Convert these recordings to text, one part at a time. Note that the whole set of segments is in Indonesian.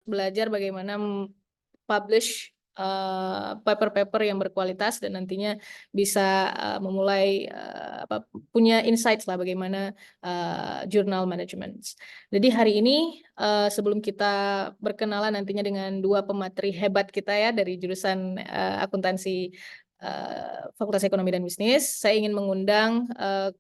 belajar bagaimana publish paper-paper yang berkualitas dan nantinya bisa memulai punya insights lah bagaimana journal management. Jadi hari ini sebelum kita berkenalan nantinya dengan dua pemateri hebat kita ya dari jurusan akuntansi Fakultas Ekonomi dan Bisnis, saya ingin mengundang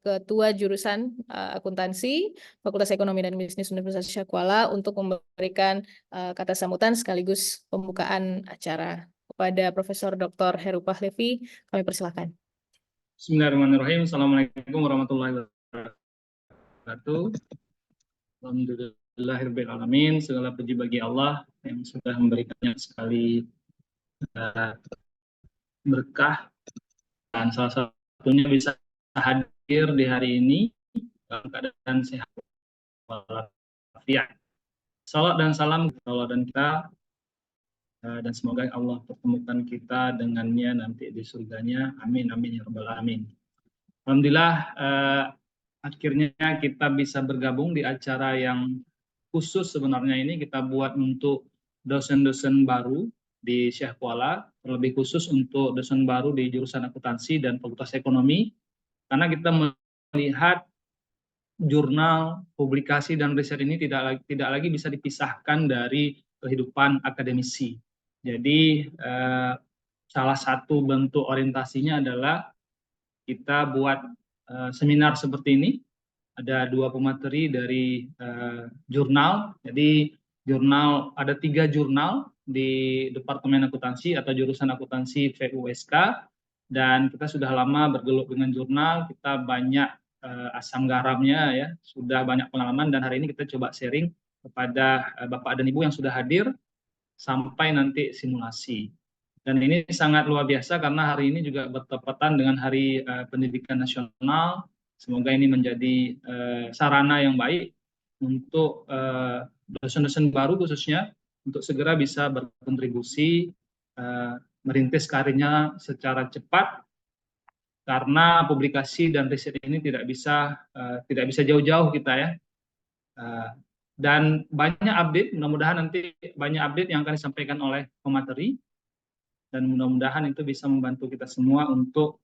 Ketua Jurusan Akuntansi Fakultas Ekonomi dan Bisnis Universitas Syahkuala untuk memberikan kata sambutan sekaligus pembukaan acara. Kepada Profesor Dr. Heru Pahlevi, kami persilakan. Bismillahirrahmanirrahim. Assalamualaikum warahmatullahi wabarakatuh. Alhamdulillahirrahmanirrahim. Segala puji bagi Allah yang sudah memberikannya sekali berkah dan salah satunya bisa hadir di hari ini dalam keadaan sehat walafiat. Salam dan salam kepada Allah dan kita, dan semoga Allah pertemukan kita dengannya nanti di surganya. Amin amin ya rabbal alamin. Alhamdulillah akhirnya kita bisa bergabung di acara yang khusus sebenarnya ini kita buat untuk dosen-dosen baru di Syahkuala, terlebih khusus untuk dosen baru di jurusan akuntansi dan Fakultas Ekonomi, karena kita melihat jurnal, publikasi dan riset ini tidak lagi bisa dipisahkan dari kehidupan akademisi. Jadi salah satu bentuk orientasinya adalah kita buat seminar seperti ini. Ada dua pemateri dari jurnal. Jadi jurnal ada 3 jurnal di Departemen Akuntansi atau jurusan akuntansi FUSK, dan kita sudah lama bergelut dengan jurnal. Kita banyak asam garamnya ya, sudah banyak pengalaman, dan hari ini kita coba sharing kepada Bapak dan Ibu yang sudah hadir sampai nanti simulasi. Dan ini sangat luar biasa karena hari ini juga bertepatan dengan Hari Pendidikan Nasional. Semoga ini menjadi sarana yang baik untuk dosen-dosen baru khususnya untuk segera bisa berkontribusi merintis karirnya secara cepat, karena publikasi dan riset ini tidak bisa jauh-jauh kita ya. Dan banyak update, mudah-mudahan nanti banyak update yang akan disampaikan oleh pemateri, dan mudah-mudahan itu bisa membantu kita semua untuk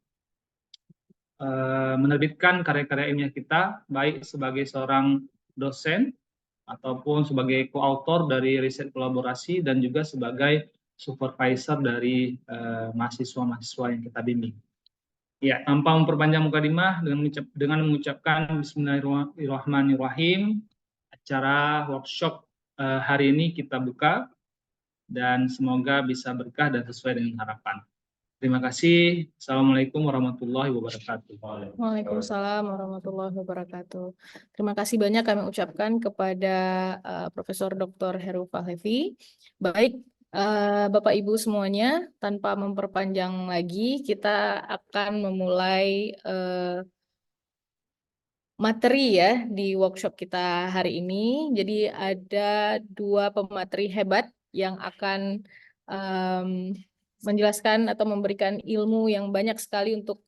menerbitkan karya-karya ilmiah kita, baik sebagai seorang dosen ataupun sebagai koautor dari riset kolaborasi dan juga sebagai supervisor dari mahasiswa-mahasiswa yang kita bimbing. Ya, tanpa memperpanjang mukadimah, dengan mengucapkan Bismillahirrahmanirrahim, acara workshop hari ini kita buka dan semoga bisa berkah dan sesuai dengan harapan. Terima kasih. Assalamualaikum warahmatullahi wabarakatuh. Waalaikumsalam warahmatullahi wabarakatuh. Terima kasih banyak kami ucapkan kepada Profesor Dr. Heru Pahlevi. Baik, Bapak Ibu semuanya, tanpa memperpanjang lagi, kita akan memulai materi ya di workshop kita hari ini. Jadi ada dua pemateri hebat yang akan menjelaskan atau memberikan ilmu yang banyak sekali untuk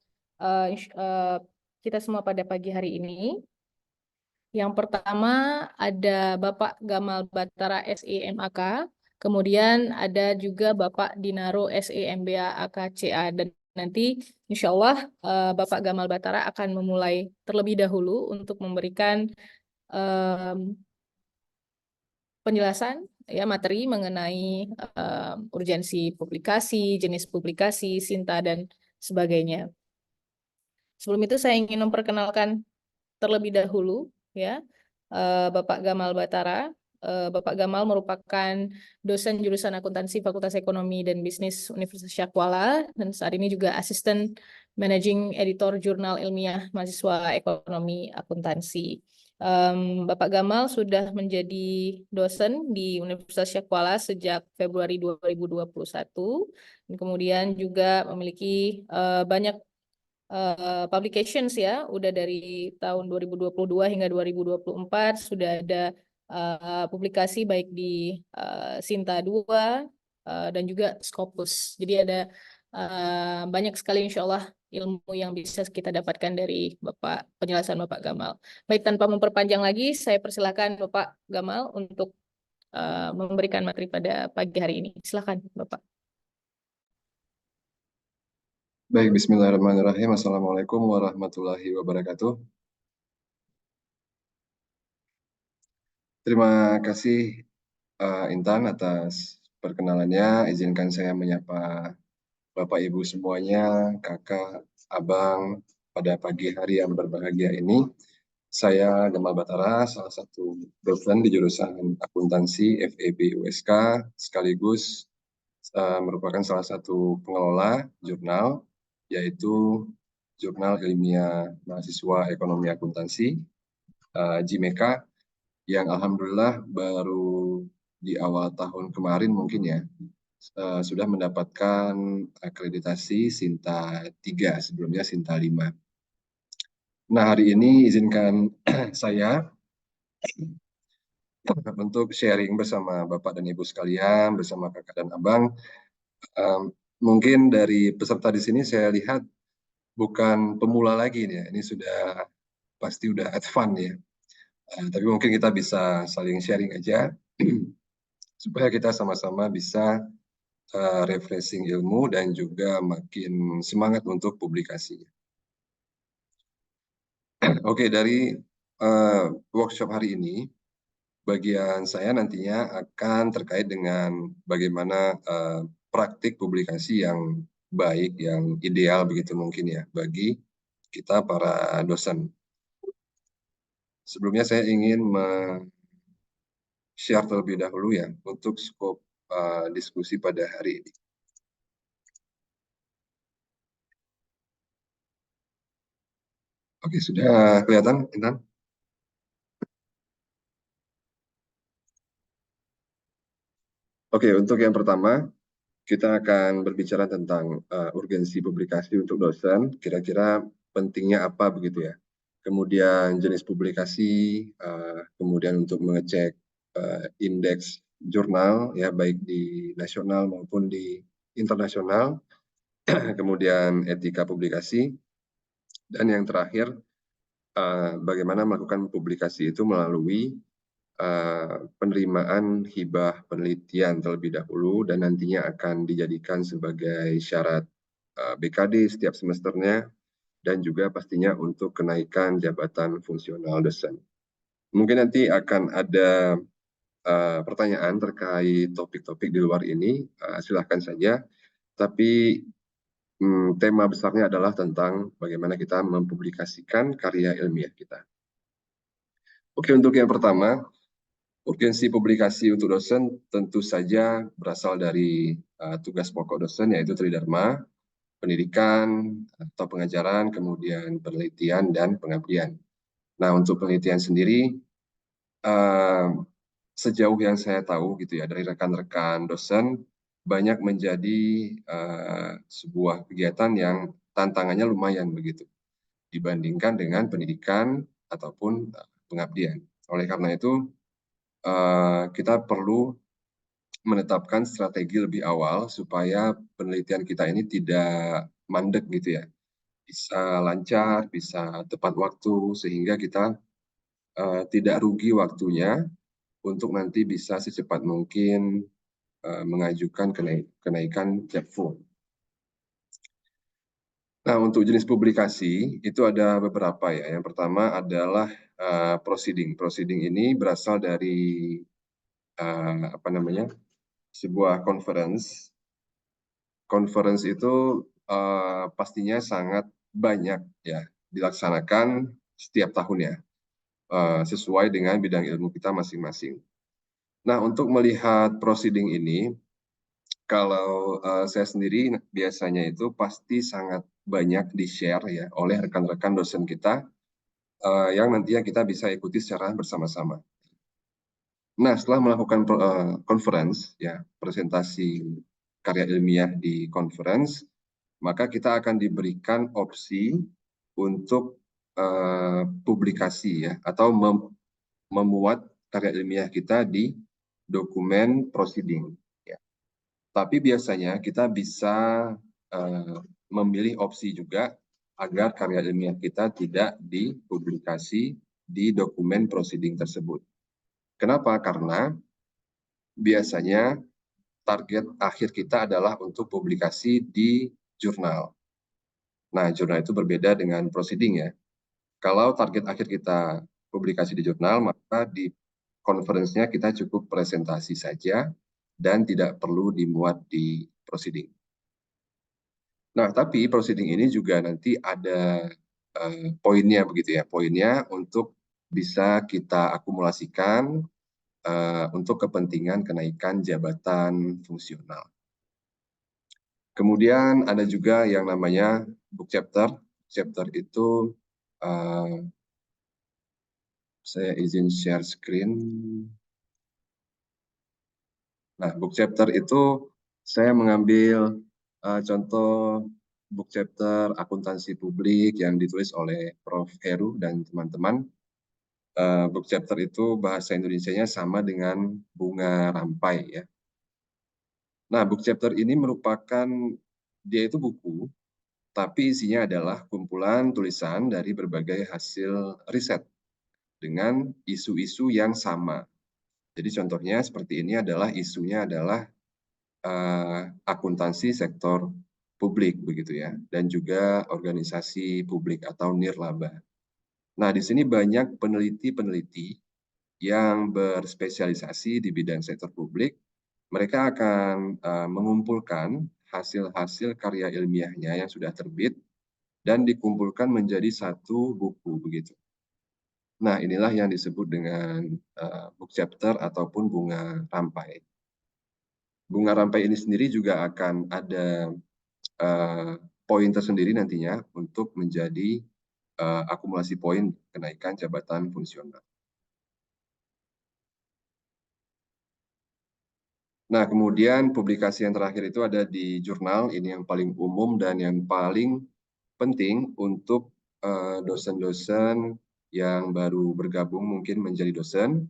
kita semua pada pagi hari ini. Yang pertama ada Bapak Gamal Batara SEMAK, kemudian ada juga Bapak Dinaro SEMBA AKCA, dan nanti insya Allah Bapak Gamal Batara akan memulai terlebih dahulu untuk memberikan penjelasan ya materi mengenai urgensi publikasi, jenis publikasi, SINTA dan sebagainya. Sebelum itu saya ingin memperkenalkan terlebih dahulu ya Bapak Gamal Batara. Bapak Gamal merupakan dosen jurusan akuntansi Fakultas Ekonomi dan Bisnis Universitas Syahkuala dan saat ini juga asisten managing editor jurnal ilmiah mahasiswa ekonomi akuntansi. Bapak Gamal sudah menjadi dosen di Universitas Syahkuala sejak Februari 2021 dan kemudian juga memiliki banyak publications ya, udah dari tahun 2022 hingga 2024 sudah ada publikasi baik di SINTA 2 dan juga Scopus. Jadi ada banyak sekali insya Allah ilmu yang bisa kita dapatkan dari penjelasan Bapak Gamal. Baik, tanpa memperpanjang lagi, saya persilakan Bapak Gamal untuk memberikan materi pada pagi hari ini. Silakan, Bapak. Baik, bismillahirrahmanirrahim. Assalamualaikum warahmatullahi wabarakatuh. Terima kasih Intan atas perkenalannya. Izinkan saya menyapa Bapak Ibu semuanya, kakak, abang, pada pagi hari yang berbahagia ini. Saya Gamal Batara, salah satu dosen di jurusan akuntansi FEB USK, sekaligus merupakan salah satu pengelola jurnal, yaitu Jurnal Ilmiah Mahasiswa Ekonomi Akuntansi, JIMEKA, yang alhamdulillah baru di awal tahun kemarin mungkin ya, sudah mendapatkan akreditasi Sinta 3, sebelumnya Sinta 5. Nah, hari ini izinkan saya untuk sharing bersama Bapak dan Ibu sekalian, bersama kakak dan abang. Mungkin dari peserta di sini saya lihat bukan pemula lagi nih ya, ini sudah pasti udah advance ya. Tapi mungkin kita bisa saling sharing aja supaya kita sama-sama bisa refreshing ilmu dan juga makin semangat untuk publikasinya. Oke, dari workshop hari ini, bagian saya nantinya akan terkait dengan bagaimana praktik publikasi yang baik, yang ideal begitu mungkin ya bagi kita para dosen. Sebelumnya saya ingin share terlebih dahulu ya untuk skop diskusi pada hari ini. Oke, sudah kelihatan, Intan? Oke, untuk yang pertama, kita akan berbicara tentang urgensi publikasi untuk dosen, kira-kira pentingnya apa begitu ya. Kemudian jenis publikasi, kemudian untuk mengecek indeks jurnal, ya baik di nasional maupun di internasional, kemudian etika publikasi, dan yang terakhir, bagaimana melakukan publikasi itu melalui penerimaan hibah penelitian terlebih dahulu dan nantinya akan dijadikan sebagai syarat BKD setiap semesternya dan juga pastinya untuk kenaikan jabatan fungsional dosen. Mungkin nanti akan ada pertanyaan terkait topik-topik di luar ini, silahkan saja. Tapi tema besarnya adalah tentang bagaimana kita mempublikasikan karya ilmiah kita. Oke, untuk yang pertama, urgensi publikasi untuk dosen tentu saja berasal dari tugas pokok dosen, yaitu tridharma, pendidikan atau pengajaran, kemudian penelitian dan pengabdian. Nah, untuk penelitian sendiri, sejauh yang saya tahu gitu ya dari rekan-rekan dosen, banyak menjadi sebuah kegiatan yang tantangannya lumayan begitu dibandingkan dengan pendidikan ataupun pengabdian. Oleh karena itu, kita perlu menetapkan strategi lebih awal supaya penelitian kita ini tidak mandek gitu ya. Bisa lancar, bisa tepat waktu, sehingga kita tidak rugi waktunya untuk nanti bisa secepat mungkin mengajukan kenaikan JAPFO. Nah, untuk jenis publikasi itu ada beberapa ya. Yang pertama adalah proceeding. Proceeding ini berasal dari sebuah conference. Conference itu pastinya sangat banyak ya dilaksanakan setiap tahun ya, sesuai dengan bidang ilmu kita masing-masing. Nah, untuk melihat proceeding ini, kalau saya sendiri biasanya itu pasti sangat banyak di-share ya oleh rekan-rekan dosen kita yang nantinya kita bisa ikuti secara bersama-sama. Nah, setelah melakukan conference ya, presentasi karya ilmiah di conference, maka kita akan diberikan opsi untuk publikasi ya atau memuat karya ilmiah kita di dokumen proceeding. Ya. Tapi biasanya kita bisa memilih opsi juga agar karya ilmiah kita tidak dipublikasi di dokumen proceeding tersebut. Kenapa? Karena biasanya target akhir kita adalah untuk publikasi di jurnal. Nah, jurnal itu berbeda dengan proceeding ya. Kalau target akhir kita publikasi di jurnal, maka di conference-nya kita cukup presentasi saja dan tidak perlu dimuat di proceeding. Nah, tapi proceeding ini juga nanti ada poinnya begitu ya, poinnya untuk bisa kita akumulasikan untuk kepentingan kenaikan jabatan fungsional. Kemudian ada juga yang namanya book chapter. Chapter itu saya izin share screen. Nah, book chapter itu saya mengambil contoh book chapter akuntansi publik yang ditulis oleh Prof. Heru dan teman-teman. Book chapter itu bahasa Indonesianya sama dengan bunga rampai ya. Nah, book chapter ini merupakan, dia itu buku, tapi isinya adalah kumpulan tulisan dari berbagai hasil riset dengan isu-isu yang sama. Jadi contohnya seperti ini adalah isunya adalah akuntansi sektor publik begitu ya, dan juga organisasi publik atau nirlaba. Nah, di sini banyak peneliti-peneliti yang berspesialisasi di bidang sektor publik. Mereka akan mengumpulkan hasil-hasil karya ilmiahnya yang sudah terbit dan dikumpulkan menjadi satu buku begitu. Nah, inilah yang disebut dengan book chapter ataupun bunga rampai. Bunga rampai ini sendiri juga akan ada poin tersendiri nantinya untuk menjadi akumulasi poin kenaikan jabatan fungsional. Nah, kemudian publikasi yang terakhir itu ada di jurnal, ini yang paling umum dan yang paling penting untuk dosen-dosen yang baru bergabung mungkin menjadi dosen,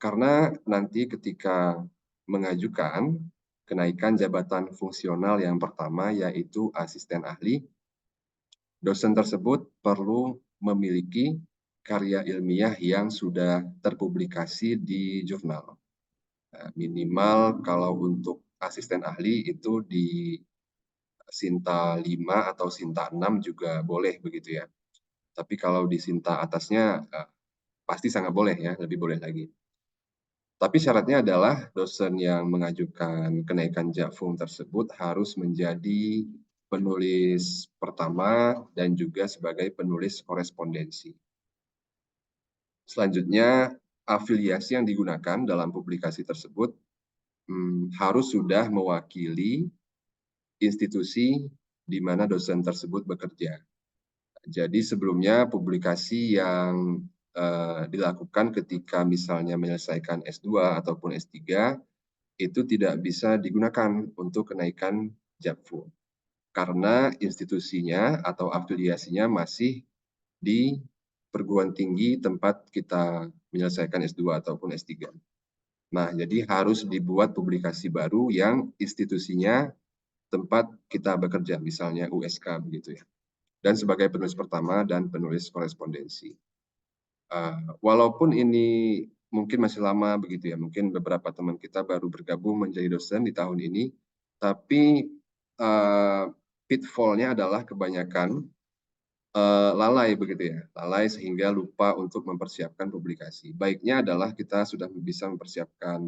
karena nanti ketika mengajukan kenaikan jabatan fungsional yang pertama yaitu asisten ahli, dosen tersebut perlu memiliki karya ilmiah yang sudah terpublikasi di jurnal. Minimal kalau untuk asisten ahli itu di Sinta 5 atau Sinta 6 juga boleh begitu ya. Tapi kalau di Sinta atasnya pasti sangat boleh ya, lebih boleh lagi. Tapi syaratnya adalah dosen yang mengajukan kenaikan JAFUM tersebut harus menjadi penulis pertama dan juga sebagai penulis korespondensi. Selanjutnya, afiliasi yang digunakan dalam publikasi tersebut harus sudah mewakili institusi di mana dosen tersebut bekerja. Jadi sebelumnya publikasi yang dilakukan ketika misalnya menyelesaikan S2 ataupun S3 itu tidak bisa digunakan untuk kenaikan JAFU karena institusinya atau afiliasinya masih di perguruan tinggi tempat kita menyelesaikan S2 ataupun S3. Nah, jadi harus dibuat publikasi baru yang institusinya tempat kita bekerja, misalnya USK begitu ya. Dan sebagai penulis pertama dan penulis korespondensi. Walaupun ini mungkin masih lama begitu ya, mungkin beberapa teman kita baru bergabung menjadi dosen di tahun ini, tapi pitfall-nya adalah kebanyakan lalai begitu ya, lalai sehingga lupa untuk mempersiapkan publikasi. Baiknya adalah kita sudah bisa mempersiapkan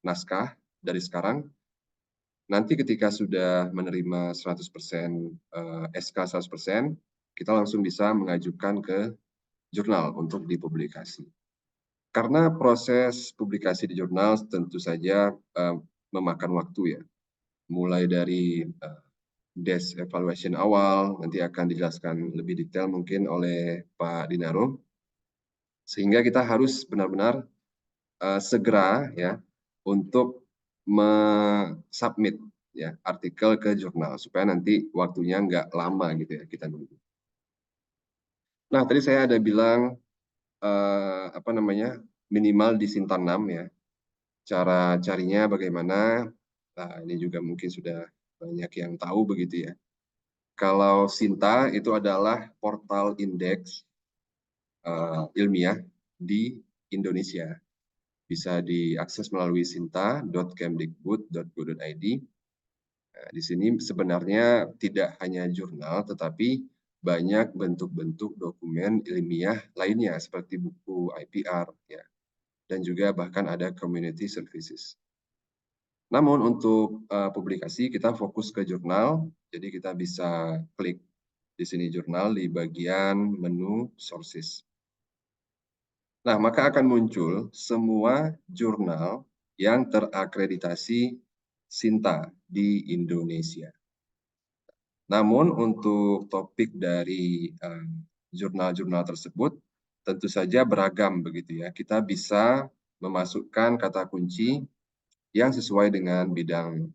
naskah dari sekarang. Nanti ketika sudah menerima 100% SK 100%, kita langsung bisa mengajukan ke jurnal untuk dipublikasi. Karena proses publikasi di jurnal tentu saja memakan waktu ya. Mulai dari desk evaluation awal, nanti akan dijelaskan lebih detail mungkin oleh Pak Dinaro. Sehingga kita harus benar-benar segera ya untuk submit ya artikel ke jurnal supaya nanti waktunya nggak lama gitu ya kita nunggu. Nah, tadi saya ada bilang minimal di Sinta 6 ya. Cara carinya bagaimana? Nah, ini juga mungkin sudah banyak yang tahu begitu ya. Kalau Sinta itu adalah portal indeks ilmiah di Indonesia. bisa diakses melalui sinta.kemdikbud.go.id. Nah, di sini sebenarnya tidak hanya jurnal, tetapi banyak bentuk-bentuk dokumen ilmiah lainnya seperti buku IPR, ya, dan juga bahkan ada community services. Namun untuk publikasi kita fokus ke jurnal, jadi kita bisa klik di sini jurnal di bagian menu sources. Nah, maka akan muncul semua jurnal yang terakreditasi Sinta di Indonesia. Namun untuk topik dari jurnal-jurnal tersebut tentu saja beragam begitu ya. Kita bisa memasukkan kata kunci yang sesuai dengan bidang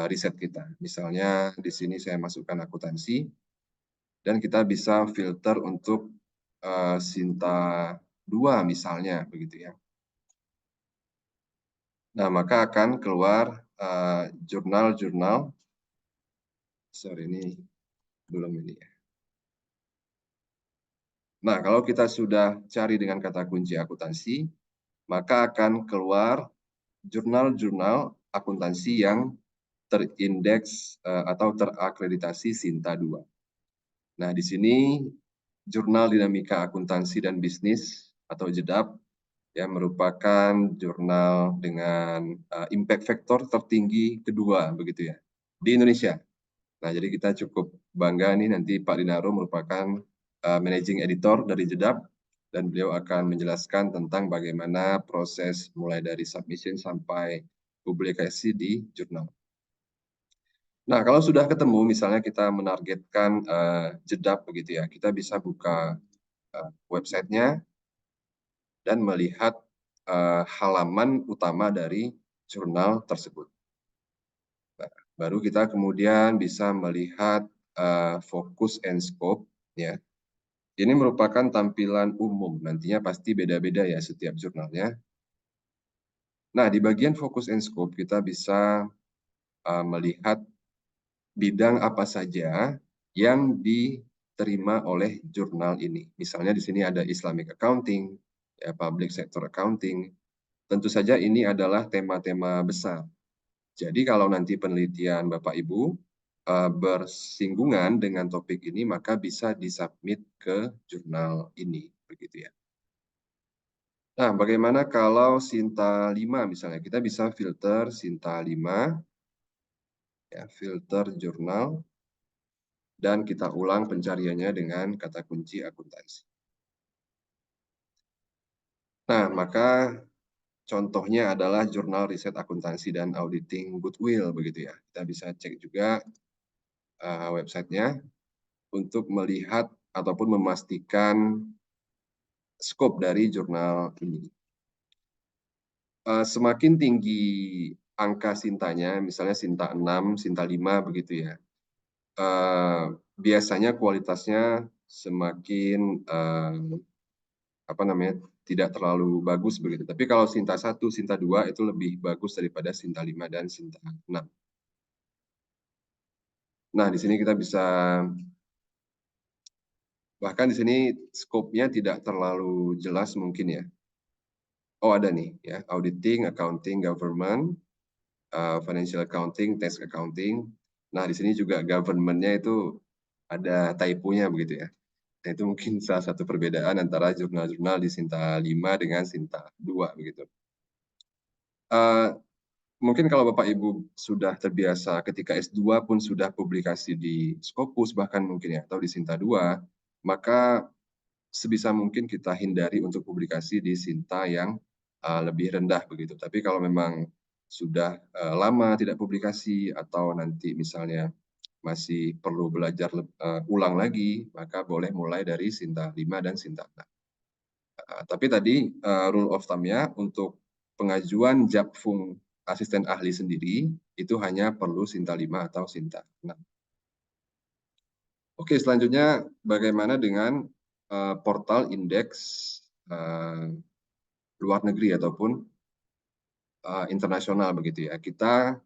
riset kita. Misalnya di sini saya masukkan akuntansi dan kita bisa filter untuk Sinta 2 misalnya begitu ya. Nah, maka akan keluar jurnal-jurnal. Sorry, ini belum ini ya. Nah, kalau kita sudah cari dengan kata kunci akuntansi, maka akan keluar jurnal-jurnal akuntansi yang terindeks atau terakreditasi Sinta 2. Nah, di sini Jurnal Dinamika Akuntansi dan Bisnis atau JEDAP ya merupakan jurnal dengan impact factor tertinggi kedua begitu ya di Indonesia. Nah, jadi kita cukup bangga nih nanti Pak Dinaro merupakan managing editor dari JEDAP dan beliau akan menjelaskan tentang bagaimana proses mulai dari submission sampai publikasi di jurnal. Nah, kalau sudah ketemu misalnya kita menargetkan JEDAP begitu ya, kita bisa buka websitenya dan melihat halaman utama dari jurnal tersebut. Nah, baru kita kemudian bisa melihat fokus and scope ya. Ini merupakan tampilan umum, nantinya pasti beda-beda ya setiap jurnalnya. Nah, di bagian fokus and scope kita bisa melihat bidang apa saja yang diterima oleh jurnal ini. Misalnya di sini ada Islamic Accounting, ya, Public Sector Accounting. Tentu saja ini adalah tema-tema besar. Jadi kalau nanti penelitian Bapak Ibu bersinggungan dengan topik ini, maka bisa disubmit ke jurnal ini, begitu ya. Nah, bagaimana kalau Sinta 5 misalnya? Kita bisa filter Sinta 5, ya, filter jurnal, dan kita ulang pencariannya dengan kata kunci akuntansi. Nah, maka contohnya adalah jurnal riset akuntansi dan auditing goodwill, begitu ya. Kita bisa cek juga websitenya untuk melihat ataupun memastikan skop dari jurnal ini. Semakin tinggi angka Sintanya, misalnya Sinta 6, Sinta 5, begitu ya. Biasanya kualitasnya semakin tidak terlalu bagus begitu. Tapi kalau Sinta 1, Sinta 2 itu lebih bagus daripada Sinta 5 dan Sinta 6. Nah, di sini kita bisa bahkan di sini skopnya tidak terlalu jelas mungkin ya. Oh, ada nih ya, auditing, accounting, government, financial accounting, tax accounting. Nah, di sini juga government-nya itu ada typo-nya begitu ya. Nah, itu mungkin salah satu perbedaan antara jurnal-jurnal di Sinta 5 dengan Sinta 2 begitu. Mungkin kalau Bapak Ibu sudah terbiasa ketika S2 pun sudah publikasi di Scopus bahkan mungkin ya, atau di Sinta 2, maka sebisa mungkin kita hindari untuk publikasi di Sinta yang lebih rendah begitu. Tapi kalau memang sudah lama tidak publikasi atau nanti misalnya masih perlu belajar ulang lagi, maka boleh mulai dari Sinta 5 dan Sinta 6. Tapi tadi rule of thumb-nya untuk pengajuan Japfung asisten ahli sendiri itu hanya perlu Sinta 5 atau Sinta 6. Oke, selanjutnya bagaimana dengan portal indeks luar negeri ataupun internasional begitu ya. Kita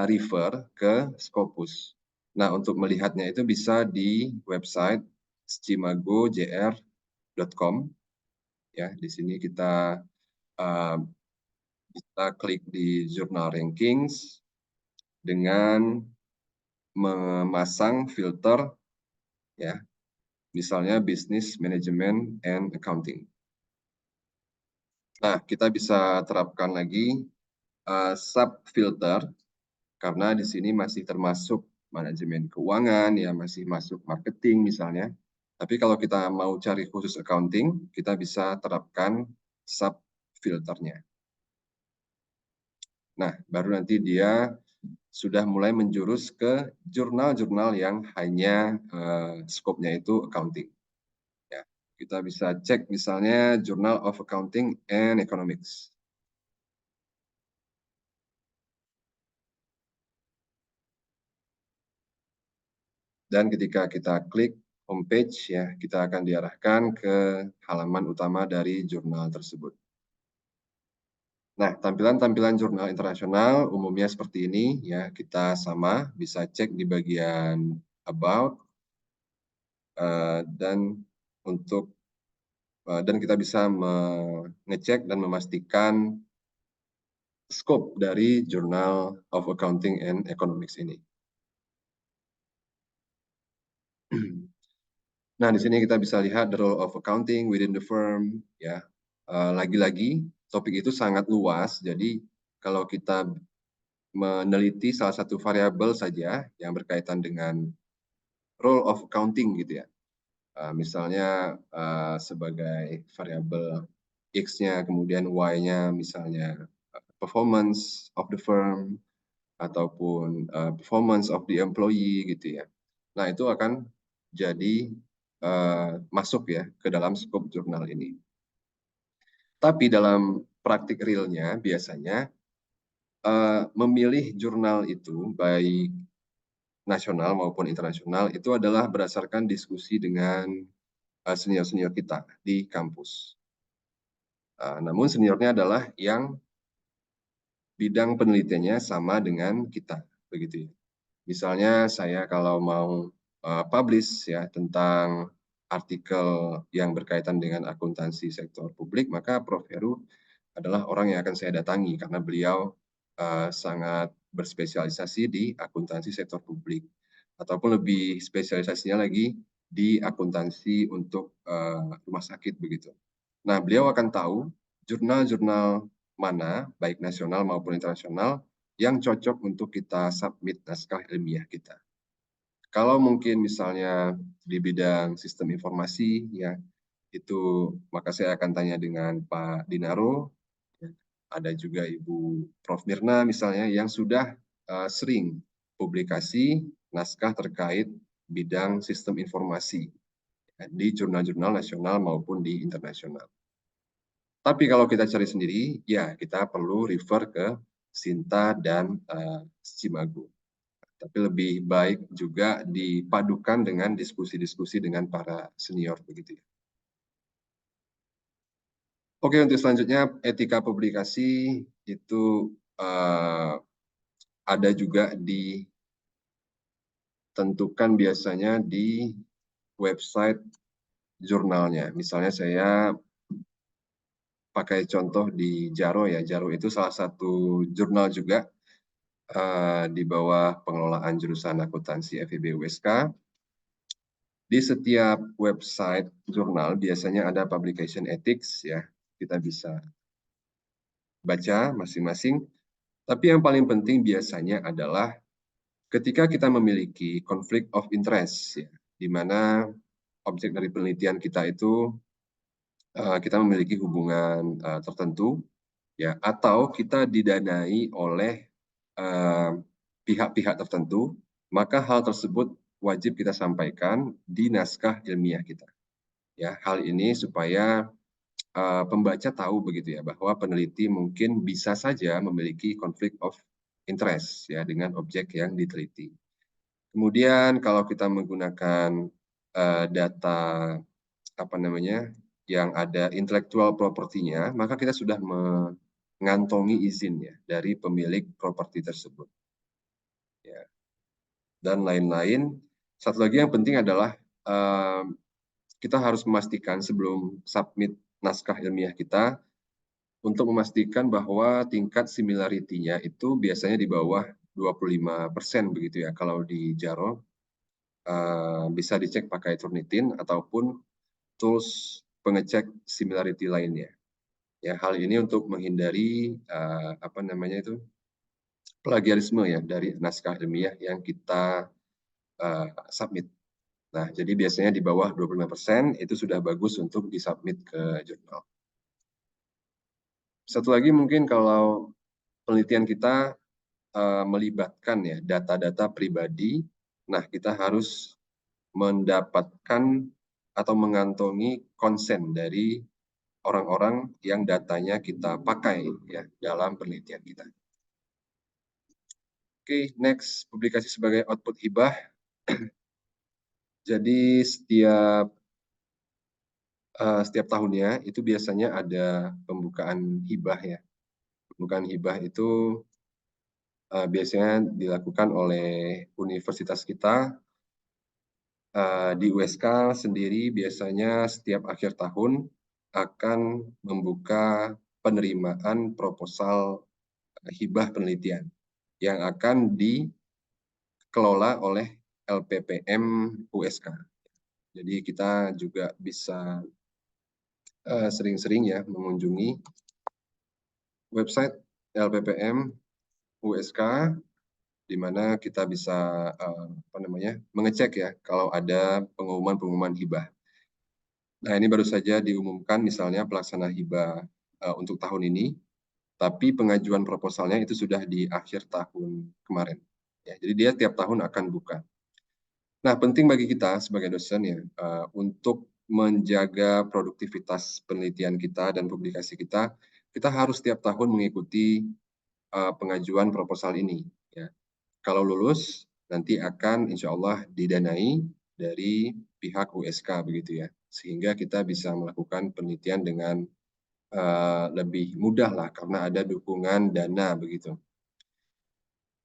refer ke Scopus. Nah, untuk melihatnya itu bisa di website scimagojr.com. Ya, di sini kita Kita klik di Jurnal Rankings dengan memasang filter, ya, misalnya Business Management and Accounting. Nah, kita bisa terapkan lagi sub filter karena di sini masih termasuk manajemen keuangan, ya, masih masuk marketing misalnya. Tapi kalau kita mau cari khusus accounting, kita bisa terapkan sub filternya. Nah, baru nanti dia sudah mulai menjurus ke jurnal-jurnal yang hanya skopnya itu accounting. Ya, kita bisa cek misalnya Journal of Accounting and Economics. Dan ketika kita klik homepage, ya, kita akan diarahkan ke halaman utama dari jurnal tersebut. Nah, tampilan-tampilan jurnal internasional umumnya seperti ini, ya, kita sama bisa cek di bagian about, dan kita bisa mengecek dan memastikan scope dari Journal of Accounting and Economics ini. Nah, di sini kita bisa lihat the role of accounting within the firm, ya. Lagi-lagi topik itu sangat luas, jadi kalau kita meneliti salah satu variabel saja yang berkaitan dengan role of accounting gitu ya. Misalnya sebagai variabel X-nya, kemudian Y-nya misalnya performance of the firm, ataupun performance of the employee gitu ya. Nah, itu akan jadi masuk ya ke dalam skop jurnal ini. Tapi dalam praktik realnya biasanya memilih jurnal itu baik nasional maupun internasional itu adalah berdasarkan diskusi dengan senior-senior kita di kampus. Namun seniornya adalah yang bidang penelitiannya sama dengan kita, begitu ya. Misalnya saya kalau mau publish ya tentang artikel yang berkaitan dengan akuntansi sektor publik, maka Prof. Heru adalah orang yang akan saya datangi karena beliau sangat berspesialisasi di akuntansi sektor publik, ataupun lebih spesialisasinya lagi di akuntansi untuk rumah sakit begitu. Nah, beliau akan tahu jurnal-jurnal mana, baik nasional maupun internasional, yang cocok untuk kita submit naskah ilmiah kita. Kalau mungkin misalnya di bidang sistem informasi, ya, itu maka saya akan tanya dengan Pak Dinaro, ada juga Ibu Prof. Mirna misalnya yang sudah sering publikasi naskah terkait bidang sistem informasi di jurnal-jurnal nasional maupun di internasional. Tapi kalau kita cari sendiri, ya kita perlu refer ke Sinta dan Cimagu. Tapi lebih baik juga dipadukan dengan diskusi-diskusi dengan para senior begitu ya. Oke, untuk selanjutnya etika publikasi itu ada juga ditentukan biasanya di website jurnalnya. Misalnya saya pakai contoh di Jaro ya. Jaro itu salah satu jurnal juga di bawah pengelolaan jurusan akuntansi FIB USK. Di setiap website jurnal biasanya ada publication ethics ya. Kita bisa baca masing-masing. Tapi yang paling penting biasanya adalah ketika kita memiliki konflik of interest ya, di mana objek dari penelitian kita itu kita memiliki hubungan tertentu ya, atau kita didanai oleh pihak-pihak tertentu, maka hal tersebut wajib kita sampaikan di naskah ilmiah kita. Ya, hal ini supaya pembaca tahu begitu ya bahwa peneliti mungkin bisa saja memiliki konflik of interest ya dengan objek yang diteliti. Kemudian kalau kita menggunakan data apa namanya yang ada intellectual property-nya, maka kita sudah mengantongi izin ya dari pemilik properti tersebut. Ya. Dan lain-lain. Satu lagi yang penting adalah kita harus memastikan sebelum submit naskah ilmiah kita, untuk memastikan bahwa tingkat similarity-nya itu biasanya di bawah 25% begitu ya. Kalau di Jaro bisa dicek pakai Turnitin ataupun tools pengecek similarity lainnya. Ya, hal ini untuk menghindari plagiarisme ya dari naskah ilmiah yang kita submit. Nah, jadi biasanya di bawah 25% itu sudah bagus untuk disubmit ke jurnal. Satu lagi mungkin kalau penelitian kita melibatkan ya data-data pribadi, nah kita harus mendapatkan atau mengantongi konsen dari orang-orang yang datanya kita pakai ya dalam penelitian kita. Oke, next, publikasi sebagai output hibah. Jadi setiap tahunnya itu biasanya ada pembukaan hibah ya. Pembukaan hibah itu biasanya dilakukan oleh universitas kita. Di USK sendiri biasanya setiap akhir tahun akan membuka penerimaan proposal hibah penelitian yang akan dikelola oleh LPPM USK. Jadi kita juga bisa sering-sering ya mengunjungi website LPPM USK, di mana kita bisa mengecek ya kalau ada pengumuman-pengumuman hibah. Nah, ini baru saja diumumkan misalnya pelaksana hibah untuk tahun ini, tapi pengajuan proposalnya itu sudah di akhir tahun kemarin. Ya, jadi dia tiap tahun akan buka. Nah, penting bagi kita sebagai dosen ya untuk menjaga produktivitas penelitian kita dan publikasi kita, kita harus tiap tahun mengikuti pengajuan proposal ini. Ya. Kalau lulus, nanti akan insya Allah didanai dari pihak USK begitu ya, sehingga kita bisa melakukan penelitian dengan lebih mudah lah karena ada dukungan dana begitu.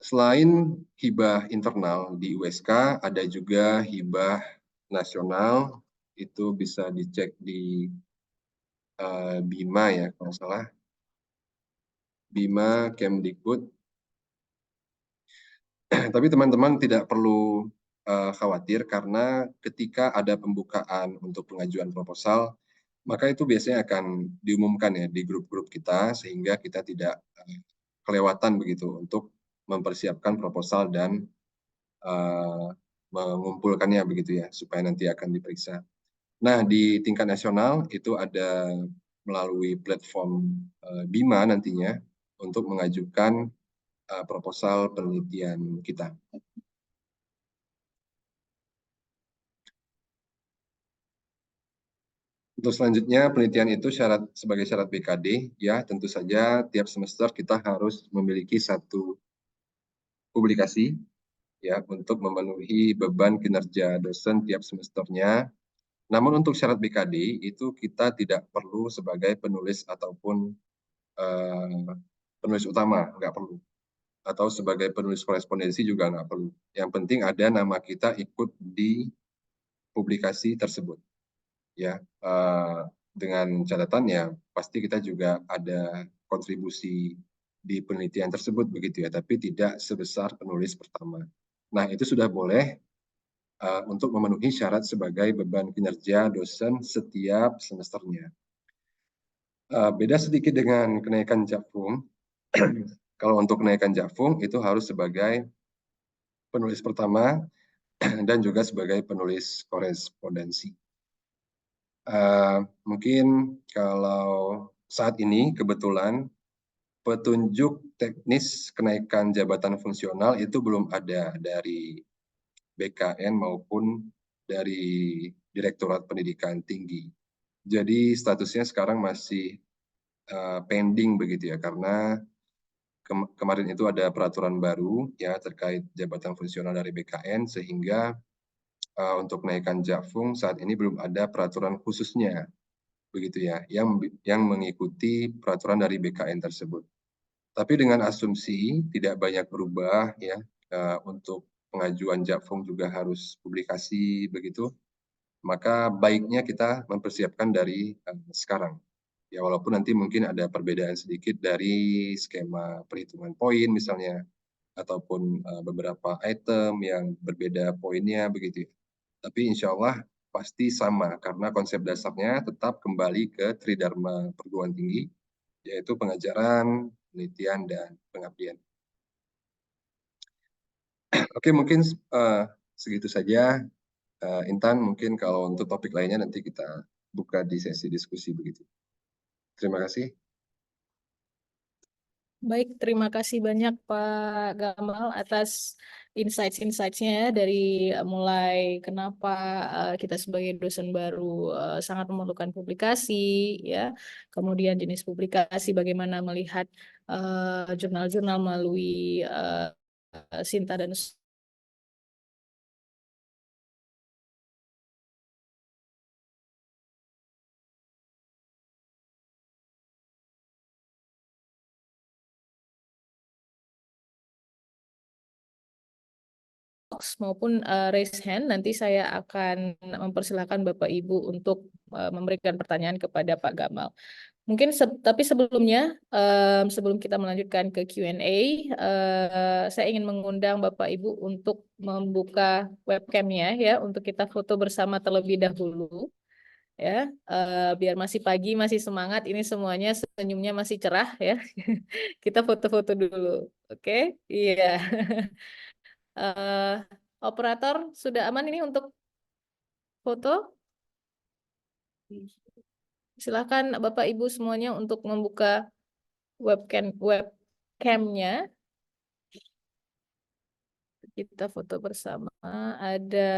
Selain hibah internal di USK, ada juga hibah nasional, itu bisa dicek di BIMA ya kalau salah, BIMA Kemdikbud. Tapi teman-teman tidak perlu khawatir karena ketika ada pembukaan untuk pengajuan proposal, maka itu biasanya akan diumumkan ya di grup-grup kita sehingga kita tidak kelewatan begitu untuk mempersiapkan proposal dan mengumpulkannya begitu ya supaya nanti akan diperiksa. Nah, di tingkat nasional itu ada melalui platform BIMA nantinya untuk mengajukan proposal penelitian kita. Untuk selanjutnya, penelitian itu sebagai syarat BKD, ya tentu saja tiap semester kita harus memiliki satu publikasi ya untuk memenuhi beban kinerja dosen tiap semesternya. Namun untuk syarat BKD itu kita tidak perlu sebagai penulis ataupun penulis utama, nggak perlu. Atau sebagai penulis korespondensi juga nggak perlu. Yang penting ada nama kita ikut di publikasi tersebut. Ya, dengan catatan ya pasti kita juga ada kontribusi di penelitian tersebut begitu ya, tapi tidak sebesar penulis pertama. Nah, itu sudah boleh untuk memenuhi syarat sebagai beban kinerja dosen setiap semesternya. Beda sedikit dengan kenaikan Japfung. Kalau untuk kenaikan Japfung itu harus sebagai penulis pertama dan juga sebagai penulis korespondensi. Mungkin kalau saat ini kebetulan petunjuk teknis kenaikan jabatan fungsional itu belum ada dari BKN maupun dari Direktorat Pendidikan Tinggi. Jadi statusnya sekarang masih pending begitu ya, karena kemarin itu ada peraturan baru ya terkait jabatan fungsional dari BKN, sehingga untuk kenaikan Japfung saat ini belum ada peraturan khususnya begitu ya yang mengikuti peraturan dari BKN tersebut. Tapi dengan asumsi tidak banyak berubah ya untuk pengajuan Japfung juga harus publikasi begitu, maka baiknya kita mempersiapkan dari sekarang Ya walaupun nanti mungkin ada perbedaan sedikit dari skema perhitungan poin misalnya, ataupun beberapa item yang berbeda poinnya begitu ya. Tapi insya Allah pasti sama karena konsep dasarnya tetap kembali ke Tridharma perguruan tinggi, yaitu pengajaran, penelitian, dan pengabdian. Oke, mungkin segitu saja. Intan, mungkin kalau untuk topik lainnya nanti kita buka di sesi diskusi begitu. Terima kasih. Baik, terima kasih banyak Pak Gamal atas insights-insights-nya ya, dari mulai kenapa kita sebagai dosen baru sangat memerlukan publikasi, ya, kemudian jenis publikasi, bagaimana melihat jurnal-jurnal melalui Sinta dan maupun raise hand, nanti saya akan mempersilahkan Bapak Ibu untuk memberikan pertanyaan kepada Pak Gamal. Mungkin tapi sebelumnya, sebelum kita melanjutkan ke Q&A, saya ingin mengundang Bapak Ibu untuk membuka webcamnya ya, untuk kita foto bersama terlebih dahulu. Ya, biar masih pagi, masih semangat, ini semuanya senyumnya masih cerah ya. Kita foto-foto dulu, oke? Iya. Eh, Operator, sudah aman ini untuk foto? Silakan Bapak Ibu semuanya untuk membuka webcamnya. Kita foto bersama. Ada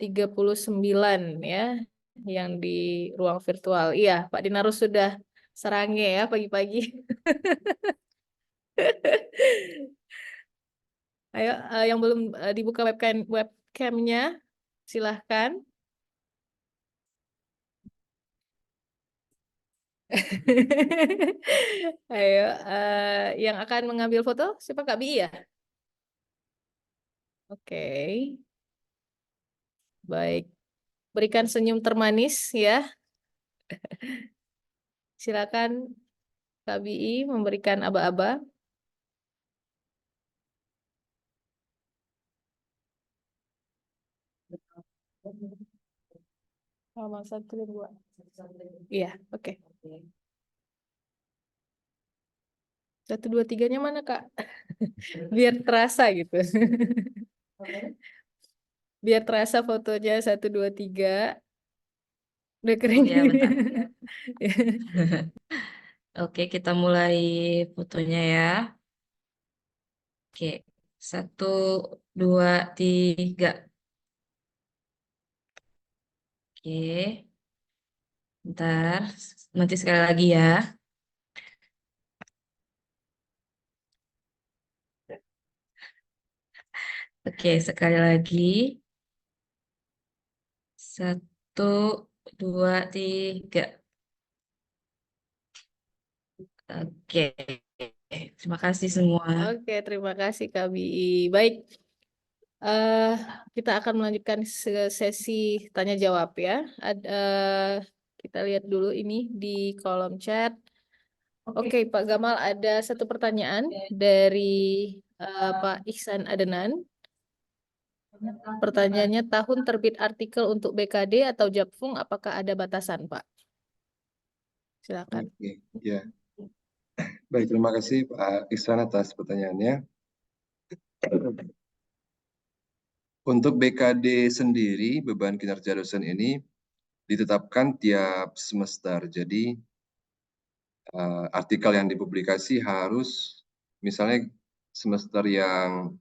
39 ya yang di ruang virtual. Iya, Pak Dinarus sudah serange ya pagi-pagi. Ayo, yang belum dibuka webcamnya, silahkan. Ayo, yang akan mengambil foto siapa, Kak Bi ya? Oke, baik. Berikan senyum termanis ya. Silakan Kak Bi memberikan aba-aba. Sama 1, 2. Iya, oke. 1, 2, 3-nya mana, Kak? Biar terasa gitu. Biar terasa fotonya 1, 2, 3. Udah keren. Ya, bentar. Oke, kita mulai fotonya ya. Oke, 1, 2, 3. Oke, bentar. Nanti sekali lagi ya. Oke, sekali lagi. 1, 2, 3. Oke, terima kasih semua. Oke, terima kasih Kak Bi. Baik, eh kita akan melanjutkan sesi tanya jawab ya. Kita lihat dulu ini di kolom chat. Oke, Pak Gamal, ada satu pertanyaan dari Pak Ihsan Adenan. Pertanyaannya, tahun terbit artikel untuk BKD atau Jakfung, apakah ada batasan, Pak? Silakan. Oke, ya. Baik, terima kasih Pak Ihsan atas pertanyaannya. Untuk BKD sendiri, beban kinerja dosen ini ditetapkan tiap semester. Jadi artikel yang dipublikasi harus, misalnya semester yang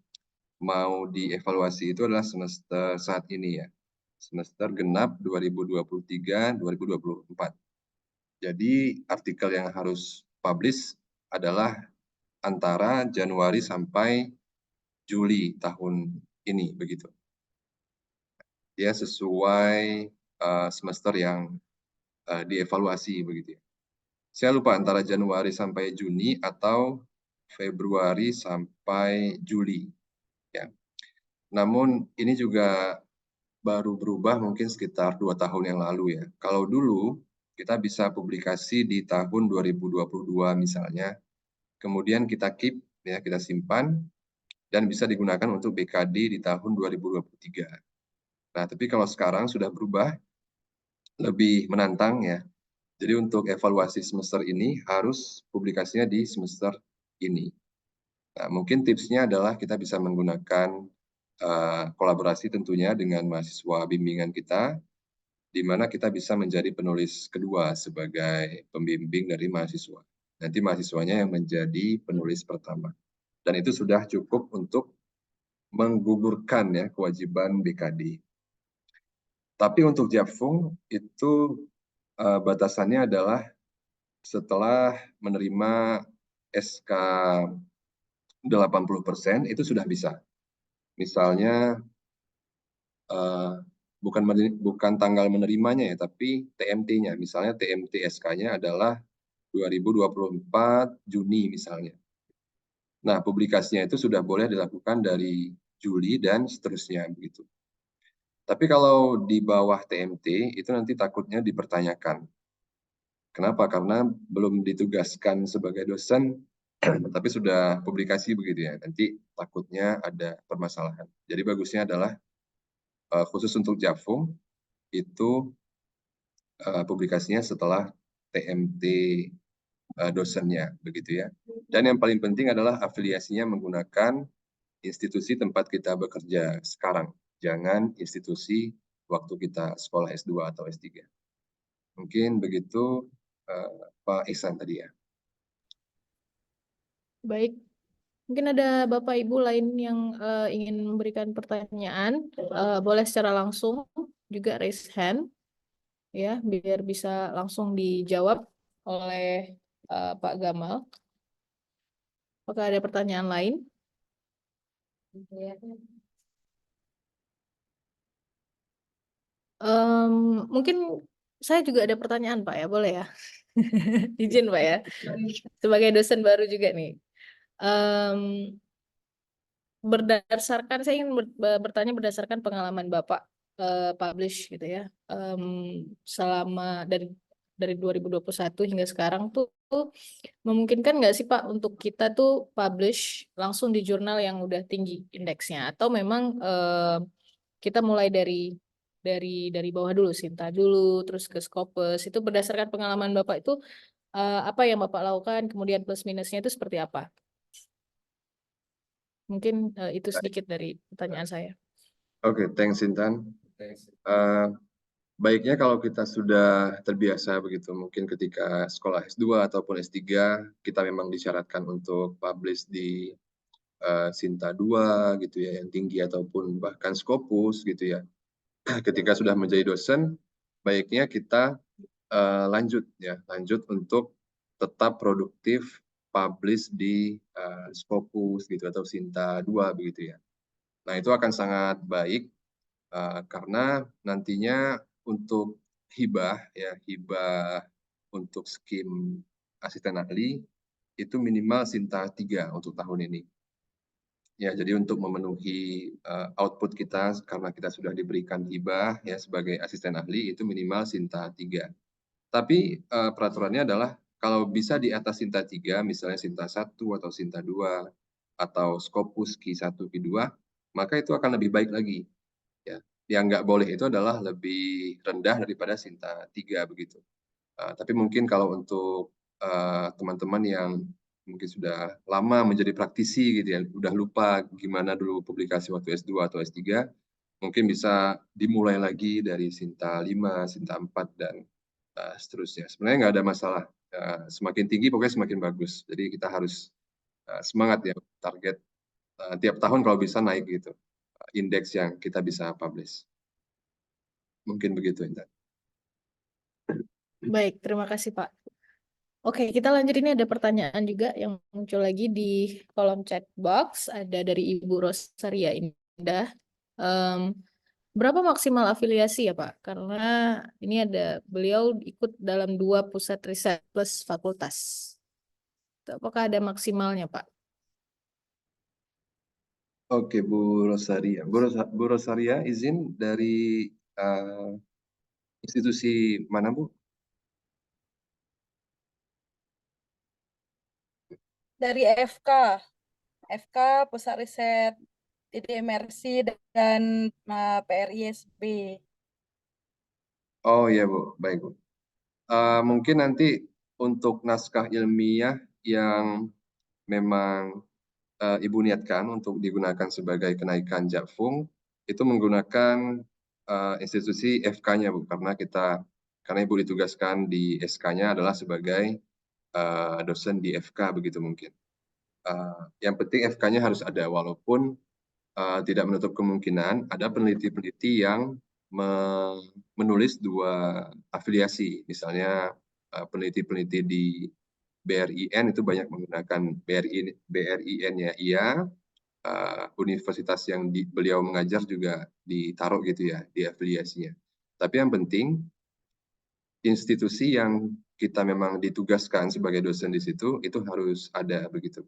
mau dievaluasi itu adalah semester saat ini ya, semester genap 2023-2024. Jadi artikel yang harus publish adalah antara Januari sampai Juli tahun ini begitu. Dia sesuai semester yang dievaluasi begitu ya. Saya lupa antara Januari sampai Juni atau Februari sampai Juli ya. Namun ini juga baru berubah mungkin sekitar 2 tahun yang lalu ya. Kalau dulu kita bisa publikasi di tahun 2022 misalnya, kemudian kita keep, ya, kita simpan, dan bisa digunakan untuk BKD di tahun 2023. Nah, tapi kalau sekarang sudah berubah, lebih menantang ya. Jadi untuk evaluasi semester ini harus publikasinya di semester ini. Nah, mungkin tipsnya adalah kita bisa menggunakan kolaborasi tentunya dengan mahasiswa bimbingan kita, di mana kita bisa menjadi penulis kedua sebagai pembimbing dari mahasiswa. Nanti mahasiswanya yang menjadi penulis pertama. Dan itu sudah cukup untuk menggugurkan ya kewajiban BKD. Tapi untuk Japfung itu batasannya adalah setelah menerima SK 80% itu sudah bisa. Misalnya bukan tanggal menerimanya ya, tapi TMT-nya. Misalnya TMT SK-nya adalah 2024 Juni misalnya. Nah, publikasinya itu sudah boleh dilakukan dari Juli dan seterusnya begitu. Tapi kalau di bawah TMT itu nanti takutnya dipertanyakan. Kenapa? Karena belum ditugaskan sebagai dosen, tapi sudah publikasi begitu ya. Nanti takutnya ada permasalahan. Jadi bagusnya adalah khusus untuk Japfung itu publikasinya setelah TMT dosennya begitu ya. Dan yang paling penting adalah afiliasinya menggunakan institusi tempat kita bekerja sekarang, jangan institusi waktu kita sekolah S2 atau S3. Mungkin begitu Pak Ihsan tadi ya. Baik, mungkin ada Bapak Ibu lain yang ingin memberikan pertanyaan, boleh secara langsung juga raise hand, ya, biar bisa langsung dijawab oleh Pak Gamal. Apakah ada pertanyaan lain? Mungkin saya juga ada pertanyaan Pak ya, boleh ya? Izin Pak ya, sebagai dosen baru juga nih. Berdasarkan, saya ingin bertanya berdasarkan pengalaman Bapak publish gitu ya, selama dari 2021 hingga sekarang tuh memungkinkan nggak sih Pak untuk kita tuh publish langsung di jurnal yang udah tinggi indeksnya, atau memang kita mulai dari bawah dulu, Sinta dulu, terus ke Scopus. Itu berdasarkan pengalaman Bapak itu apa yang Bapak lakukan, kemudian plus minusnya itu seperti apa? Mungkin itu sedikit dari pertanyaan saya. Oke, thanks Intan. Baiknya kalau kita sudah terbiasa begitu, mungkin ketika sekolah S2 ataupun S3, kita memang disyaratkan untuk publish di Sinta 2 gitu ya, yang tinggi ataupun bahkan Scopus gitu ya. Ketika sudah menjadi dosen, baiknya kita lanjut untuk tetap produktif publish di Scopus gitu atau Sinta 2 begitu ya. Nah, itu akan sangat baik karena nantinya untuk hibah untuk skim asisten ahli itu minimal Sinta 3 untuk tahun ini. Ya, jadi untuk memenuhi output kita karena kita sudah diberikan hibah ya sebagai asisten ahli itu minimal Sinta 3. Tapi peraturannya adalah kalau bisa di atas Sinta 3, misalnya Sinta 1 atau Sinta 2 atau Scopus Q1 Q2, maka itu akan lebih baik lagi. Ya, yang nggak boleh itu adalah lebih rendah daripada Sinta 3 begitu. Tapi mungkin kalau untuk teman-teman yang mungkin sudah lama menjadi praktisi gitu ya, udah lupa gimana dulu publikasi waktu S2 atau S3, mungkin bisa dimulai lagi dari Sinta 5, Sinta 4, dan seterusnya. Sebenarnya nggak ada masalah. Semakin tinggi pokoknya semakin bagus. Jadi kita harus semangat ya, target tiap tahun kalau bisa naik gitu, indeks yang kita bisa publish. Mungkin begitu, Intan. Baik, terima kasih Pak. Oke, kita lanjut. Ini ada pertanyaan juga yang muncul lagi di kolom chat box. Ada dari Ibu Rosaria Indah. Berapa maksimal afiliasi ya Pak? Karena ini ada beliau ikut dalam 2 pusat riset plus fakultas. Apakah ada maksimalnya Pak? Oke, Bu Rosaria. Bu Rosaria, izin dari institusi mana, Bu? dari FK Pusat Riset IDMRC dan PRISB. Oh iya Bu, baik Bu. Mungkin nanti untuk naskah ilmiah yang memang Ibu niatkan untuk digunakan sebagai kenaikan Jakfung, itu menggunakan institusi FK-nya Bu, karena Ibu ditugaskan di SK-nya adalah sebagai dosen di FK begitu mungkin. Yang penting FK-nya harus ada, walaupun tidak menutup kemungkinan ada peneliti-peneliti yang menulis dua afiliasi, misalnya peneliti-peneliti di BRIN itu banyak menggunakan BRIN-nya iya, universitas yang beliau mengajar juga ditaruh gitu ya di afiliasinya. Tapi yang penting institusi yang kita memang ditugaskan sebagai dosen di situ itu harus ada begitu.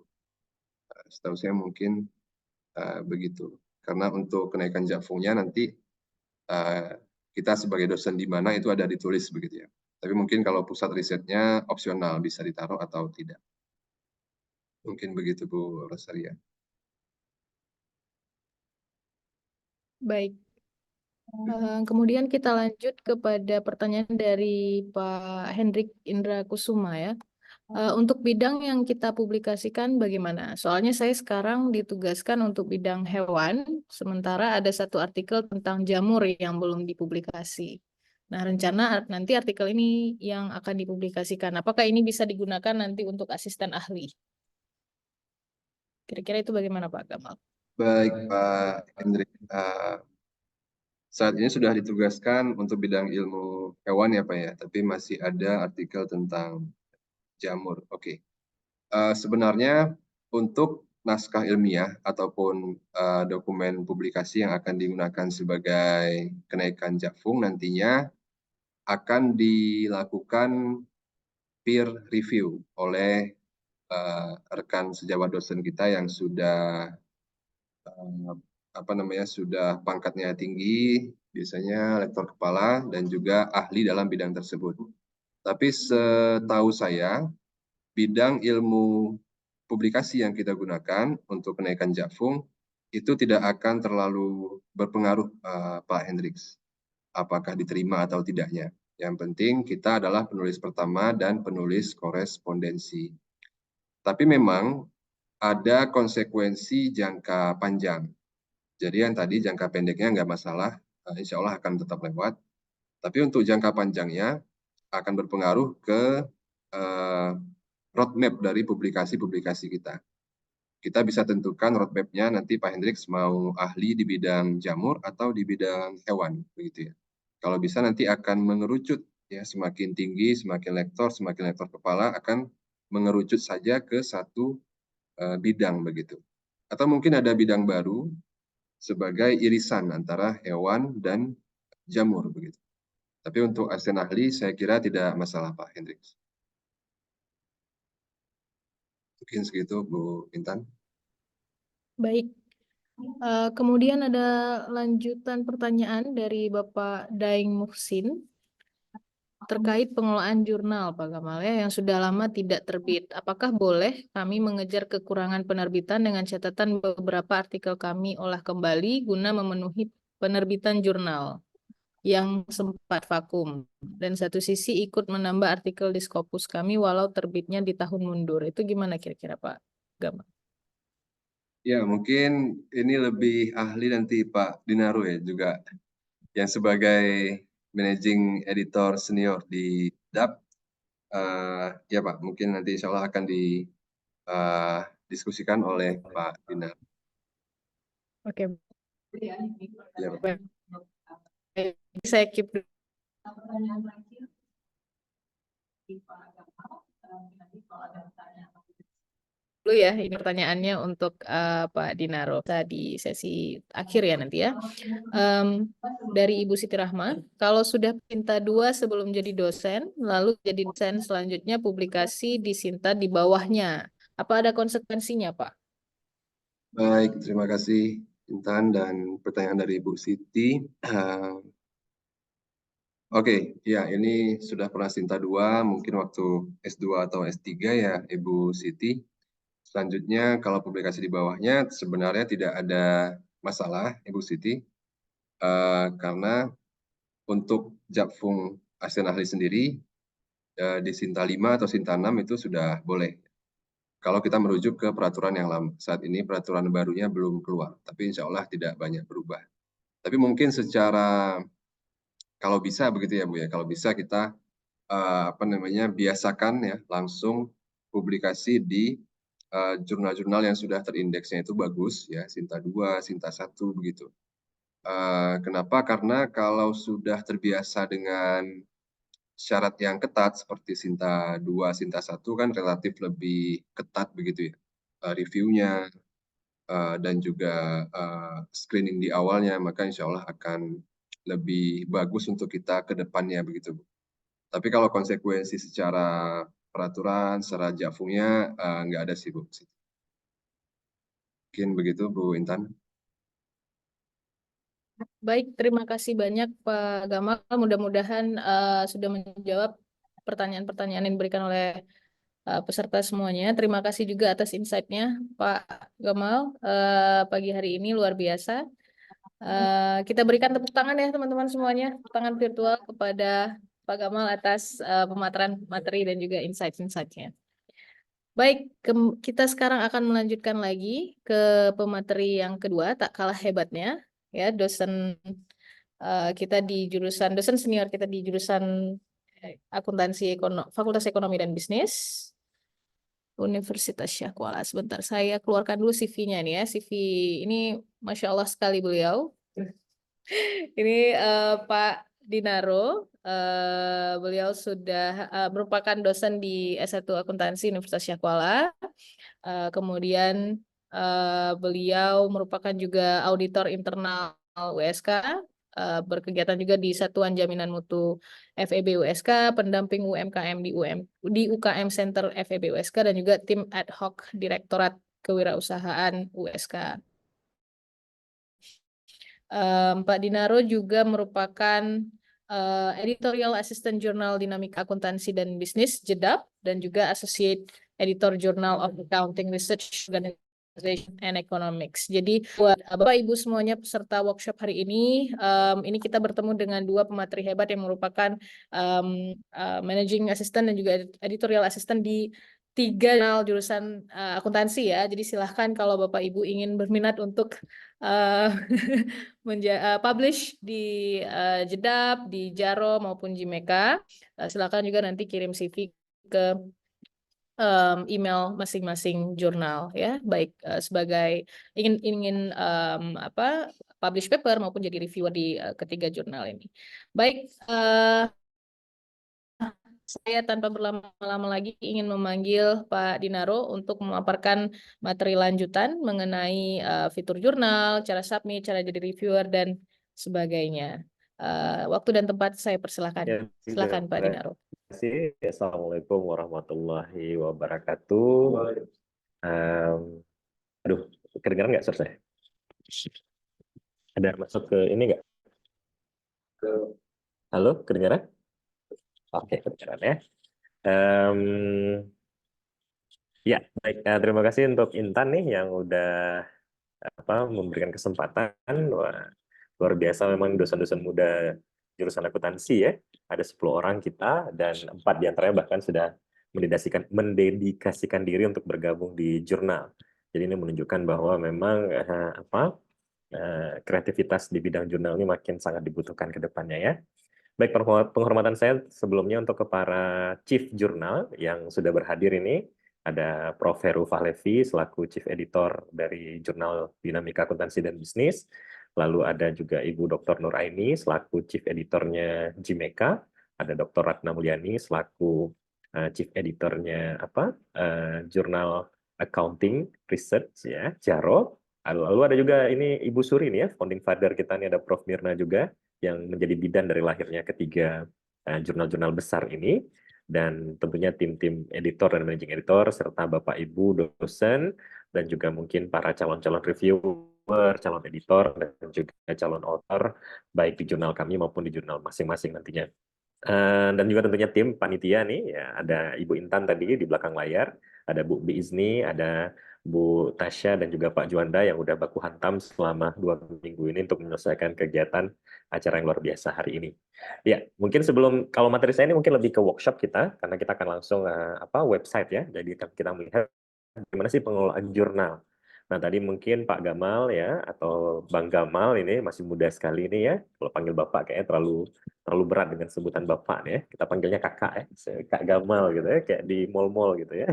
Setahu saya mungkin begitu. Karena untuk kenaikan Jakfungnya nanti kita sebagai dosen di mana itu ada ditulis begitu ya. Tapi mungkin kalau pusat risetnya opsional bisa ditaruh atau tidak. Mungkin begitu Bu Rosaria. Baik. Kemudian kita lanjut kepada pertanyaan dari Pak Hendrik Indra Kusuma ya. Untuk bidang yang kita publikasikan bagaimana? Soalnya saya sekarang ditugaskan untuk bidang hewan, sementara ada satu artikel tentang jamur yang belum dipublikasi. Nah, rencana nanti artikel ini yang akan dipublikasikan. Apakah ini bisa digunakan nanti untuk asisten ahli? Kira-kira itu bagaimana Pak Gamal? Baik Pak Hendrik. Saat ini sudah ditugaskan untuk bidang ilmu hewan ya Pak ya, tapi masih ada artikel tentang jamur. Oke. Sebenarnya untuk naskah ilmiah ataupun dokumen publikasi yang akan digunakan sebagai kenaikan Jakfung nantinya akan dilakukan peer review oleh rekan sejawat dosen kita yang sudah sudah pangkatnya tinggi, biasanya lektor kepala dan juga ahli dalam bidang tersebut. Tapi setahu saya, bidang ilmu publikasi yang kita gunakan untuk kenaikan Jakfung itu tidak akan terlalu berpengaruh Pak Hendriks, apakah diterima atau tidaknya. Yang penting kita adalah penulis pertama dan penulis korespondensi. Tapi memang ada konsekuensi jangka panjang. Jadi yang tadi jangka pendeknya nggak masalah, insya Allah akan tetap lewat. Tapi untuk jangka panjangnya akan berpengaruh ke roadmap dari publikasi-publikasi kita. Kita bisa tentukan roadmap-nya nanti Pak Hendriks mau ahli di bidang jamur atau di bidang hewan, begitu ya. Kalau bisa nanti akan mengerucut ya, semakin tinggi, semakin lektor kepala akan mengerucut saja ke satu bidang begitu. Atau mungkin ada bidang baru sebagai irisan antara hewan dan jamur begitu. Tapi untuk asisten ahli saya kira tidak masalah Pak Hendriks. Mungkin segitu Bu Intan. Baik. Kemudian ada lanjutan pertanyaan dari Bapak Daeng Muhsin terkait pengelolaan jurnal Pak Gamal ya, yang sudah lama tidak terbit. Apakah boleh kami mengejar kekurangan penerbitan dengan catatan beberapa artikel kami olah kembali guna memenuhi penerbitan jurnal yang sempat vakum, dan satu sisi ikut menambah artikel di Scopus kami walau terbitnya di tahun mundur? Itu gimana kira-kira Pak Gamal? Ya, mungkin ini lebih ahli nanti Pak Dinaru ya, juga yang sebagai managing editor senior di DAP. Ya Pak, mungkin nanti insya Allah akan didiskusikan oleh Pak Dinaru. Oke. Ya, Pak. Baik. Saya keep dulu ya, ini pertanyaannya untuk Pak Dinaro di sesi akhir ya nanti ya. Dari Ibu Siti Rahma, kalau sudah Sinta 2 sebelum jadi dosen, lalu jadi dosen selanjutnya publikasi di Sinta di bawahnya, apa ada konsekuensinya Pak? Baik, terima kasih Intan dan pertanyaan dari Ibu Siti. Oke, ya ini sudah pernah Sinta 2, mungkin waktu S2 atau S3 ya Ibu Siti. Selanjutnya, kalau publikasi di bawahnya sebenarnya tidak ada masalah, Ibu Siti, karena untuk Japfung asisten ahli sendiri di Sinta 5 atau Sinta 6 itu sudah boleh. Kalau kita merujuk ke peraturan yang lama, saat ini peraturan barunya belum keluar, tapi insya Allah tidak banyak berubah. Tapi mungkin secara, kalau bisa begitu ya Bu ya, kalau bisa kita biasakan ya langsung publikasi di jurnal-jurnal yang sudah terindeksnya itu bagus ya, Sinta 2, Sinta 1 begitu. Kenapa? Karena kalau sudah terbiasa dengan syarat yang ketat seperti Sinta 2, Sinta 1 kan relatif lebih ketat begitu ya. Reviewnya dan juga screening di awalnya, maka insya Allah akan lebih bagus untuk kita ke depannya begitu Bu. Tapi kalau konsekuensi secara peraturan, secara Japfungnya nggak ada sih Bu. Mungkin begitu Bu Intan. Baik, terima kasih banyak Pak Gamal. Mudah-mudahan sudah menjawab pertanyaan-pertanyaan yang diberikan oleh peserta semuanya. Terima kasih juga atas insight-nya Pak Gamal pagi hari ini luar biasa. Kita berikan tepuk tangan ya teman-teman semuanya, tepuk tangan virtual kepada Pak Gamal atas pemaparan materi dan juga insight-insight-nya. Baik, kita sekarang akan melanjutkan lagi ke pemateri yang kedua, tak kalah hebatnya, ya dosen kita di jurusan, dosen senior kita di jurusan akuntansi Fakultas Ekonomi dan Bisnis Universitas Syahkuala. Sebentar, saya keluarkan dulu CV-nya nih ya. CV ini Masya Allah sekali beliau. Ini Pak Dinaro, beliau sudah merupakan dosen di S1 Akuntansi Universitas Syahkuala. Kemudian beliau merupakan juga auditor internal USK, berkegiatan juga di Satuan Jaminan Mutu FEB USK, pendamping UMKM di UKM Center FEB USK, dan juga tim ad hoc Direktorat Kewirausahaan USK. Pak Dinaro juga merupakan Editorial Assistant Jurnal Dinamika Akuntansi dan Bisnis (JEDAB) dan juga Associate Editor Journal of Accounting Research Organization and Economics. Jadi buat Bapak Ibu semuanya peserta workshop hari ini kita bertemu dengan dua pemateri hebat yang merupakan Managing Assistant dan juga Editorial Assistant di 3 jurnal jurusan akuntansi ya. Jadi silahkan kalau Bapak Ibu ingin berminat untuk publish di JEDAB, di Jaro maupun Jimeka, silakan juga nanti kirim CV ke email masing-masing jurnal ya, baik sebagai ingin publish paper maupun jadi reviewer di ketiga jurnal ini. Baik, saya tanpa berlama-lama lagi ingin memanggil Pak Dinaro untuk memaparkan materi lanjutan mengenai fitur jurnal, cara submit, cara jadi reviewer, dan sebagainya. Waktu dan tempat saya persilakan. Ya, Silakan Pak Dinaro. Terima kasih. Assalamualaikum warahmatullahi wabarakatuh. Aduh, kedengaran nggak suara saya? Ada masuk ke ini nggak? Halo, kedengaran? Oke, kedengaran ya. Ya, baik. Terima kasih untuk Intan nih yang udah memberikan kesempatan. Wah, luar biasa memang dosen-dosen muda jurusan akuntansi ya. Ada 10 orang kita dan 4 diantaranya bahkan sudah mendedikasikan diri untuk bergabung di jurnal. Jadi ini menunjukkan bahwa memang kreativitas di bidang jurnal ini makin sangat dibutuhkan ke depannya ya. Baik, penghormatan saya sebelumnya untuk ke para chief jurnal yang sudah berhadir ini. Ada Prof. Heru Fahlevi selaku Chief Editor dari Jurnal Dinamika Akuntansi dan Bisnis. Lalu ada juga Ibu Dr. Nur Aini selaku Chief Editornya Jimeka. Ada Dr. Ratna Mulyani selaku Chief Editornya Jurnal Accounting Research ya, Jaro. Lalu ada juga ini Ibu Suri nih ya, founding father kita nih, ada Prof. Mirna juga yang menjadi bidan dari lahirnya ketiga jurnal-jurnal besar ini. Dan tentunya tim-tim editor dan managing editor, serta Bapak Ibu dosen, dan juga mungkin para calon-calon reviewer, calon editor, dan juga calon author, baik di jurnal kami maupun di jurnal masing-masing nantinya. Dan juga tentunya tim panitia nih, ya ada Ibu Intan tadi di belakang layar, Ada Bu Biizni, ada Bu Tasya, dan juga Pak Juanda yang udah baku hantam selama 2 minggu ini untuk menyelesaikan kegiatan acara yang luar biasa hari ini. Ya, mungkin sebelum, kalau materi saya ini mungkin lebih ke workshop kita, karena kita akan langsung website ya, jadi kita melihat gimana sih pengelolaan jurnal. Nah, tadi mungkin Pak Gamal ya, atau Bang Gamal ini masih muda sekali ini ya. Kalau panggil Bapak kayaknya terlalu berat dengan sebutan Bapak nih ya. Kita panggilnya Kakak ya, Kak Gamal gitu ya, kayak di mall-mall gitu ya.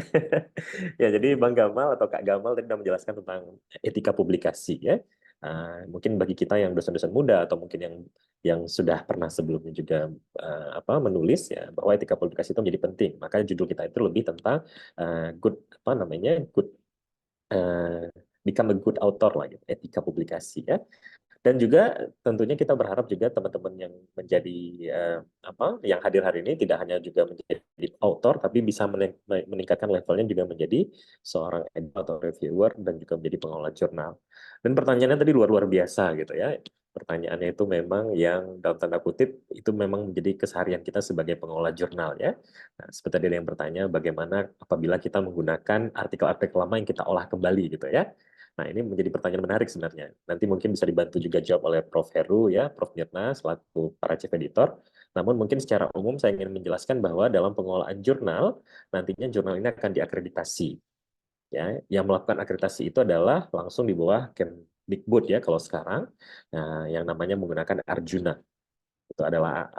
Ya, jadi Bang Gamal atau Kak Gamal tadi sudah menjelaskan tentang etika publikasi ya. Mungkin bagi kita yang dosen-dosen muda atau mungkin yang sudah pernah sebelumnya juga menulis ya, bahwa etika publikasi itu menjadi penting. Maka judul kita itu lebih tentang good become a good author lah gitu, etika publikasi ya. Dan juga tentunya kita berharap juga teman-teman yang menjadi yang hadir hari ini tidak hanya juga menjadi author, tapi bisa meningkatkan levelnya juga menjadi seorang editor atau reviewer dan juga menjadi pengelola jurnal. Dan pertanyaannya tadi luar biasa gitu ya. Pertanyaannya itu memang yang dalam tanda kutip itu memang menjadi keseharian kita sebagai pengelola jurnal ya. Nah, seperti tadi yang bertanya bagaimana apabila kita menggunakan artikel-artikel lama yang kita olah kembali gitu ya. Nah, ini menjadi pertanyaan menarik sebenarnya. Nanti mungkin bisa dibantu juga jawab oleh Prof. Heru, ya, Prof. Mirna, selaku para chief editor. Namun mungkin secara umum saya ingin menjelaskan bahwa dalam pengelolaan jurnal, nantinya jurnal ini akan diakreditasi. Ya, yang melakukan akreditasi itu adalah langsung di bawah Kemdikbud ya kalau sekarang, yang namanya menggunakan Arjuna. Itu adalah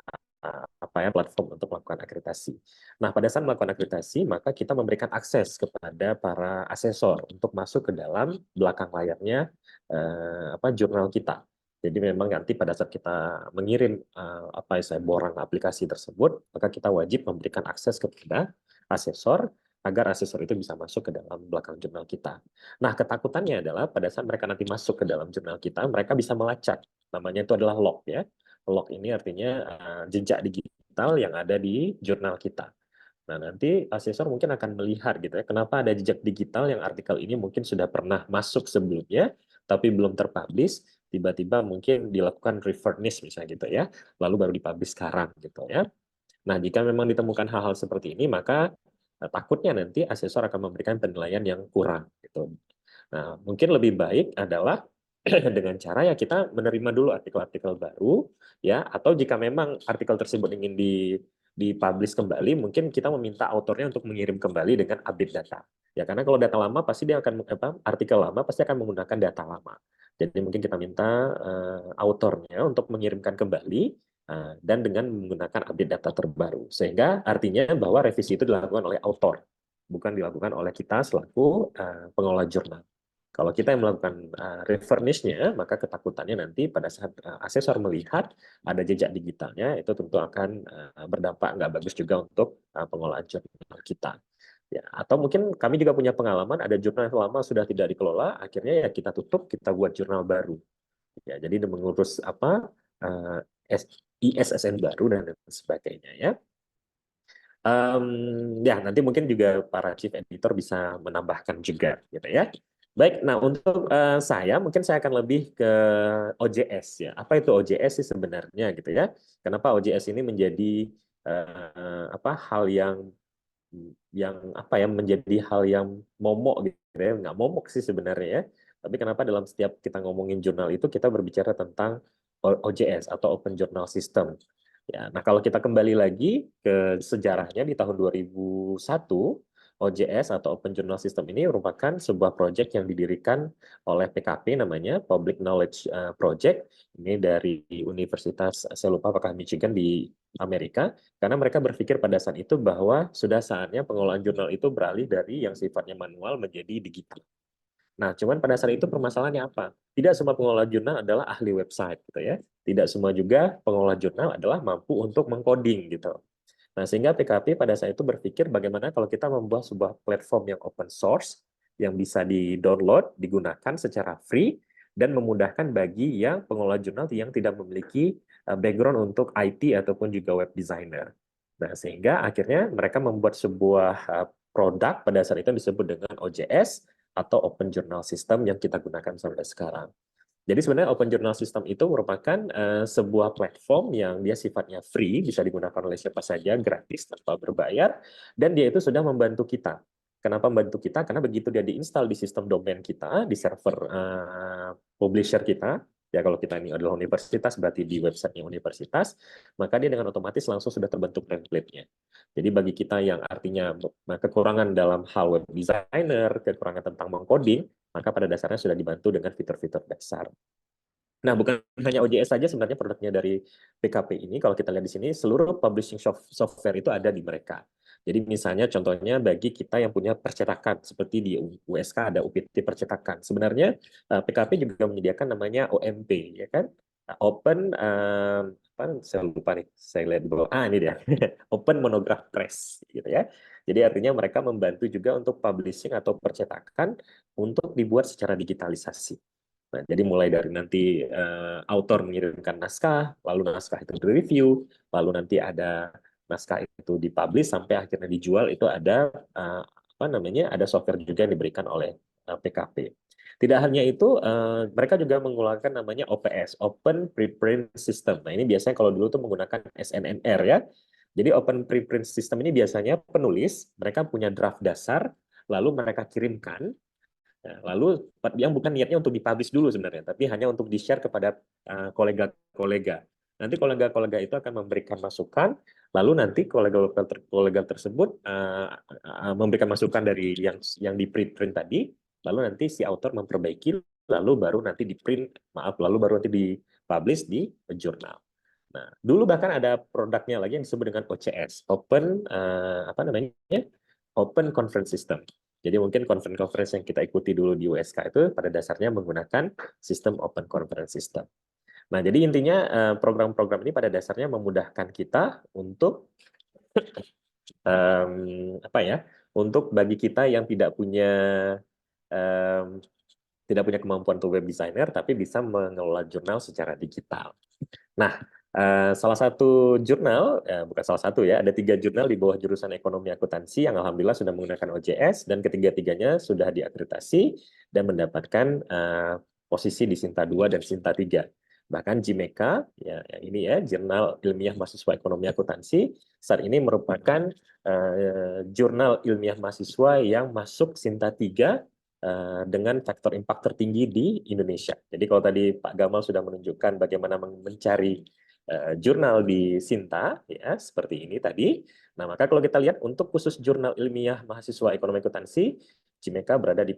platform untuk melakukan akreditasi. Nah, pada saat melakukan akreditasi, maka kita memberikan akses kepada para asesor untuk masuk ke dalam belakang layarnya jurnal kita. Jadi memang nanti pada saat kita mengirim borang aplikasi tersebut, maka kita wajib memberikan akses kepada asesor agar asesor itu bisa masuk ke dalam belakang jurnal kita. Nah, ketakutannya adalah pada saat mereka nanti masuk ke dalam jurnal kita, mereka bisa melacak. Namanya itu adalah log ya. Log ini artinya jejak digital yang ada di jurnal kita. Nah, nanti asesor mungkin akan melihat gitu ya, kenapa ada jejak digital yang artikel ini mungkin sudah pernah masuk sebelumnya, tapi belum terpublish, tiba-tiba mungkin dilakukan refurnish misalnya gitu ya, lalu baru dipublish sekarang gitu ya. Nah, jika memang ditemukan hal-hal seperti ini, maka takutnya nanti asesor akan memberikan penilaian yang kurang gitu. Nah, mungkin lebih baik adalah dengan cara ya kita menerima dulu artikel-artikel baru ya, atau jika memang artikel tersebut ingin dipublish kembali, mungkin kita meminta autornya untuk mengirim kembali dengan update data. Ya, karena kalau data lama pasti dia akan artikel lama pasti akan menggunakan data lama. Jadi mungkin kita minta autornya untuk mengirimkan kembali dan dengan menggunakan update data terbaru. Sehingga artinya bahwa revisi itu dilakukan oleh autor, bukan dilakukan oleh kita selaku pengelola jurnal. Kalau kita yang melakukan refurnish-nya, maka ketakutannya nanti pada saat asesor melihat ada jejak digitalnya, itu tentu akan berdampak nggak bagus juga untuk pengelolaan jurnal kita. Ya, atau mungkin kami juga punya pengalaman, ada jurnal yang lama sudah tidak dikelola, akhirnya ya kita tutup, kita buat jurnal baru. Ya, jadi mengurus ISSN baru dan sebagainya ya. Ya, nanti mungkin juga para chief editor bisa menambahkan juga gitu ya. Baik, nah untuk saya mungkin saya akan lebih ke OJS ya. Apa itu OJS sih sebenarnya gitu ya? Kenapa OJS ini menjadi hal yang menjadi hal yang momok gitu ya? Nggak momok sih sebenarnya ya. Tapi kenapa dalam setiap kita ngomongin jurnal itu kita berbicara tentang OJS atau Open Journal System. Ya, nah kalau kita kembali lagi ke sejarahnya di tahun 2001, OJS atau Open Journal System ini merupakan sebuah proyek yang didirikan oleh PKP namanya Public Knowledge Project. Ini dari Universitas, saya lupa apakah Michigan di Amerika, karena mereka berpikir pada saat itu bahwa sudah saatnya pengelolaan jurnal itu beralih dari yang sifatnya manual menjadi digital. Nah, cuman pada saat itu permasalahannya apa? Tidak semua pengelola jurnal adalah ahli website gitu ya. Tidak semua juga pengelola jurnal adalah mampu untuk mengcoding gitu. Nah, sehingga PKP pada saat itu berpikir bagaimana kalau kita membuat sebuah platform yang open source yang bisa di-download, digunakan secara free dan memudahkan bagi yang pengelola jurnal yang tidak memiliki background untuk IT ataupun juga web designer. Nah, sehingga akhirnya mereka membuat sebuah produk pada saat itu disebut dengan OJS atau Open Journal System yang kita gunakan sampai sekarang. Jadi sebenarnya Open Journal System itu merupakan sebuah platform yang dia sifatnya free, bisa digunakan oleh siapa saja, gratis, tanpa berbayar, dan dia itu sudah membantu kita Kenapa membantu kita? Karena begitu dia diinstal di sistem domain kita, di server publisher kita, ya kalau kita ini adalah universitas, berarti di websitenya universitas, maka dia dengan otomatis langsung sudah terbentuk template-nya. Jadi bagi kita yang artinya kekurangan dalam hal web designer, kekurangan tentang mengcoding, maka pada dasarnya sudah dibantu dengan fitur-fitur dasar. Nah, bukan hanya OJS saja sebenarnya produknya dari PKP ini. Kalau kita lihat di sini, seluruh publishing software itu ada di mereka. Jadi misalnya contohnya bagi kita yang punya percetakan, seperti di USK ada UPT percetakan. Sebenarnya PKP juga menyediakan namanya OMP, ya kan? Open, apa, saya lupa nih, saya lihat di bawah. Ini dia, Open Monograph Press, gitu ya. Jadi artinya mereka membantu juga untuk publishing atau percetakan untuk dibuat secara digitalisasi. Nah, jadi mulai dari nanti author mengirimkan naskah, lalu naskah itu direview, lalu nanti ada naskah itu dipublish sampai akhirnya dijual, itu ada apa namanya, ada software juga yang diberikan oleh PKP. Tidak hanya itu, mereka juga menggunakan namanya OPS, Open Preprint System. Nah, ini biasanya kalau dulu tuh menggunakan SNMR ya. Jadi Open Preprint System ini biasanya penulis, mereka punya draft dasar, lalu mereka kirimkan. Nah, lalu yang bukan niatnya untuk dipublish dulu sebenarnya, tapi hanya untuk di-share kepada kolega-kolega. Nanti kolega-kolega itu akan memberikan masukan, lalu nanti kolega-kolega tersebut memberikan masukan dari yang di preprint tadi, lalu nanti si author memperbaiki, lalu baru nanti lalu baru nanti dipublish di jurnal. Nah, dulu bahkan ada produknya lagi yang disebut dengan OCS, Open apa namanya? Open Conference System. Jadi mungkin conference yang kita ikuti dulu di USK itu pada dasarnya menggunakan sistem Open Conference System. Nah, jadi intinya program-program ini pada dasarnya memudahkan kita untuk apa ya? Untuk bagi kita yang tidak punya kemampuan untuk web designer, tapi bisa mengelola jurnal secara digital. Nah, salah satu jurnal, bukan salah satu ya, ada 3 jurnal di bawah jurusan ekonomi akuntansi yang alhamdulillah sudah menggunakan OJS dan ketiga-tiganya sudah diakreditasi dan mendapatkan posisi di Sinta 2 dan Sinta 3. Bahkan JIMEKA, ya ini ya, Jurnal Ilmiah Mahasiswa Ekonomi Akuntansi, saat ini merupakan jurnal ilmiah mahasiswa yang masuk Sinta 3 dengan faktor impact tertinggi di Indonesia. Jadi kalau tadi Pak Gamal sudah menunjukkan bagaimana mencari jurnal di Sinta, ya seperti ini tadi. Nah, maka kalau kita lihat untuk khusus jurnal ilmiah mahasiswa ekonomi akuntansi, JIMEKA berada di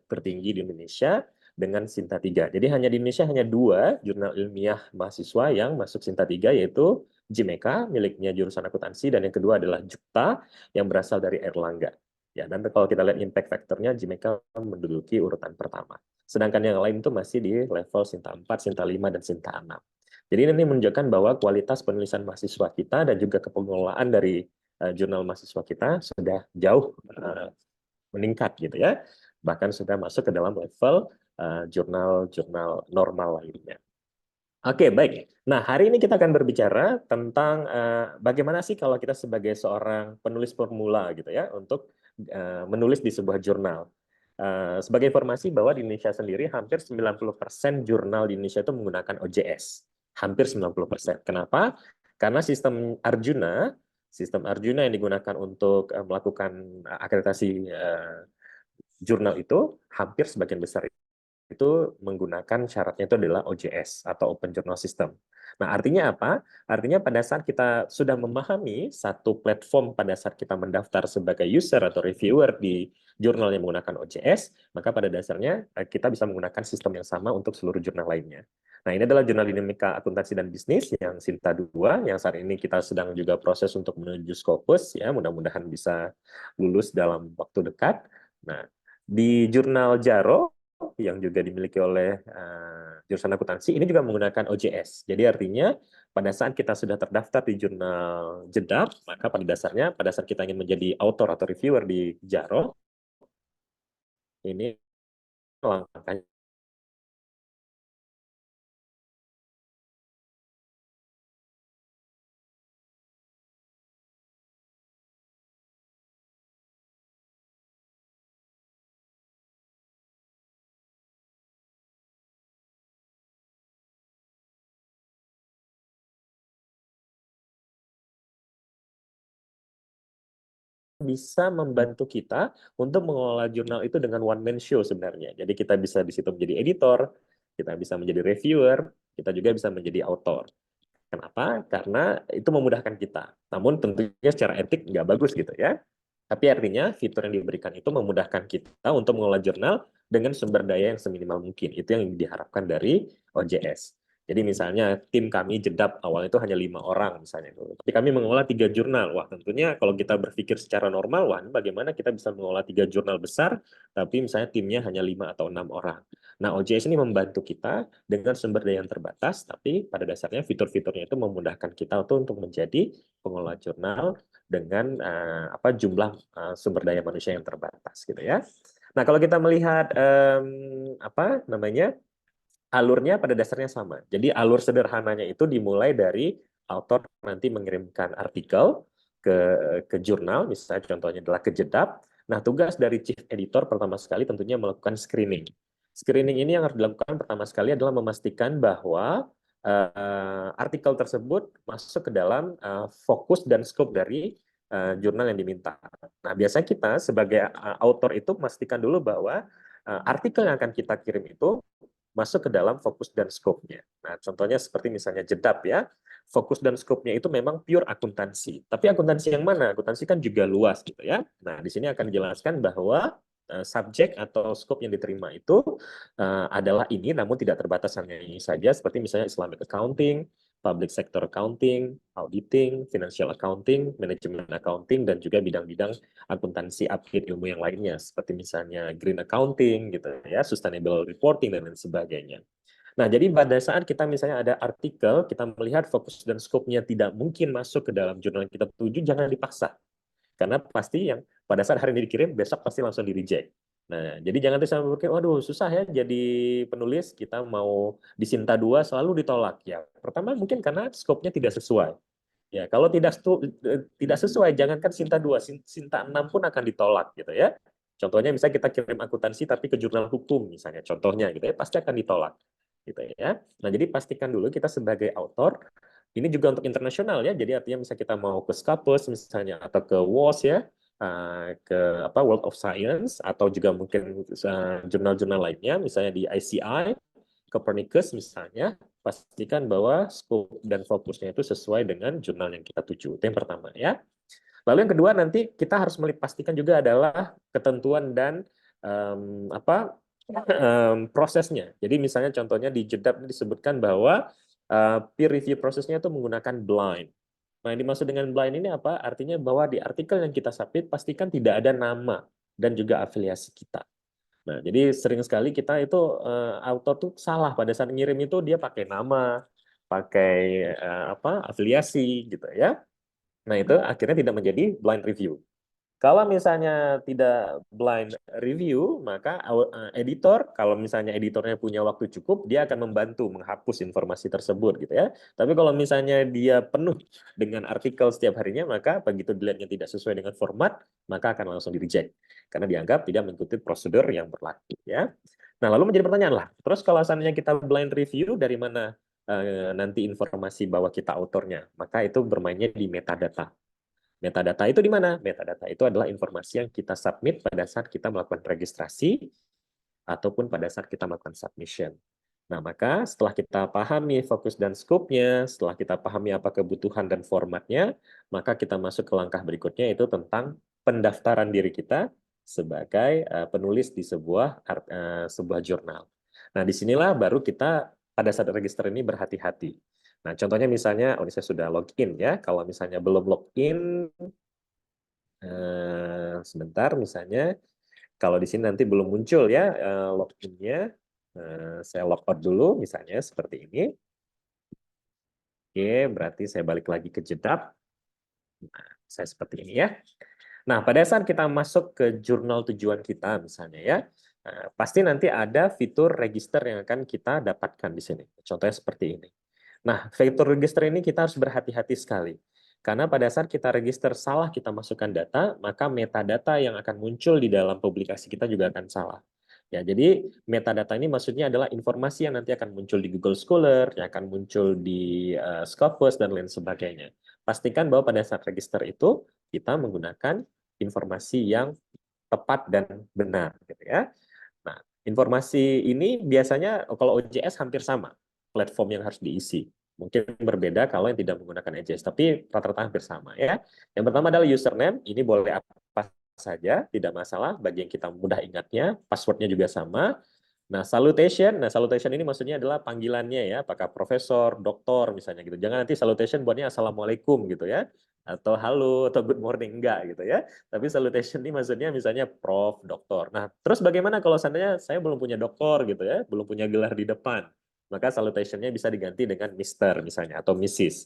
tertinggi di Indonesia dengan Sinta 3. Jadi hanya di Indonesia hanya 2 jurnal ilmiah mahasiswa yang masuk Sinta 3, yaitu JIMEKA miliknya jurusan akuntansi, dan yang kedua adalah JUKTA yang berasal dari Erlangga. Ya, dan kalau kita lihat impact factor-nya, JIMEKA menduduki urutan pertama. Sedangkan yang lain itu masih di level Sinta 4, Sinta 5, dan Sinta 6. Jadi ini menunjukkan bahwa kualitas penulisan mahasiswa kita dan juga kepengelolaan dari jurnal mahasiswa kita sudah jauh meningkat gitu ya. Bahkan sudah masuk ke dalam level jurnal-jurnal normal lainnya. Oke, baik. Nah, hari ini kita akan berbicara tentang bagaimana sih kalau kita sebagai seorang penulis pemula gitu ya, untuk menulis di sebuah jurnal. Sebagai informasi bahwa di Indonesia sendiri hampir 90% jurnal di Indonesia itu menggunakan OJS. Hampir 90%. Kenapa? Karena sistem Arjuna yang digunakan untuk melakukan akreditasi jurnal itu hampir sebagian besar itu menggunakan syaratnya itu adalah OJS atau Open Journal System. Nah, artinya apa? Artinya pada saat kita sudah memahami satu platform pada saat kita mendaftar sebagai user atau reviewer di jurnal yang menggunakan OJS, maka pada dasarnya kita bisa menggunakan sistem yang sama untuk seluruh jurnal lainnya. Nah, ini adalah jurnal dinamika akuntansi dan bisnis yang Sinta 2, yang saat ini kita sedang juga proses untuk menuju Scopus, ya mudah-mudahan bisa lulus dalam waktu dekat. Nah, di jurnal Jaro yang juga dimiliki oleh jurusan akuntansi ini juga menggunakan OJS. Jadi artinya pada saat kita sudah terdaftar di jurnal JEDAP, maka pada saat kita ingin menjadi author atau reviewer di Jaro, ini langkahnya bisa membantu kita untuk mengelola jurnal itu dengan one man show sebenarnya. Jadi kita bisa di situ menjadi editor, kita bisa menjadi reviewer, kita juga bisa menjadi author. Kenapa? Karena itu memudahkan kita. Namun tentunya secara etik nggak bagus gitu ya. Tapi artinya fitur yang diberikan itu memudahkan kita untuk mengelola jurnal dengan sumber daya yang seminimal mungkin. Itu yang diharapkan dari OJS. Jadi misalnya tim kami Jedap awalnya itu hanya 5 orang misalnya. Tapi kami mengelola 3 jurnal. Wah tentunya kalau kita berpikir secara normal, wah bagaimana kita bisa mengelola 3 jurnal besar, tapi misalnya timnya hanya 5 atau 6 orang. Nah OJS ini membantu kita dengan sumber daya yang terbatas, tapi pada dasarnya fitur-fiturnya itu memudahkan kita untuk menjadi pengelola jurnal dengan jumlah sumber daya manusia yang terbatas gitu ya. Nah kalau kita melihat alurnya pada dasarnya sama. Jadi alur sederhananya itu dimulai dari author nanti mengirimkan artikel ke jurnal, misalnya contohnya adalah ke Jedap. Nah tugas dari chief editor pertama sekali tentunya melakukan screening. Screening ini yang harus dilakukan pertama sekali adalah memastikan bahwa artikel tersebut masuk ke dalam fokus dan scope dari jurnal yang diminta. Nah, biasanya kita sebagai author itu memastikan dulu bahwa artikel yang akan kita kirim itu masuk ke dalam fokus dan scope-nya. Nah, contohnya seperti misalnya Jedap ya, fokus dan scope-nya itu memang pure akuntansi. Tapi akuntansi yang mana? Akuntansi kan juga luas gitu ya. Nah, di sini akan dijelaskan bahwa subjek atau scope yang diterima itu adalah ini, namun tidak terbatas hanya ini saja, seperti misalnya Islamic Accounting, Public Sector Accounting, Auditing, Financial Accounting, Manajemen Accounting, dan juga bidang-bidang akuntansi applied ilmu yang lainnya, seperti misalnya Green Accounting, gitu ya, Sustainable Reporting, dan lain sebagainya. Nah, jadi pada saat kita misalnya ada artikel, kita melihat fokus dan scope-nya tidak mungkin masuk ke dalam jurnal yang kita tuju, jangan dipaksa. Karena pasti yang pada saat hari ini dikirim, besok pasti langsung di-reject. Nah, jadi jangan terus berpikir, waduh susah ya jadi penulis, kita mau di Sinta 2 selalu ditolak. Ya, pertama mungkin karena skopnya tidak sesuai. Ya, kalau tidak sesuai, jangankan Sinta 2, Sinta 6 pun akan ditolak gitu ya. Contohnya misalnya kita kirim akuntansi tapi ke jurnal hukum misalnya, contohnya gitu ya, pasti akan ditolak gitu ya. Nah, jadi pastikan dulu kita sebagai author, ini juga untuk internasional ya. Jadi artinya misalnya kita mau ke Scopus misalnya atau ke WOS ya, ke World of Science atau juga mungkin jurnal-jurnal lainnya misalnya di ICI, Copernicus misalnya, pastikan bahwa scope dan fokusnya itu sesuai dengan jurnal yang kita tuju. Itu yang pertama ya. Lalu yang kedua nanti kita harus pastikan juga adalah ketentuan dan prosesnya. Jadi misalnya contohnya di Jedap disebutkan bahwa peer review prosesnya itu menggunakan blind. Nah, yang dimaksud dengan blind ini apa? Artinya bahwa di artikel yang kita submit pastikan tidak ada nama dan juga afiliasi kita. Nah, jadi sering sekali kita itu auto tuh salah pada saat ngirim itu dia pakai nama, pakai afiliasi gitu ya. Nah, itu akhirnya tidak menjadi blind review. Kalau misalnya tidak blind review, maka editor, kalau misalnya editornya punya waktu cukup, dia akan membantu menghapus informasi tersebut gitu ya. Tapi kalau misalnya dia penuh dengan artikel setiap harinya, maka begitu dilihatnya tidak sesuai dengan format, maka akan langsung di-reject. Karena dianggap tidak mengikuti prosedur yang berlaku ya. Nah, lalu menjadi pertanyaan lah, terus kalau seandainya kita blind review, dari mana nanti informasi bahwa kita autornya? Maka itu bermainnya di metadata. Metadata itu di mana? Metadata itu adalah informasi yang kita submit pada saat kita melakukan registrasi ataupun pada saat kita melakukan submission. Nah, maka setelah kita pahami fokus dan scope-nya, setelah kita pahami apa kebutuhan dan formatnya, maka kita masuk ke langkah berikutnya, yaitu tentang pendaftaran diri kita sebagai penulis di sebuah jurnal. Nah, disinilah baru kita pada saat register ini berhati-hati. Nah, contohnya misalnya, ini saya sudah login ya. Kalau misalnya belum login, sebentar misalnya, kalau di sini nanti belum muncul ya loginnya, saya logout dulu misalnya seperti ini. Oke, berarti saya balik lagi ke Jedap. Nah, saya seperti ini ya. Nah, pada saat kita masuk ke jurnal tujuan kita misalnya ya, pasti nanti ada fitur register yang akan kita dapatkan di sini. Contohnya seperti ini. Nah, fitur register ini kita harus berhati-hati sekali. Karena pada saat kita register salah kita masukkan data, maka metadata yang akan muncul di dalam publikasi kita juga akan salah. Ya, jadi metadata ini maksudnya adalah informasi yang nanti akan muncul di Google Scholar, yang akan muncul di Scopus, dan lain sebagainya. Pastikan bahwa pada saat register itu, kita menggunakan informasi yang tepat dan benar, gitu ya. Nah, informasi ini biasanya kalau OJS hampir sama platform yang harus diisi. Mungkin berbeda kalau yang tidak menggunakan OJS, tapi rata-rata hampir sama ya. Yang pertama adalah username, ini boleh apa saja, tidak masalah bagi yang kita mudah ingatnya, passwordnya juga sama. Nah salutation ini maksudnya adalah panggilannya ya, apakah profesor, doktor misalnya gitu. Jangan nanti salutation buatnya assalamualaikum gitu ya, atau halo atau good morning enggak gitu ya. Tapi salutation ini maksudnya misalnya prof, doktor. Nah, terus bagaimana kalau seandainya saya belum punya doktor gitu ya, belum punya gelar di depan? Maka salutation-nya bisa diganti dengan Mister misalnya atau Mrs.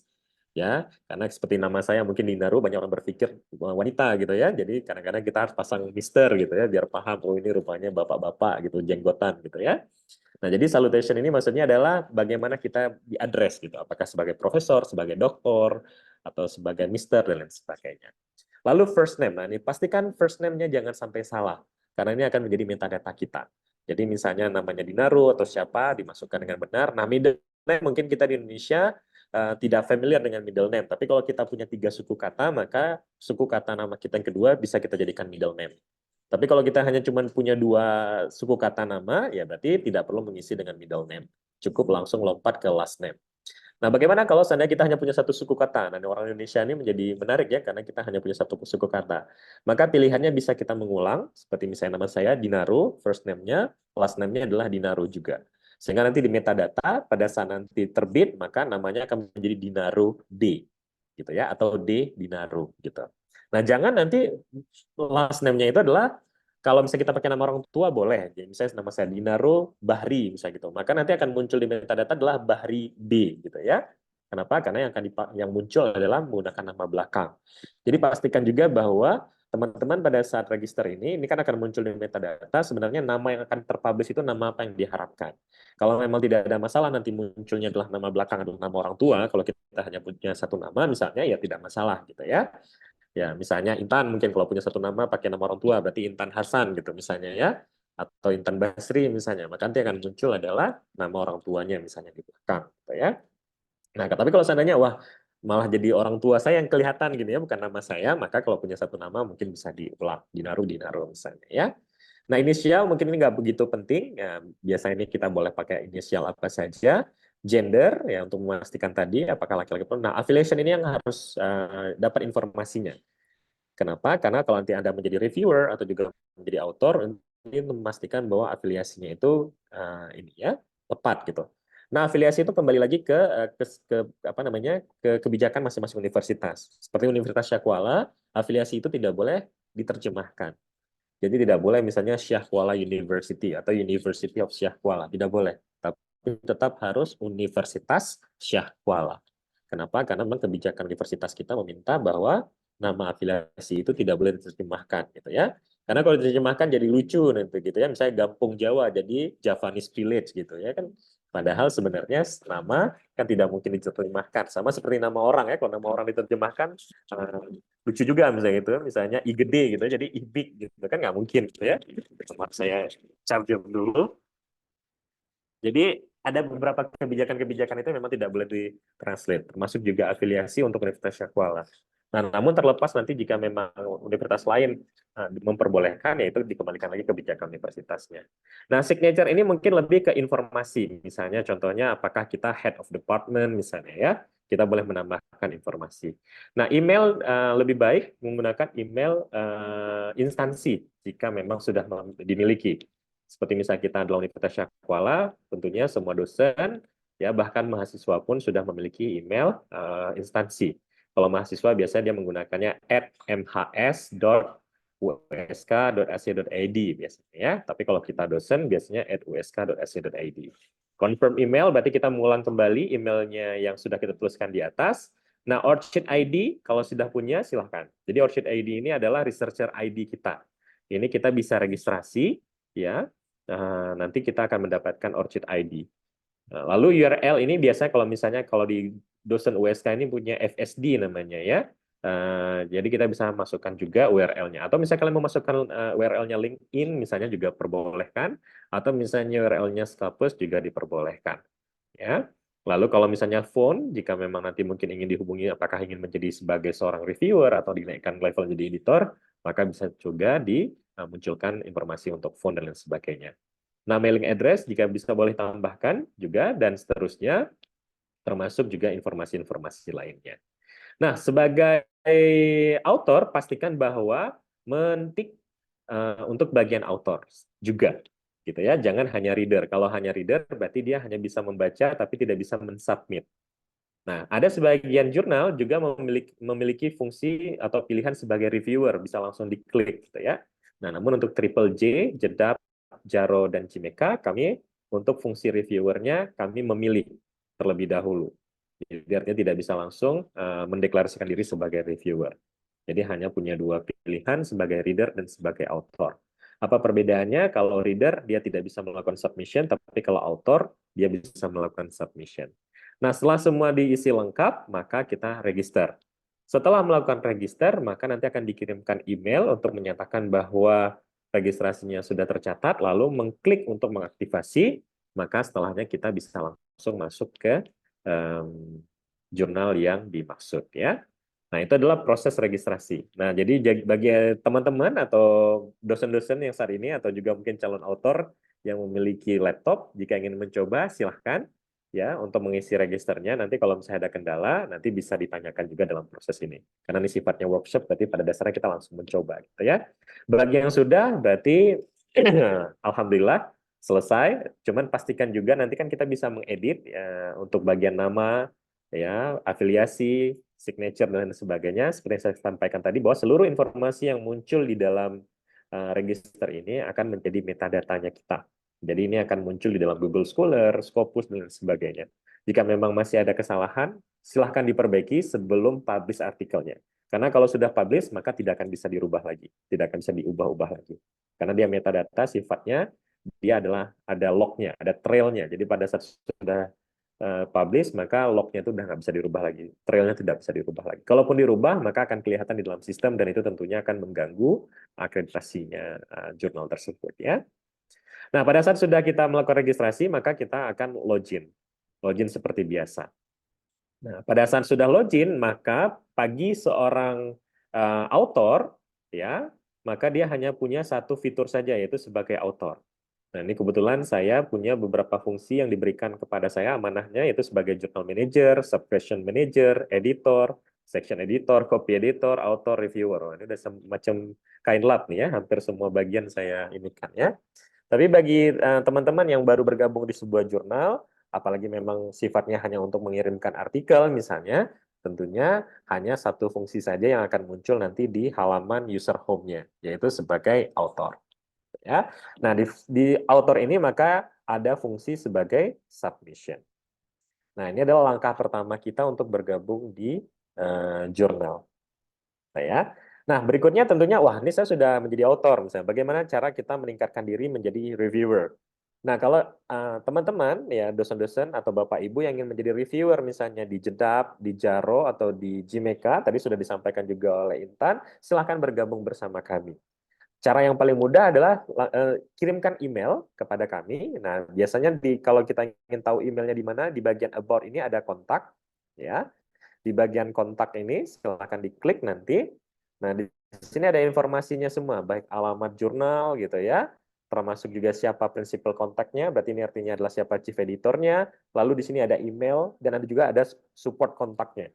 Ya, karena seperti nama saya mungkin Dinaru banyak orang berpikir wanita gitu ya. Jadi kadang-kadang kita harus pasang Mister gitu ya biar paham oh ini rupanya bapak-bapak gitu, jenggotan gitu ya. Nah, jadi salutation ini maksudnya adalah bagaimana kita diadres gitu, apakah sebagai profesor, sebagai doktor, atau sebagai Mister dan lain sebagainya. Lalu first name, nah ini pastikan first name-nya jangan sampai salah, karena ini akan menjadi metadata kita. Jadi misalnya namanya Dinaru atau siapa, dimasukkan dengan benar. Nah, middle name mungkin kita di Indonesia tidak familiar dengan middle name, tapi kalau kita punya 3 suku kata, maka suku kata nama kita yang kedua bisa kita jadikan middle name. Tapi kalau kita hanya cuma punya 2 suku kata nama, ya berarti tidak perlu mengisi dengan middle name. Cukup langsung lompat ke last name. Nah, bagaimana kalau seandainya kita hanya punya 1 suku kata? Nah, orang Indonesia ini menjadi menarik ya, karena kita hanya punya 1 suku kata. Maka pilihannya bisa kita mengulang, seperti misalnya nama saya Dinaru, first name-nya, last name-nya adalah Dinaru juga. Sehingga nanti di metadata, pada saat nanti terbit, maka namanya akan menjadi Dinaru D, gitu ya, atau D Dinaru, gitu. Nah, jangan nanti last name-nya itu adalah kalau misalnya kita pakai nama orang tua boleh, jadi misalnya nama saya Dinaru Bahri misalnya gitu, maka nanti akan muncul di metadata adalah Bahri B gitu ya. Kenapa? Karena yang muncul adalah menggunakan nama belakang. Jadi pastikan juga bahwa teman-teman pada saat register ini kan akan muncul di metadata sebenarnya nama yang akan terpublish itu nama apa yang diharapkan. Kalau memang tidak ada masalah nanti munculnya adalah nama belakang adalah nama orang tua, kalau kita hanya punya 1 nama misalnya ya tidak masalah gitu ya. Ya, misalnya Intan mungkin kalau punya 1 nama pakai nama orang tua berarti Intan Hasan gitu misalnya ya, atau Intan Basri misalnya, maka nanti akan muncul adalah nama orang tuanya misalnya di belakang gitu ya. Nah, tapi kalau seandainya wah malah jadi orang tua saya yang kelihatan gini ya bukan nama saya, maka kalau punya 1 nama mungkin bisa diulang Dinaru misalnya ya. Nah, inisial mungkin ini nggak begitu penting. Ya, biasanya ini kita boleh pakai inisial apa saja. Gender, ya untuk memastikan tadi apakah laki-laki atau nah, affiliation ini yang harus dapat informasinya. Kenapa? Karena kalau nanti Anda menjadi reviewer atau juga menjadi author, ini memastikan bahwa afiliasinya itu ini ya tepat gitu. Nah, afiliasi itu kembali lagi ke apa namanya ke kebijakan masing-masing universitas. Seperti Universitas Syahkuala, afiliasi itu tidak boleh diterjemahkan. Jadi tidak boleh misalnya Syahkuala University atau University of Syahkuala, tidak boleh. Tapi tetap harus Universitas Syahkuala. Kenapa? Karena memang kebijakan universitas kita meminta bahwa nama afiliasi itu tidak boleh diterjemahkan gitu ya. Karena kalau diterjemahkan jadi lucu nanti gitu ya. Misalnya Gampung Jawa jadi Javanese Village gitu ya kan. Padahal sebenarnya nama kan tidak mungkin diterjemahkan. Sama seperti nama orang ya. Kalau nama orang diterjemahkan lucu juga misalnya gitu. Misalnya I gede gitu jadi I big gitu kan nggak mungkin gitu ya. Maaf saya charge dulu. Jadi ada beberapa kebijakan-kebijakan itu memang tidak boleh ditranslate, termasuk juga afiliasi untuk Universitas Syahkuala. Nah, namun terlepas nanti jika memang universitas lain memperbolehkan, yaitu dikembalikan lagi kebijakan universitasnya. Nah, signature ini mungkin lebih ke informasi, misalnya contohnya apakah kita head of department misalnya ya, kita boleh menambahkan informasi. Nah, email lebih baik menggunakan email instansi jika memang sudah dimiliki. Seperti misalnya kita adalah Universitas Syahkuala, tentunya semua dosen, ya bahkan mahasiswa pun sudah memiliki email instansi. Kalau mahasiswa biasanya dia menggunakannya @mhs.usk.ac.id biasanya ya. Tapi kalau kita dosen biasanya @usk.ac.id. Confirm email berarti kita mengulang kembali emailnya yang sudah kita tuliskan di atas. Nah, Orchid ID kalau sudah punya silahkan. Jadi Orchid ID ini adalah researcher ID kita. Ini kita bisa registrasi ya. Nanti kita akan mendapatkan Orchid ID. Lalu URL ini biasanya kalau misalnya kalau di dosen USK ini punya FSD namanya ya. Jadi kita bisa masukkan juga URL-nya. Atau misalnya kalian mau masukkan URL-nya LinkedIn misalnya juga perbolehkan. Atau misalnya URL-nya Scopus juga diperbolehkan. Ya. Lalu kalau misalnya phone, jika memang nanti mungkin ingin dihubungi apakah ingin menjadi sebagai seorang reviewer atau dinaikkan level jadi editor, maka bisa juga dimunculkan informasi untuk phone dan lain sebagainya. Nah, mailing address jika bisa boleh tambahkan juga, dan seterusnya, termasuk juga informasi-informasi lainnya. Nah, sebagai author, pastikan bahwa mentik untuk bagian author juga, gitu ya. Jangan hanya reader. Kalau hanya reader, berarti dia hanya bisa membaca, tapi tidak bisa mensubmit. Nah, ada sebagian jurnal juga memiliki fungsi atau pilihan sebagai reviewer, bisa langsung diklik, gitu ya. Nah, namun untuk Triple J, Jedap, Jaro, dan Cimeka, kami untuk fungsi reviewernya kami memilih terlebih dahulu. Jadi artinya tidak bisa langsung mendeklarasikan diri sebagai reviewer. Jadi hanya punya dua pilihan sebagai reader dan sebagai author. Apa perbedaannya? Kalau reader dia tidak bisa melakukan submission, tapi kalau author dia bisa melakukan submission. Nah, setelah semua diisi lengkap, maka kita register. Setelah melakukan register, maka nanti akan dikirimkan email untuk menyatakan bahwa registrasinya sudah tercatat, lalu mengklik untuk mengaktifasi, maka setelahnya kita bisa langsung masuk ke jurnal yang dimaksud, ya. Nah, itu adalah proses registrasi. Nah, jadi bagi teman-teman atau dosen-dosen yang saat ini atau juga mungkin calon author yang memiliki laptop, jika ingin mencoba, silahkan ya untuk mengisi registernya. Nanti kalau misalnya ada kendala, nanti bisa ditanyakan juga dalam proses ini. Karena ini sifatnya workshop, berarti pada dasarnya kita langsung mencoba, gitu ya. Bagi yang sudah, berarti alhamdulillah selesai. Cuman pastikan juga nanti kan kita bisa mengedit ya, untuk bagian nama, ya, afiliasi, signature dan sebagainya. Seperti yang saya sampaikan tadi bahwa seluruh informasi yang muncul di dalam register ini akan menjadi metadatanya kita. Jadi ini akan muncul di dalam Google Scholar, Scopus dan sebagainya. Jika memang masih ada kesalahan, silahkan diperbaiki sebelum publish artikelnya. Karena kalau sudah publish maka tidak akan bisa dirubah lagi, tidak akan bisa diubah-ubah lagi. Karena dia metadata sifatnya dia adalah ada lognya, ada trailnya. Jadi pada saat sudah publish, maka lognya itu udah nggak bisa dirubah lagi. Trailnya tidak bisa dirubah lagi. Kalaupun dirubah, maka akan kelihatan di dalam sistem, dan itu tentunya akan mengganggu akreditasinya jurnal tersebut. Ya. Nah, pada saat sudah kita melakukan registrasi, maka kita akan login. Login seperti biasa. Nah, pada saat sudah login, maka bagi seorang author, ya, maka dia hanya punya satu fitur saja, yaitu sebagai author. Nah, ini kebetulan saya punya beberapa fungsi yang diberikan kepada saya amanahnya, yaitu sebagai journal manager, subsection manager, editor, section editor, copy editor, author, reviewer. Ini udah semacam kain lap nih ya, hampir semua bagian saya ini kan ya. Tapi bagi teman-teman yang baru bergabung di sebuah jurnal, apalagi memang sifatnya hanya untuk mengirimkan artikel misalnya, tentunya hanya satu fungsi saja yang akan muncul nanti di halaman user home-nya, yaitu sebagai author. Ya. Nah, di author ini maka ada fungsi sebagai submission. Nah, ini adalah langkah pertama kita untuk bergabung di jurnal. Nah, ya. Nah, berikutnya tentunya, wah ini saya sudah menjadi author, misalnya bagaimana cara kita meningkatkan diri menjadi reviewer. Nah, kalau teman-teman, ya dosen-dosen atau Bapak Ibu yang ingin menjadi reviewer, misalnya di Jedap, di Jaro, atau di Jimeka, tadi sudah disampaikan juga oleh Intan, silahkan bergabung bersama kami. Cara yang paling mudah adalah kirimkan email kepada kami. Nah, biasanya kalau kita ingin tahu emailnya di mana, di bagian about ini ada kontak, ya. Di bagian kontak ini silakan diklik nanti. Nah, di sini ada informasinya semua, baik alamat jurnal gitu ya, termasuk juga siapa prinsipal kontaknya, berarti ini artinya adalah siapa chief editornya. Lalu di sini ada email dan ada juga ada support kontaknya.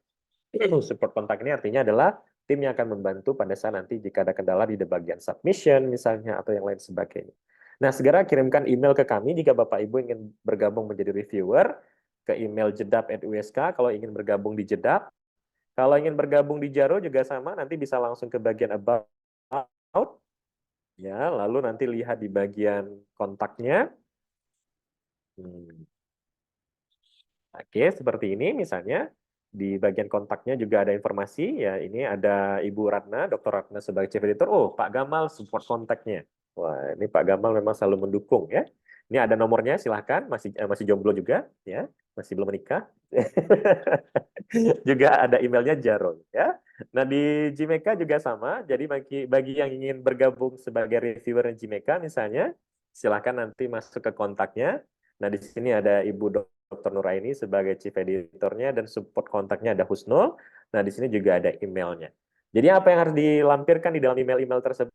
Support kontak ini artinya adalah tim yang akan membantu pada saat nanti jika ada kendala di bagian submission misalnya atau yang lain sebagainya. Nah, segera kirimkan email ke kami jika Bapak Ibu ingin bergabung menjadi reviewer ke email jedap@usk kalau ingin bergabung di Jedap. Kalau ingin bergabung di Jaro juga sama, nanti bisa langsung ke bagian about. Ya, lalu nanti lihat di bagian kontaknya. Oke, seperti ini misalnya. Di bagian kontaknya juga ada informasi, ya ini ada Ibu Ratna, Dr. Ratna sebagai Chief Editor. Oh, Pak Gamal support kontaknya. Wah, ini Pak Gamal memang selalu mendukung ya. Ini ada nomornya, silahkan. Masih jomblo juga, ya, masih belum menikah. Juga ada emailnya Jaro, ya. Nah di Jimeka juga sama. Jadi bagi yang ingin bergabung sebagai reviewer Jimeka misalnya, silahkan nanti masuk ke kontaknya. Nah di sini ada Ibu Dr. Nuraini sebagai chief editornya dan support kontaknya ada Husnul. Nah di sini juga ada emailnya. Jadi apa yang harus dilampirkan di dalam email-email tersebut?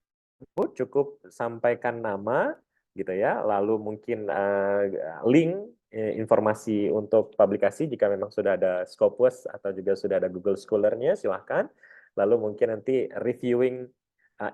Cukup sampaikan nama, gitu ya, lalu mungkin link informasi untuk publikasi jika memang sudah ada Scopus atau juga sudah ada Google Scholar-nya, silahkan. Lalu mungkin nanti reviewing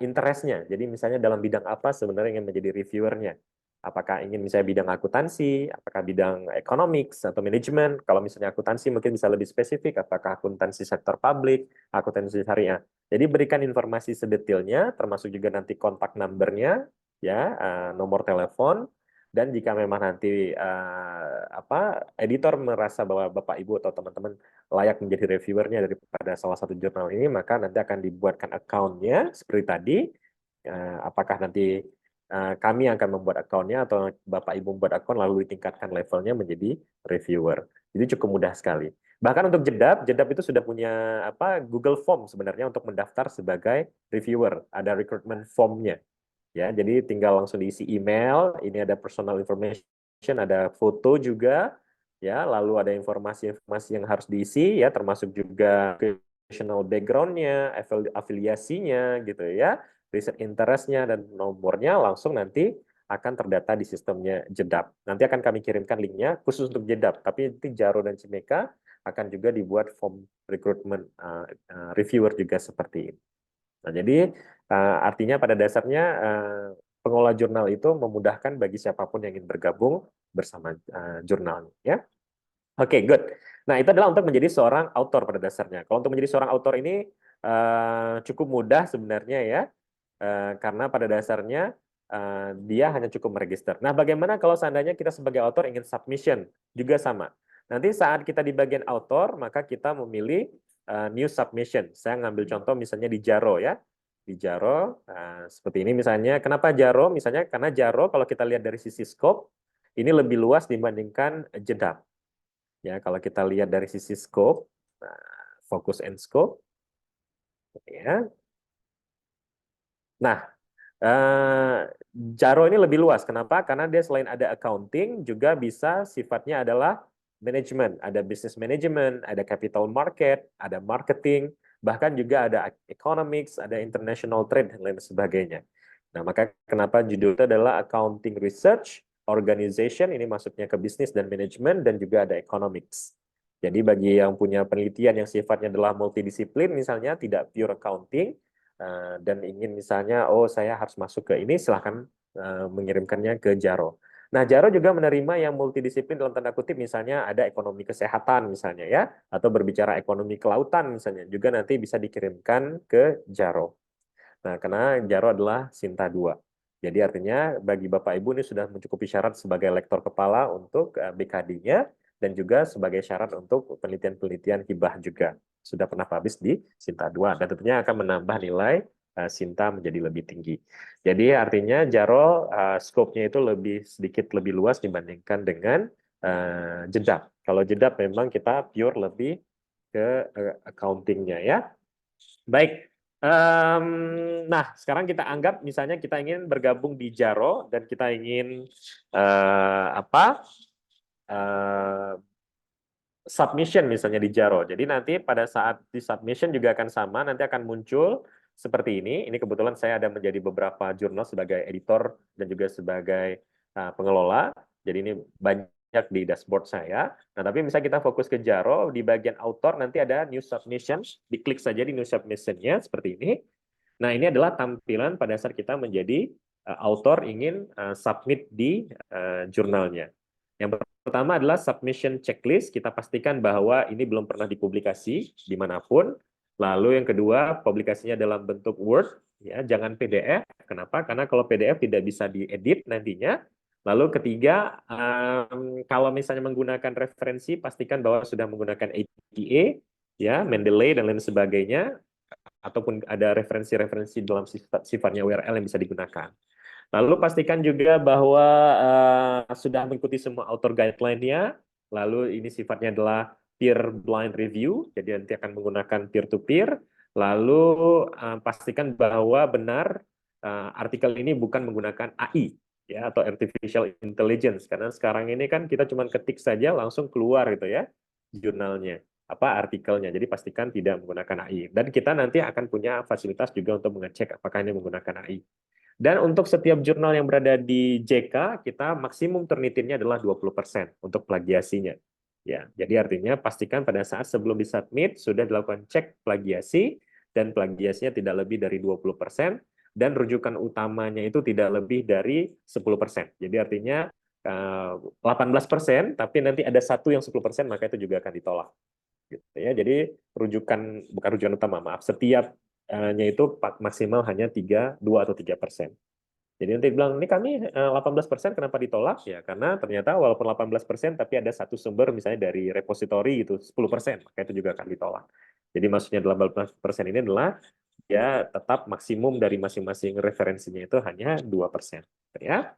interest-nya. Jadi misalnya dalam bidang apa sebenarnya ingin menjadi reviewernya. Apakah ingin misalnya bidang akuntansi, apakah bidang economics atau manajemen. Kalau misalnya akuntansi mungkin bisa lebih spesifik, apakah akuntansi sektor publik, akuntansi syariah. Jadi berikan informasi sedetailnya, termasuk juga nanti kontak number-nya, ya, nomor telepon, dan jika memang nanti editor merasa bahwa Bapak Ibu atau teman-teman layak menjadi reviewernya daripada salah satu jurnal ini, maka nanti akan dibuatkan account-nya seperti tadi. Apakah nanti kami akan membuat account-nya atau Bapak Ibu membuat account lalu ditingkatkan levelnya menjadi reviewer. Jadi cukup mudah sekali. Bahkan untuk JEDAP itu sudah punya Google Form sebenarnya untuk mendaftar sebagai reviewer. Ada recruitment form-nya. Ya, jadi tinggal langsung diisi email, ini ada personal information, ada foto juga, ya, lalu ada informasi-informasi yang harus diisi, ya, termasuk juga professional background-nya, afiliasinya, gitu ya, riset interest-nya dan nomornya langsung nanti akan terdata di sistemnya JEDAP. Nanti akan kami kirimkan linknya khusus untuk JEDAP, tapi nanti Jaro dan Cimeka akan juga dibuat form recruitment reviewer juga seperti ini. Nah, jadi artinya pada dasarnya pengelola jurnal itu memudahkan bagi siapapun yang ingin bergabung bersama jurnalnya. Ya, oke, good. Nah, itu adalah untuk menjadi seorang author pada dasarnya. Kalau untuk menjadi seorang author ini cukup mudah sebenarnya ya, karena pada dasarnya dia hanya cukup meregister. Nah, bagaimana kalau seandainya kita sebagai author ingin submission? Juga sama. Nanti saat kita di bagian author, maka kita memilih new submission. Saya ngambil contoh misalnya di Jaro ya. Di Jaro, seperti ini misalnya. Kenapa Jaro? Misalnya karena Jaro kalau kita lihat dari sisi scope, ini lebih luas dibandingkan JEDAP. Ya, kalau kita lihat dari sisi scope, focus and scope, ya. Nah, Jaro ini lebih luas. Kenapa? Karena dia selain ada accounting, juga bisa sifatnya adalah manajemen. Ada business management, ada capital market, ada marketing, bahkan juga ada economics, ada international trade, dan lain sebagainya. Nah, maka kenapa judul itu adalah accounting research, organization, ini masuknya ke bisnis dan manajemen, dan juga ada economics. Jadi bagi yang punya penelitian yang sifatnya adalah multidisiplin, misalnya tidak pure accounting, dan ingin misalnya, oh saya harus masuk ke ini, silahkan mengirimkannya ke Jaro. Nah, Jaro juga menerima yang multidisiplin dalam tanda kutip, misalnya ada ekonomi kesehatan misalnya ya, atau berbicara ekonomi kelautan misalnya, juga nanti bisa dikirimkan ke Jaro. Nah, karena Jaro adalah Sinta 2. Jadi artinya bagi Bapak Ibu ini sudah mencukupi syarat sebagai lektor kepala untuk BKD-nya, dan juga sebagai syarat untuk penelitian-penelitian hibah juga. Sudah pernah publish di Sinta 2, dan tentunya akan menambah nilai Sinta menjadi lebih tinggi. Jadi artinya Jaro scope-nya itu sedikit lebih luas dibandingkan dengan JEDAP. Kalau JEDAP memang kita pure lebih ke accounting-nya ya. Baik. Nah, sekarang kita anggap misalnya kita ingin bergabung di Jaro dan kita ingin submission misalnya di Jaro. Jadi nanti pada saat di submission juga akan sama, nanti akan muncul seperti ini. Ini kebetulan saya ada menjadi beberapa jurnal sebagai editor dan juga sebagai pengelola. Jadi ini banyak di dashboard saya. Nah, tapi misalnya kita fokus ke Jaro, di bagian author nanti ada new submission, diklik saja di new submission-nya seperti ini. Nah, ini adalah tampilan pada saat kita menjadi author ingin submit di jurnalnya. Yang pertama adalah submission checklist, kita pastikan bahwa ini belum pernah dipublikasi dimanapun. Lalu yang kedua, publikasinya dalam bentuk Word, ya, jangan PDF. Kenapa? Karena kalau PDF tidak bisa diedit nantinya. Lalu ketiga, kalau misalnya menggunakan referensi, pastikan bahwa sudah menggunakan APA, ya, Mendeley dan lain sebagainya, ataupun ada referensi-referensi dalam sifatnya URL yang bisa digunakan. Lalu pastikan juga bahwa sudah mengikuti semua author guideline-nya, lalu ini sifatnya adalah peer blind review, jadi nanti akan menggunakan peer-to-peer, lalu pastikan bahwa benar artikel ini bukan menggunakan AI, ya, atau artificial intelligence, karena sekarang ini kan kita cuma ketik saja langsung keluar gitu ya jurnalnya. artikelnya. Jadi pastikan tidak menggunakan AI. Dan kita nanti akan punya fasilitas juga untuk mengecek apakah ini menggunakan AI. Dan untuk setiap jurnal yang berada di JK, kita maksimum Turnitinnya adalah 20% untuk plagiasinya. Ya, jadi artinya pastikan pada saat sebelum disubmit sudah dilakukan cek plagiasi, dan plagiasinya tidak lebih dari 20%, dan rujukan utamanya itu tidak lebih dari 10%. Jadi artinya 18%, tapi nanti ada satu yang 10%, maka itu juga akan ditolak. Gitu ya. Jadi bukan rujukan utama, maaf, setiapnya itu maksimal hanya 2 atau 3%. Jadi nanti bilang, ini kami 18% kenapa ditolak? Ya karena ternyata walaupun 18%, tapi ada satu sumber misalnya dari repositori itu 10%, maka itu juga akan ditolak. Jadi maksudnya 18% ini adalah ya tetap maksimum dari masing-masing referensinya itu hanya 2%. Ya.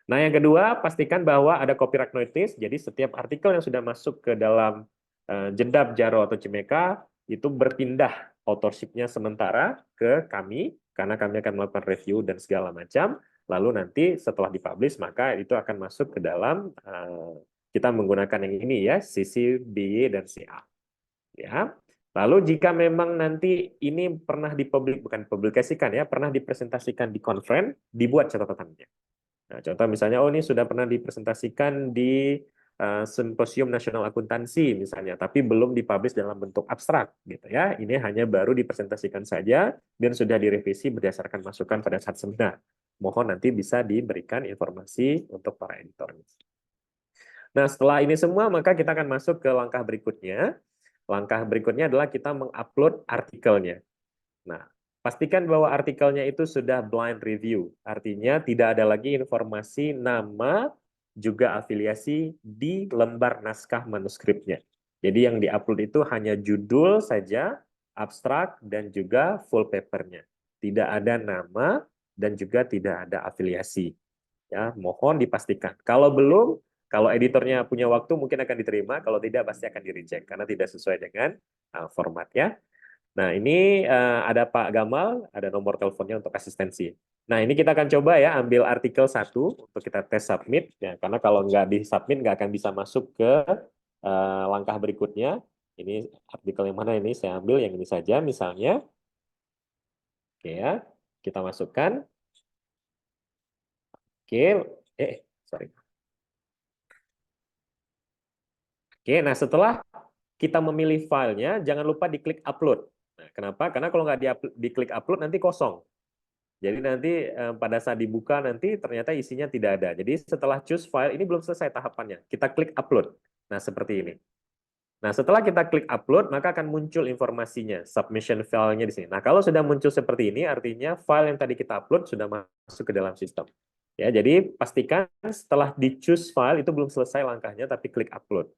Nah, yang kedua, pastikan bahwa ada copyright notice. Jadi setiap artikel yang sudah masuk ke dalam Jedab, Jaro, atau Cimeka itu berpindah authorship-nya sementara ke kami, karena kami akan melakukan review dan segala macam. Lalu nanti setelah dipublish, maka itu akan masuk ke dalam, kita menggunakan yang ini ya, CC, BY, dan CA. Ya. Lalu jika memang nanti ini pernah bukan dipublikasikan ya, pernah dipresentasikan di conference, dibuat catatannya. Nah, contoh misalnya, ini sudah pernah dipresentasikan di Simposium Nasional Akuntansi misalnya, tapi belum dipublish dalam bentuk abstrak, gitu ya. Ini hanya baru dipresentasikan saja dan sudah direvisi berdasarkan masukan pada saat seminar. Mohon nanti bisa diberikan informasi untuk para editornya. Nah, setelah ini semua, maka kita akan masuk ke langkah berikutnya. Langkah berikutnya adalah kita mengupload artikelnya. Nah, pastikan bahwa artikelnya itu sudah blind review, artinya tidak ada lagi informasi nama juga afiliasi di lembar naskah manuskripnya. Jadi yang diupload itu hanya judul saja, abstrak, dan juga full papernya. Tidak ada nama dan juga tidak ada afiliasi. Ya, mohon dipastikan. Kalau belum, kalau editornya punya waktu mungkin akan diterima, kalau tidak pasti akan di-reject karena tidak sesuai dengan formatnya. Nah, ini ada Pak Gamal, ada nomor teleponnya untuk asistensi. Nah, ini kita akan coba ya, ambil artikel 1 untuk kita tes submit, ya, karena kalau nggak di-submit nggak akan bisa masuk ke langkah berikutnya. Ini artikel yang mana ini? Saya ambil yang ini saja, misalnya. Oke ya, kita masukkan. Oke, sorry. Oke, nah setelah kita memilih filenya, jangan lupa diklik upload. Nah, kenapa? Karena kalau nggak diklik upload nanti kosong. Jadi nanti pada saat dibuka nanti ternyata isinya tidak ada. Jadi setelah choose file, ini belum selesai tahapannya. Kita klik upload. Nah, seperti ini. Nah, setelah kita klik upload, maka akan muncul informasinya, submission file-nya di sini. Nah, kalau sudah muncul seperti ini, artinya file yang tadi kita upload sudah masuk ke dalam sistem. Ya, jadi pastikan setelah di choose file itu belum selesai langkahnya, tapi klik upload.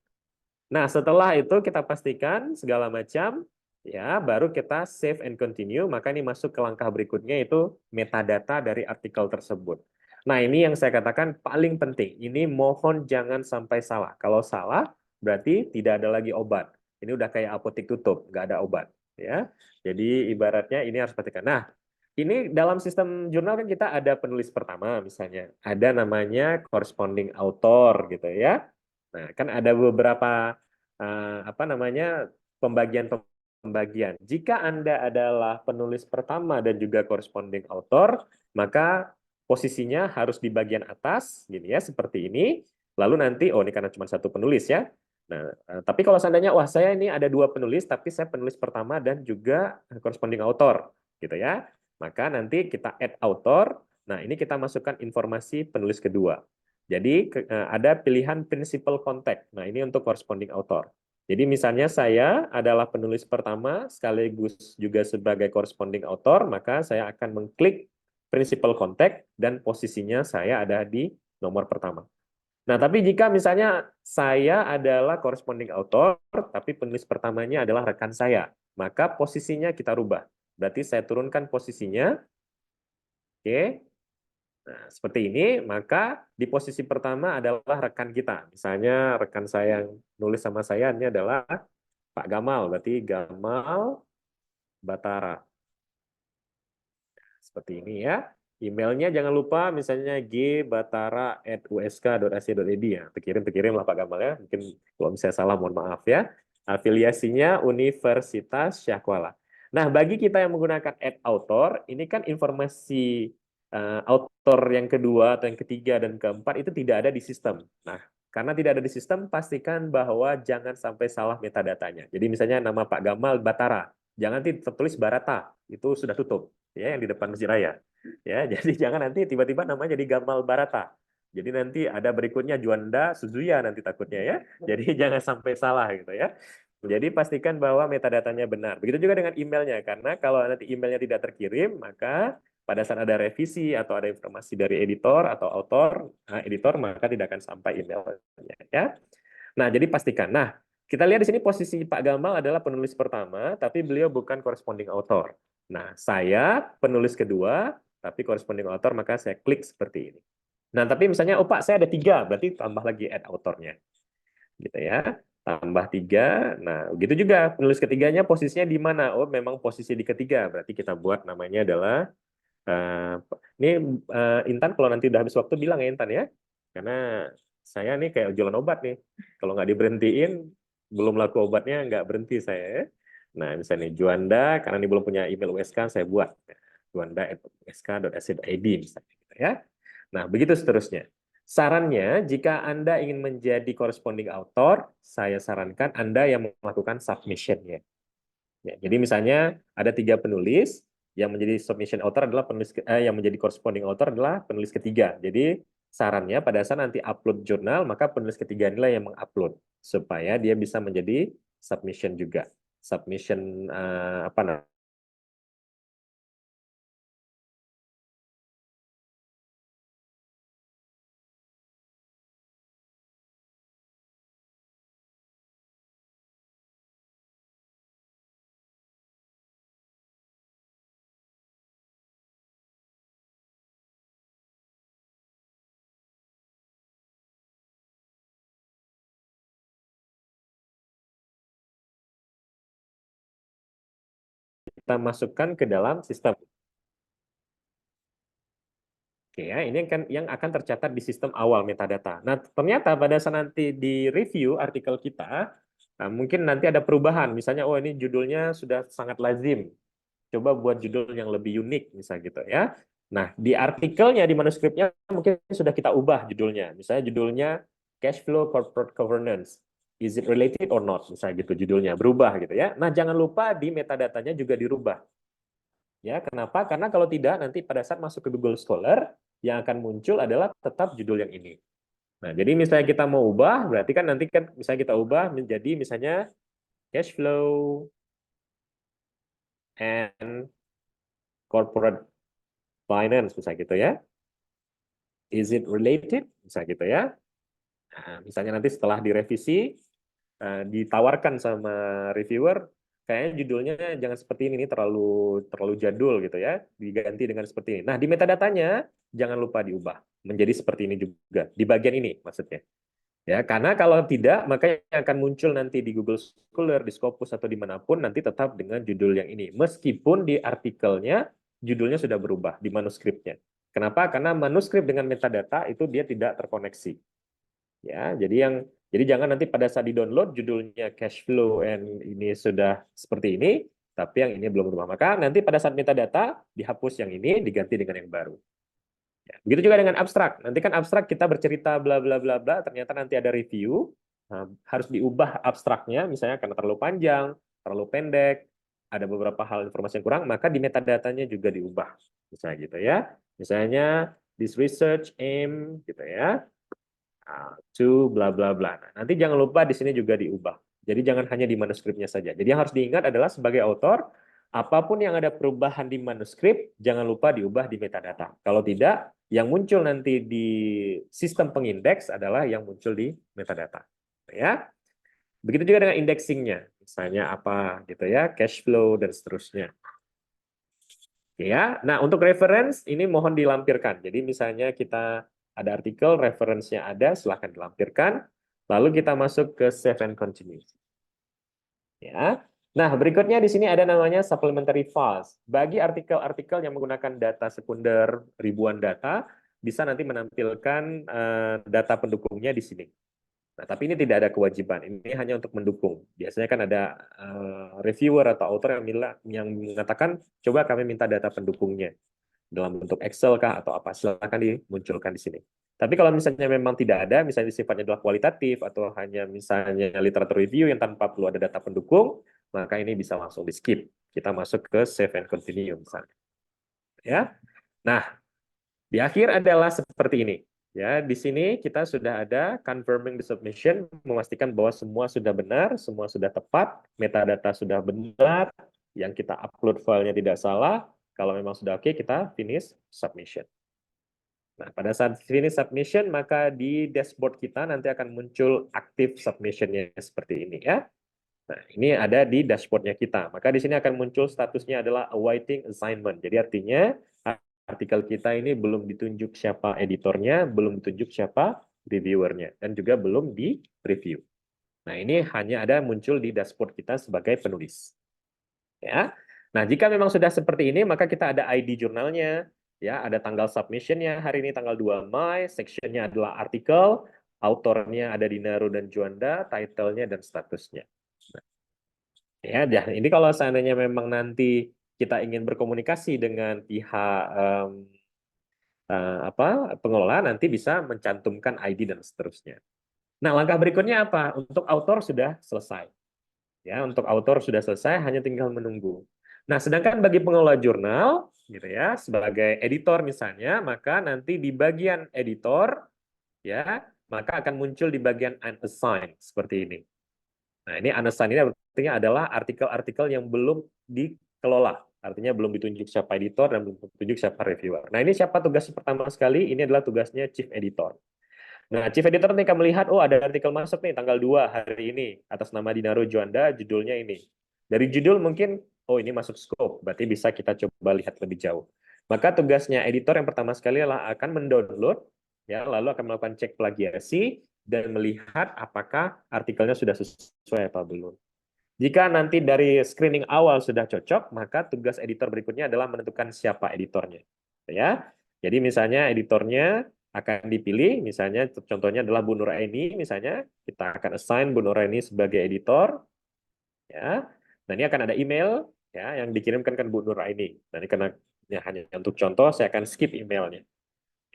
Nah, setelah itu kita pastikan segala macam, ya, baru kita save and continue, maka ini masuk ke langkah berikutnya itu metadata dari artikel tersebut. Nah, ini yang saya katakan paling penting. Ini mohon jangan sampai salah. Kalau salah, berarti tidak ada lagi obat. Ini udah kayak apotek tutup, nggak ada obat. Ya, jadi ibaratnya ini harus perhatikan. Nah, ini dalam sistem jurnal kan kita ada penulis pertama misalnya. Ada namanya corresponding author gitu ya. Nah, kan ada beberapa pembagian. Jika Anda adalah penulis pertama dan juga corresponding author, maka posisinya harus di bagian atas, gini ya, seperti ini. Lalu nanti, ini karena cuma satu penulis ya. Nah, tapi kalau seandainya, wah saya ini ada 2 penulis, tapi saya penulis pertama dan juga corresponding author, gitu ya. Maka nanti kita add author. Nah, ini kita masukkan informasi penulis kedua. Jadi ada pilihan principal contact. Nah, ini untuk corresponding author. Jadi misalnya saya adalah penulis pertama sekaligus juga sebagai corresponding author, maka saya akan mengklik principal contact dan posisinya saya ada di nomor pertama. Nah, tapi jika misalnya saya adalah corresponding author, tapi penulis pertamanya adalah rekan saya, maka posisinya kita rubah. Berarti saya turunkan posisinya. Oke. Nah, seperti ini, maka di posisi pertama adalah rekan kita. Misalnya rekan saya yang nulis sama saya ini adalah Pak Gamal, berarti Gamal Batara. Seperti ini ya. Emailnya jangan lupa misalnya gbatara@usk.ac.id ya. Terkirim lah Pak Gamal ya. Mungkin kalau misalnya salah mohon maaf ya. Afiliasinya Universitas Syahkuala. Nah, bagi kita yang menggunakan add author, ini kan informasi author yang kedua atau yang ketiga dan keempat itu tidak ada di sistem. Nah, karena tidak ada di sistem, pastikan bahwa jangan sampai salah metadatanya. Jadi misalnya nama Pak Gamal Batara, jangan tertulis Barata, itu sudah tutup ya yang di depan Masjid Raya. Ya, jadi jangan nanti tiba-tiba namanya jadi Gamal Barata. Jadi nanti ada berikutnya Juanda Suzuya nanti takutnya ya. Jadi jangan sampai salah gitu ya. Jadi pastikan bahwa metadatanya benar. Begitu juga dengan emailnya, karena kalau nanti emailnya tidak terkirim, maka pada saat ada revisi atau ada informasi dari editor atau author, editor, maka tidak akan sampai emailnya. Ya. Nah, jadi pastikan. Nah, kita lihat di sini posisi Pak Gamal adalah penulis pertama, tapi beliau bukan corresponding author. Nah, saya penulis kedua, tapi corresponding author, maka saya klik seperti ini. Nah, tapi misalnya, oh Pak, saya ada 3, berarti tambah lagi add authornya. Gitu ya. Tambah 3. Nah, begitu juga penulis ketiganya posisinya di mana? Oh, memang posisi di ketiga. Berarti kita buat namanya adalah ini Intan kalau nanti udah habis waktu bilang ya Intan ya. Karena saya nih kayak jualan obat nih. Kalau nggak diberhentiin, belum laku obatnya nggak berhenti saya ya. Nah, misalnya Juanda, karena ini belum punya email USK, saya buat juanda@usk.ac.id misalnya gitu ya. Nah, begitu seterusnya. Sarannya, jika Anda ingin menjadi corresponding author, saya sarankan Anda yang melakukan submission-nya. Ya, jadi misalnya ada 3 penulis, yang menjadi submission author adalah penulis, yang menjadi corresponding author adalah penulis ketiga. Jadi sarannya pada saat nanti upload jurnal, maka penulis ketiga inilah yang mengupload supaya dia bisa menjadi submission juga. Submission apa namanya? Kita masukkan ke dalam sistem. Oke ya, ini kan yang akan tercatat di sistem awal metadata. Nah, ternyata pada saat nanti di review artikel kita, nah mungkin nanti ada perubahan. Misalnya, oh ini judulnya sudah sangat lazim. Coba buat judul yang lebih unik, misalnya gitu ya. Nah, di artikelnya, di manuskripnya mungkin sudah kita ubah judulnya. Misalnya judulnya Cash Flow Corporate Governance. Is it related or not? Misalnya gitu judulnya, berubah gitu ya. Nah, jangan lupa di metadatanya juga dirubah. Ya, kenapa? Karena kalau tidak, nanti pada saat masuk ke Google Scholar, yang akan muncul adalah tetap judul yang ini. Nah, jadi misalnya kita mau ubah, berarti kan nanti kan misalnya kita ubah menjadi misalnya cash flow and corporate finance, misalnya gitu ya. Is it related? Misalnya gitu ya. Nah, misalnya nanti setelah direvisi, ditawarkan sama reviewer, kayaknya judulnya jangan seperti ini terlalu jadul gitu ya, diganti dengan seperti ini. Nah, di metadatanya jangan lupa diubah menjadi seperti ini juga di bagian ini maksudnya. Ya, karena kalau tidak maka yang akan muncul nanti di Google Scholar, di Scopus atau dimanapun nanti tetap dengan judul yang ini, meskipun di artikelnya judulnya sudah berubah di manuskripnya. Kenapa? Karena manuskrip dengan metadata itu dia tidak terkoneksi. Ya, jadi jangan nanti pada saat di-download judulnya cash flow and ini sudah seperti ini, tapi yang ini belum berubah. Maka nanti pada saat metadata dihapus yang ini diganti dengan yang baru. Ya, begitu juga dengan abstrak. Nanti kan abstrak kita bercerita bla bla bla bla, ternyata nanti ada review, harus diubah abstraknya misalnya karena terlalu panjang, terlalu pendek, ada beberapa hal informasi yang kurang, maka di metadatanya juga diubah. Misalnya gitu ya. Misalnya this research aim gitu ya. To bla bla bla. Nah, nanti jangan lupa di sini juga diubah. Jadi jangan hanya di manuskripnya saja. Jadi yang harus diingat adalah sebagai author, apapun yang ada perubahan di manuskrip, jangan lupa diubah di metadata. Kalau tidak, yang muncul nanti di sistem pengindeks adalah yang muncul di metadata. Ya. Begitu juga dengan indexingnya. Misalnya apa gitu ya, cash flow dan seterusnya. Ya. Nah, untuk reference ini mohon dilampirkan. Jadi misalnya kita ada artikel, referensinya ada, silahkan dilampirkan. Lalu kita masuk ke save and continue. Ya. Nah, berikutnya di sini ada namanya supplementary files. Bagi artikel-artikel yang menggunakan data sekunder ribuan data, bisa nanti menampilkan data pendukungnya di sini. Nah, tapi ini tidak ada kewajiban. Ini hanya untuk mendukung. Biasanya kan ada reviewer atau author yang mengatakan, coba kami minta data pendukungnya dalam bentuk Excel kah atau apa, silakan dimunculkan di sini. Tapi kalau misalnya memang tidak ada, misalnya sifatnya adalah kualitatif atau hanya misalnya literatur review yang tanpa perlu ada data pendukung, maka ini bisa langsung di skip. Kita masuk ke save and continue misalnya. Ya. Nah, di akhir adalah seperti ini. Ya, di sini kita sudah ada confirming the submission, memastikan bahwa semua sudah benar, semua sudah tepat, metadata sudah benar, yang kita upload filenya tidak salah. Kalau memang sudah oke, kita finish submission. Nah, pada saat finish submission, maka di dashboard kita nanti akan muncul active submission-nya seperti ini ya. Nah, ini ada di dashboard-nya kita. Maka di sini akan muncul statusnya adalah awaiting assignment. Jadi artinya artikel kita ini belum ditunjuk siapa editornya, belum ditunjuk siapa reviewernya, dan juga belum di-review. Nah, ini hanya ada muncul di dashboard kita sebagai penulis. Ya. Nah, jika memang sudah seperti ini, maka kita ada ID jurnalnya, ya, ada tanggal submission-nya, hari ini tanggal 2 Mei, section-nya adalah artikel, autornya ada Dinaro dan Juanda, title-nya dan statusnya. Nah, ya, ini kalau seandainya memang nanti kita ingin berkomunikasi dengan pihak pengelola, nanti bisa mencantumkan ID dan seterusnya. Nah, langkah berikutnya apa? Untuk author sudah selesai. Ya, untuk author sudah selesai, hanya tinggal menunggu. Nah, sedangkan bagi pengelola jurnal, gitu ya, sebagai editor misalnya, maka nanti di bagian editor, ya, maka akan muncul di bagian unassigned seperti ini. Nah, ini unassigned ini artinya adalah artikel-artikel yang belum dikelola. Artinya belum ditunjuk siapa editor dan belum ditunjuk siapa reviewer. Nah, ini siapa tugasnya pertama sekali? Ini adalah tugasnya Chief Editor. Nah, Chief Editor nanti akan melihat, oh ada artikel masuk nih tanggal 2 hari ini, atas nama Dinaro Juanda, judulnya ini. Dari judul mungkin, oh ini masuk scope, berarti bisa kita coba lihat lebih jauh. Maka tugasnya editor yang pertama sekali adalah akan mendownload, ya, lalu akan melakukan cek plagiasi, dan melihat apakah artikelnya sudah sesuai atau belum. Jika nanti dari screening awal sudah cocok, maka tugas editor berikutnya adalah menentukan siapa editornya. Ya, jadi misalnya editornya akan dipilih, misalnya contohnya adalah Bu Nuraini, misalnya kita akan assign Bu Nuraini sebagai editor. Ya, nah ini akan ada email ya yang dikirimkan ke Bu Nuraini. Nah, ini karena ya, hanya untuk contoh, saya akan skip emailnya,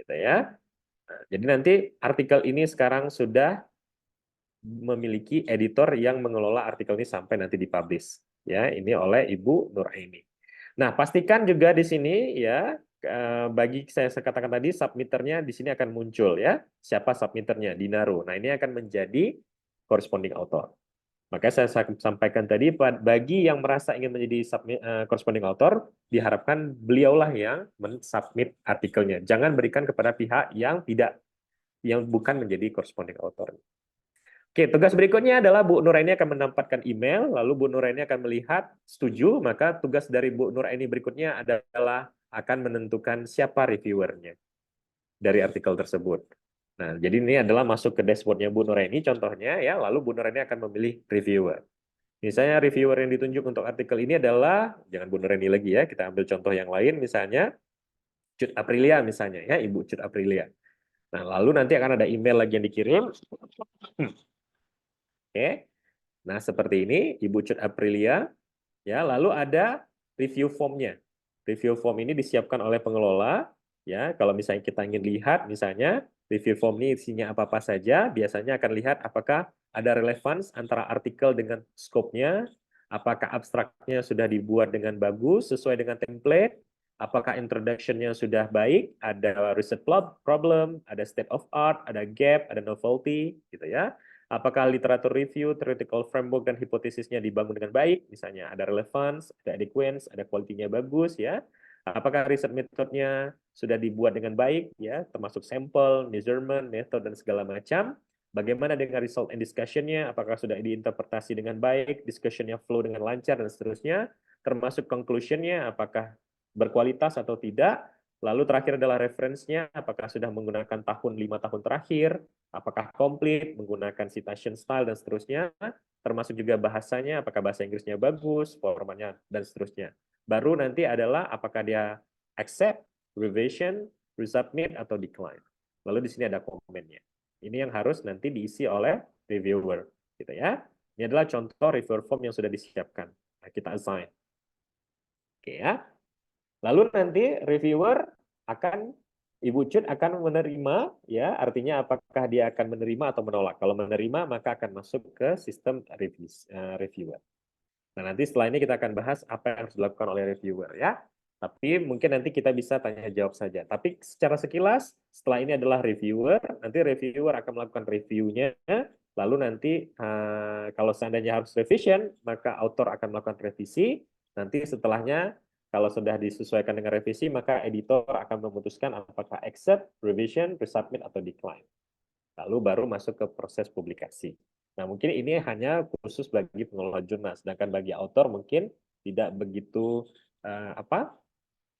gitu ya. Nah, jadi nanti artikel ini sekarang sudah memiliki editor yang mengelola artikel ini sampai nanti dipublish. Ya, ini oleh Ibu Nuraini. Nah, pastikan juga di sini ya, bagi saya katakan tadi submitternya di sini akan muncul ya. Siapa submitternya? Dinaro. Nah, ini akan menjadi corresponding author. Maka saya sampaikan tadi, bagi yang merasa ingin menjadi corresponding author, diharapkan beliaulah yang mensubmit artikelnya. Jangan berikan kepada pihak yang bukan menjadi corresponding author. Oke, tugas berikutnya adalah Bu Nuraini akan mendapatkan email, lalu Bu Nuraini akan melihat setuju, maka tugas dari Bu Nuraini berikutnya adalah akan menentukan siapa reviewernya dari artikel tersebut. Nah, jadi ini adalah masuk ke dashboardnya Bu Nuraini, contohnya ya, lalu Bu Nuraini akan memilih reviewer. Misalnya reviewer yang ditunjuk untuk artikel ini adalah, jangan Bu Nuraini lagi ya, kita ambil contoh yang lain, misalnya Cut Aprilia misalnya ya, Ibu Cut Aprilia. Nah, lalu nanti akan ada email lagi yang dikirim. Oke, nah seperti ini, Ibu Cut Aprilia, ya. Lalu ada review form-nya. Review form ini disiapkan oleh pengelola, ya. Kalau misalnya kita ingin lihat, misalnya review form ini isinya apa-apa saja, biasanya akan lihat apakah ada relevance antara artikel dengan scope-nya, apakah abstraknya sudah dibuat dengan bagus sesuai dengan template, apakah introduction-nya sudah baik, ada research problem, ada state of art, ada gap, ada novelty, gitu ya. Apakah literatur review, theoretical framework, dan hipotesisnya dibangun dengan baik, misalnya ada relevance, ada adequacy, ada quality-nya bagus, ya. Apakah riset metodenya sudah dibuat dengan baik, ya, termasuk sampel, measurement, method, dan segala macam. Bagaimana dengan result and discussion-nya, apakah sudah diinterpretasi dengan baik, discussion-nya flow dengan lancar, dan seterusnya. Termasuk conclusion-nya, apakah berkualitas atau tidak. Lalu terakhir adalah reference-nya, apakah sudah menggunakan 5 tahun terakhir, apakah komplit, menggunakan citation style, dan seterusnya, termasuk juga bahasanya, apakah bahasa Inggrisnya bagus, formatnya, dan seterusnya. Baru nanti adalah apakah dia accept, revision, resubmit, atau decline. Lalu di sini ada komennya. Ini yang harus nanti diisi oleh reviewer, gitu ya. Ini adalah contoh reviewer form yang sudah disiapkan. Nah, kita assign. Oke ya. Lalu nanti reviewer akan Ibu Cut akan menerima, ya, artinya apakah dia akan menerima atau menolak. Kalau menerima, maka akan masuk ke sistem reviewer. Nah, nanti setelah ini kita akan bahas apa yang harus dilakukan oleh reviewer, ya. Tapi mungkin nanti kita bisa tanya jawab saja. Tapi secara sekilas, setelah ini adalah reviewer, nanti reviewer akan melakukan reviewnya, lalu nanti kalau seandainya harus revision, maka author akan melakukan revisi, nanti setelahnya kalau sudah disesuaikan dengan revisi, maka editor akan memutuskan apakah accept, revision, resubmit, atau decline. Lalu baru masuk ke proses publikasi. Nah, mungkin ini hanya khusus bagi pengelola jurnal, sedangkan bagi author mungkin tidak begitu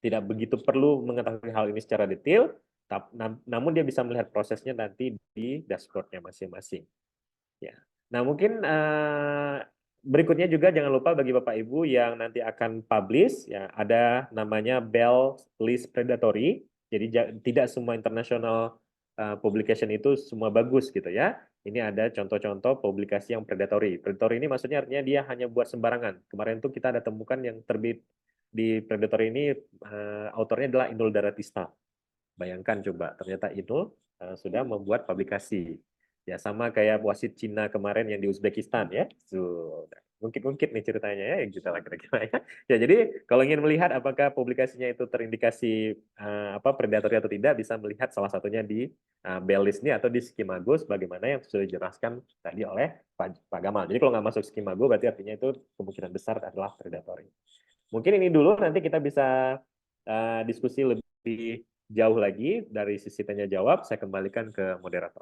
tidak begitu perlu mengetahui hal ini secara detail, namun dia bisa melihat prosesnya nanti di dashboard-nya masing-masing. Ya. Nah, mungkin berikutnya juga jangan lupa bagi Bapak Ibu yang nanti akan publish, ya, ada namanya Bell List Predatory. Jadi tidak semua international publication itu semua bagus gitu ya. Ini ada contoh-contoh publikasi yang predatory. Predatory ini maksudnya artinya dia hanya buat sembarangan. Kemarin tuh kita ada temukan yang terbit di predatory ini autornya adalah Inul Daratista. Bayangkan coba, ternyata Inul sudah membuat publikasi. Ya, sama kayak wasit Cina kemarin yang di Uzbekistan ya. Mungkin nih ceritanya ya, yang kita kira-kira ya. Ya, jadi kalau ingin melihat apakah publikasinya itu terindikasi predatory atau tidak, bisa melihat salah satunya di Bell List ini atau di Skimago, sebagaimana yang sudah dijelaskan tadi oleh Pak Gamal. Jadi kalau nggak masuk Skimago, berarti artinya itu kemungkinan besar adalah predatory. Mungkin ini dulu, nanti kita bisa diskusi lebih jauh lagi dari sisi tanya jawab. Saya kembalikan ke moderator.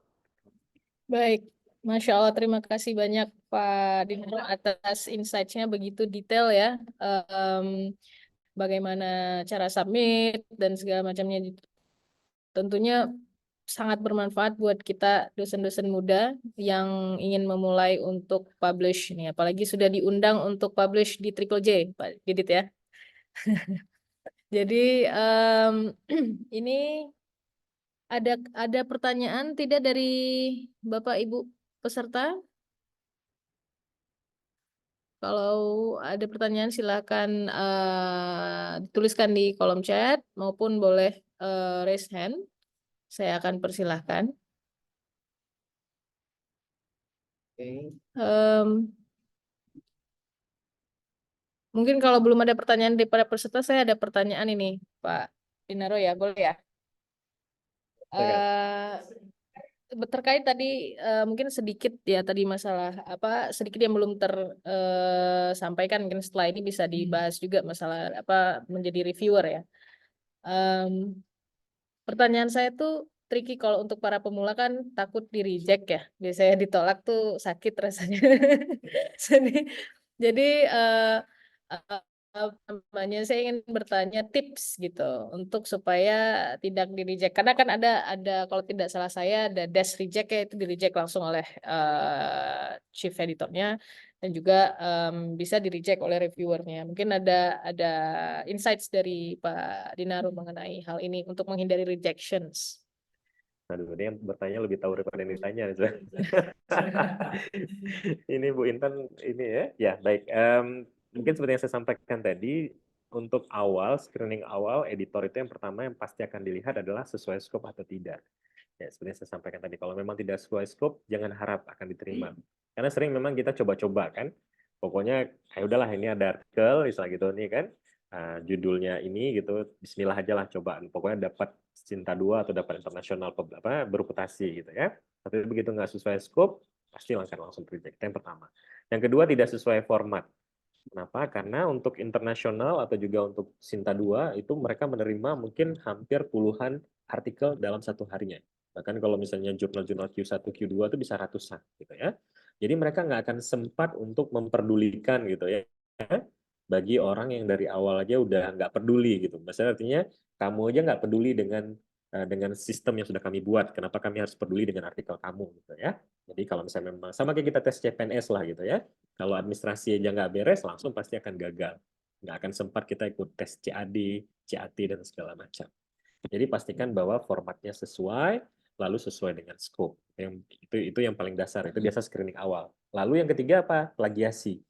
Baik, Masya Allah, terima kasih banyak Pak Dinro atas insight-nya begitu detail ya. Bagaimana cara submit dan segala macamnya. Tentunya sangat bermanfaat buat kita dosen-dosen muda yang ingin memulai untuk publish ini. Apalagi sudah diundang untuk publish di Triple J, Pak Didit ya. Jadi ini ada pertanyaan tidak dari Bapak Ibu peserta? Kalau ada pertanyaan silakan dituliskan di kolom chat maupun boleh raise hand. Saya akan persilahkan. Mungkin kalau belum ada pertanyaan daripada peserta, saya ada pertanyaan ini, Pak Dinaro ya, boleh ya? Terkait tadi mungkin sedikit ya tadi masalah sedikit yang belum tersampaikan, mungkin setelah ini bisa dibahas juga masalah menjadi reviewer ya. Pertanyaan saya tuh tricky kalau untuk para pemula kan takut di reject ya, biasanya ditolak tuh sakit rasanya. Jadi saya ingin bertanya tips gitu untuk supaya tidak di reject, karena kan ada kalau tidak salah saya ada dash reject ya, itu di reject langsung oleh chief editornya dan juga bisa di reject oleh reviewernya. Mungkin ada insights dari Pak Dinaro mengenai hal ini untuk menghindari rejections. Aduh, ini yang bertanya lebih tahu daripada yang ditanya. Ini Bu Intan ini ya. Ya, baik. Mungkin seperti yang saya sampaikan tadi, untuk screening awal, editor itu yang pertama yang pasti akan dilihat adalah sesuai scope atau tidak. Ya, seperti yang saya sampaikan tadi, kalau memang tidak sesuai scope, jangan harap akan diterima. Karena sering memang kita coba-coba kan. Pokoknya, ya udahlah ini ada artikel, misalnya gitu nih kan. Judulnya ini gitu, bismillah aja lah cobaan. Pokoknya dapat Cinta 2 atau dapat internasional bereputasi gitu ya. Tapi begitu nggak sesuai scope, pasti langsung reject. Yang pertama. Yang kedua, tidak sesuai format. Kenapa? Karena untuk internasional atau juga untuk Cinta 2 itu mereka menerima mungkin hampir puluhan artikel dalam satu harinya. Bahkan kalau misalnya jurnal-jurnal Q1, Q2 itu bisa ratusan gitu ya. Jadi mereka nggak akan sempat untuk memperdulikan gitu ya. Bagi orang yang dari awal aja udah nggak peduli gitu. Maksudnya artinya kamu aja nggak peduli dengan sistem yang sudah kami buat. Kenapa kami harus peduli dengan artikel kamu gitu ya. Jadi kalau misalnya memang sama kayak kita tes CPNS lah gitu ya. Kalau administrasi aja nggak beres, langsung pasti akan gagal. Nggak akan sempat kita ikut tes CAD, CAT, dan segala macam. Jadi pastikan bahwa formatnya sesuai, lalu sesuai dengan scope. Itu yang paling dasar, itu biasa screening awal. Lalu yang ketiga apa? Plagiasi.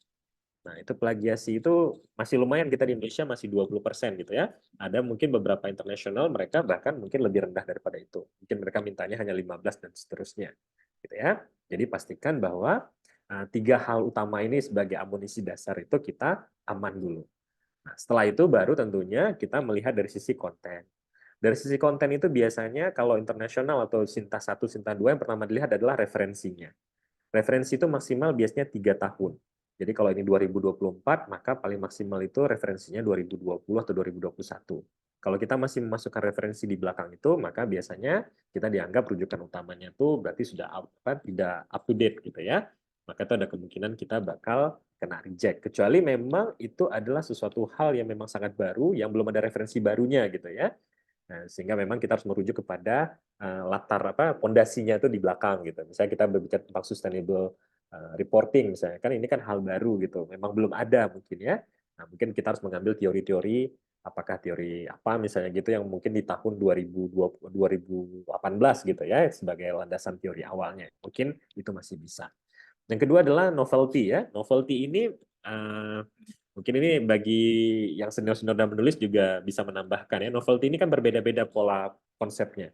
Nah, itu plagiasi itu masih lumayan, kita di Indonesia masih 20% gitu ya. Ada mungkin beberapa internasional mereka bahkan mungkin lebih rendah daripada itu. Mungkin mereka mintanya hanya 15 dan seterusnya. Gitu ya. Jadi pastikan bahwa 3 hal utama ini sebagai amunisi dasar itu kita aman dulu. Nah, setelah itu baru tentunya kita melihat dari sisi konten. Dari sisi konten itu biasanya kalau internasional atau Sinta 1, Sinta 2 yang pertama dilihat adalah referensinya. Referensi itu maksimal biasanya 3 tahun. Jadi kalau ini 2024, maka paling maksimal itu referensinya 2020 atau 2021. Kalau kita masih memasukkan referensi di belakang itu, maka biasanya kita dianggap rujukan utamanya itu berarti sudah tidak up to date gitu ya. Maka itu ada kemungkinan kita bakal kena reject. Kecuali memang itu adalah sesuatu hal yang memang sangat baru, yang belum ada referensi barunya gitu ya. Nah, sehingga memang kita harus merujuk kepada latar pondasinya itu di belakang gitu. Misalnya kita berbicara tentang sustainable reporting misalnya, kan ini kan hal baru gitu. Memang belum ada mungkin ya. Nah, mungkin kita harus mengambil teori-teori, apakah teori apa misalnya gitu yang mungkin di tahun 2020, 2018 gitu ya sebagai landasan teori awalnya. Mungkin itu masih bisa. Yang kedua adalah novelty ya. Novelty ini mungkin ini bagi yang senior-senior dan menulis juga bisa menambahkan ya. Novelty ini kan berbeda-beda pola konsepnya.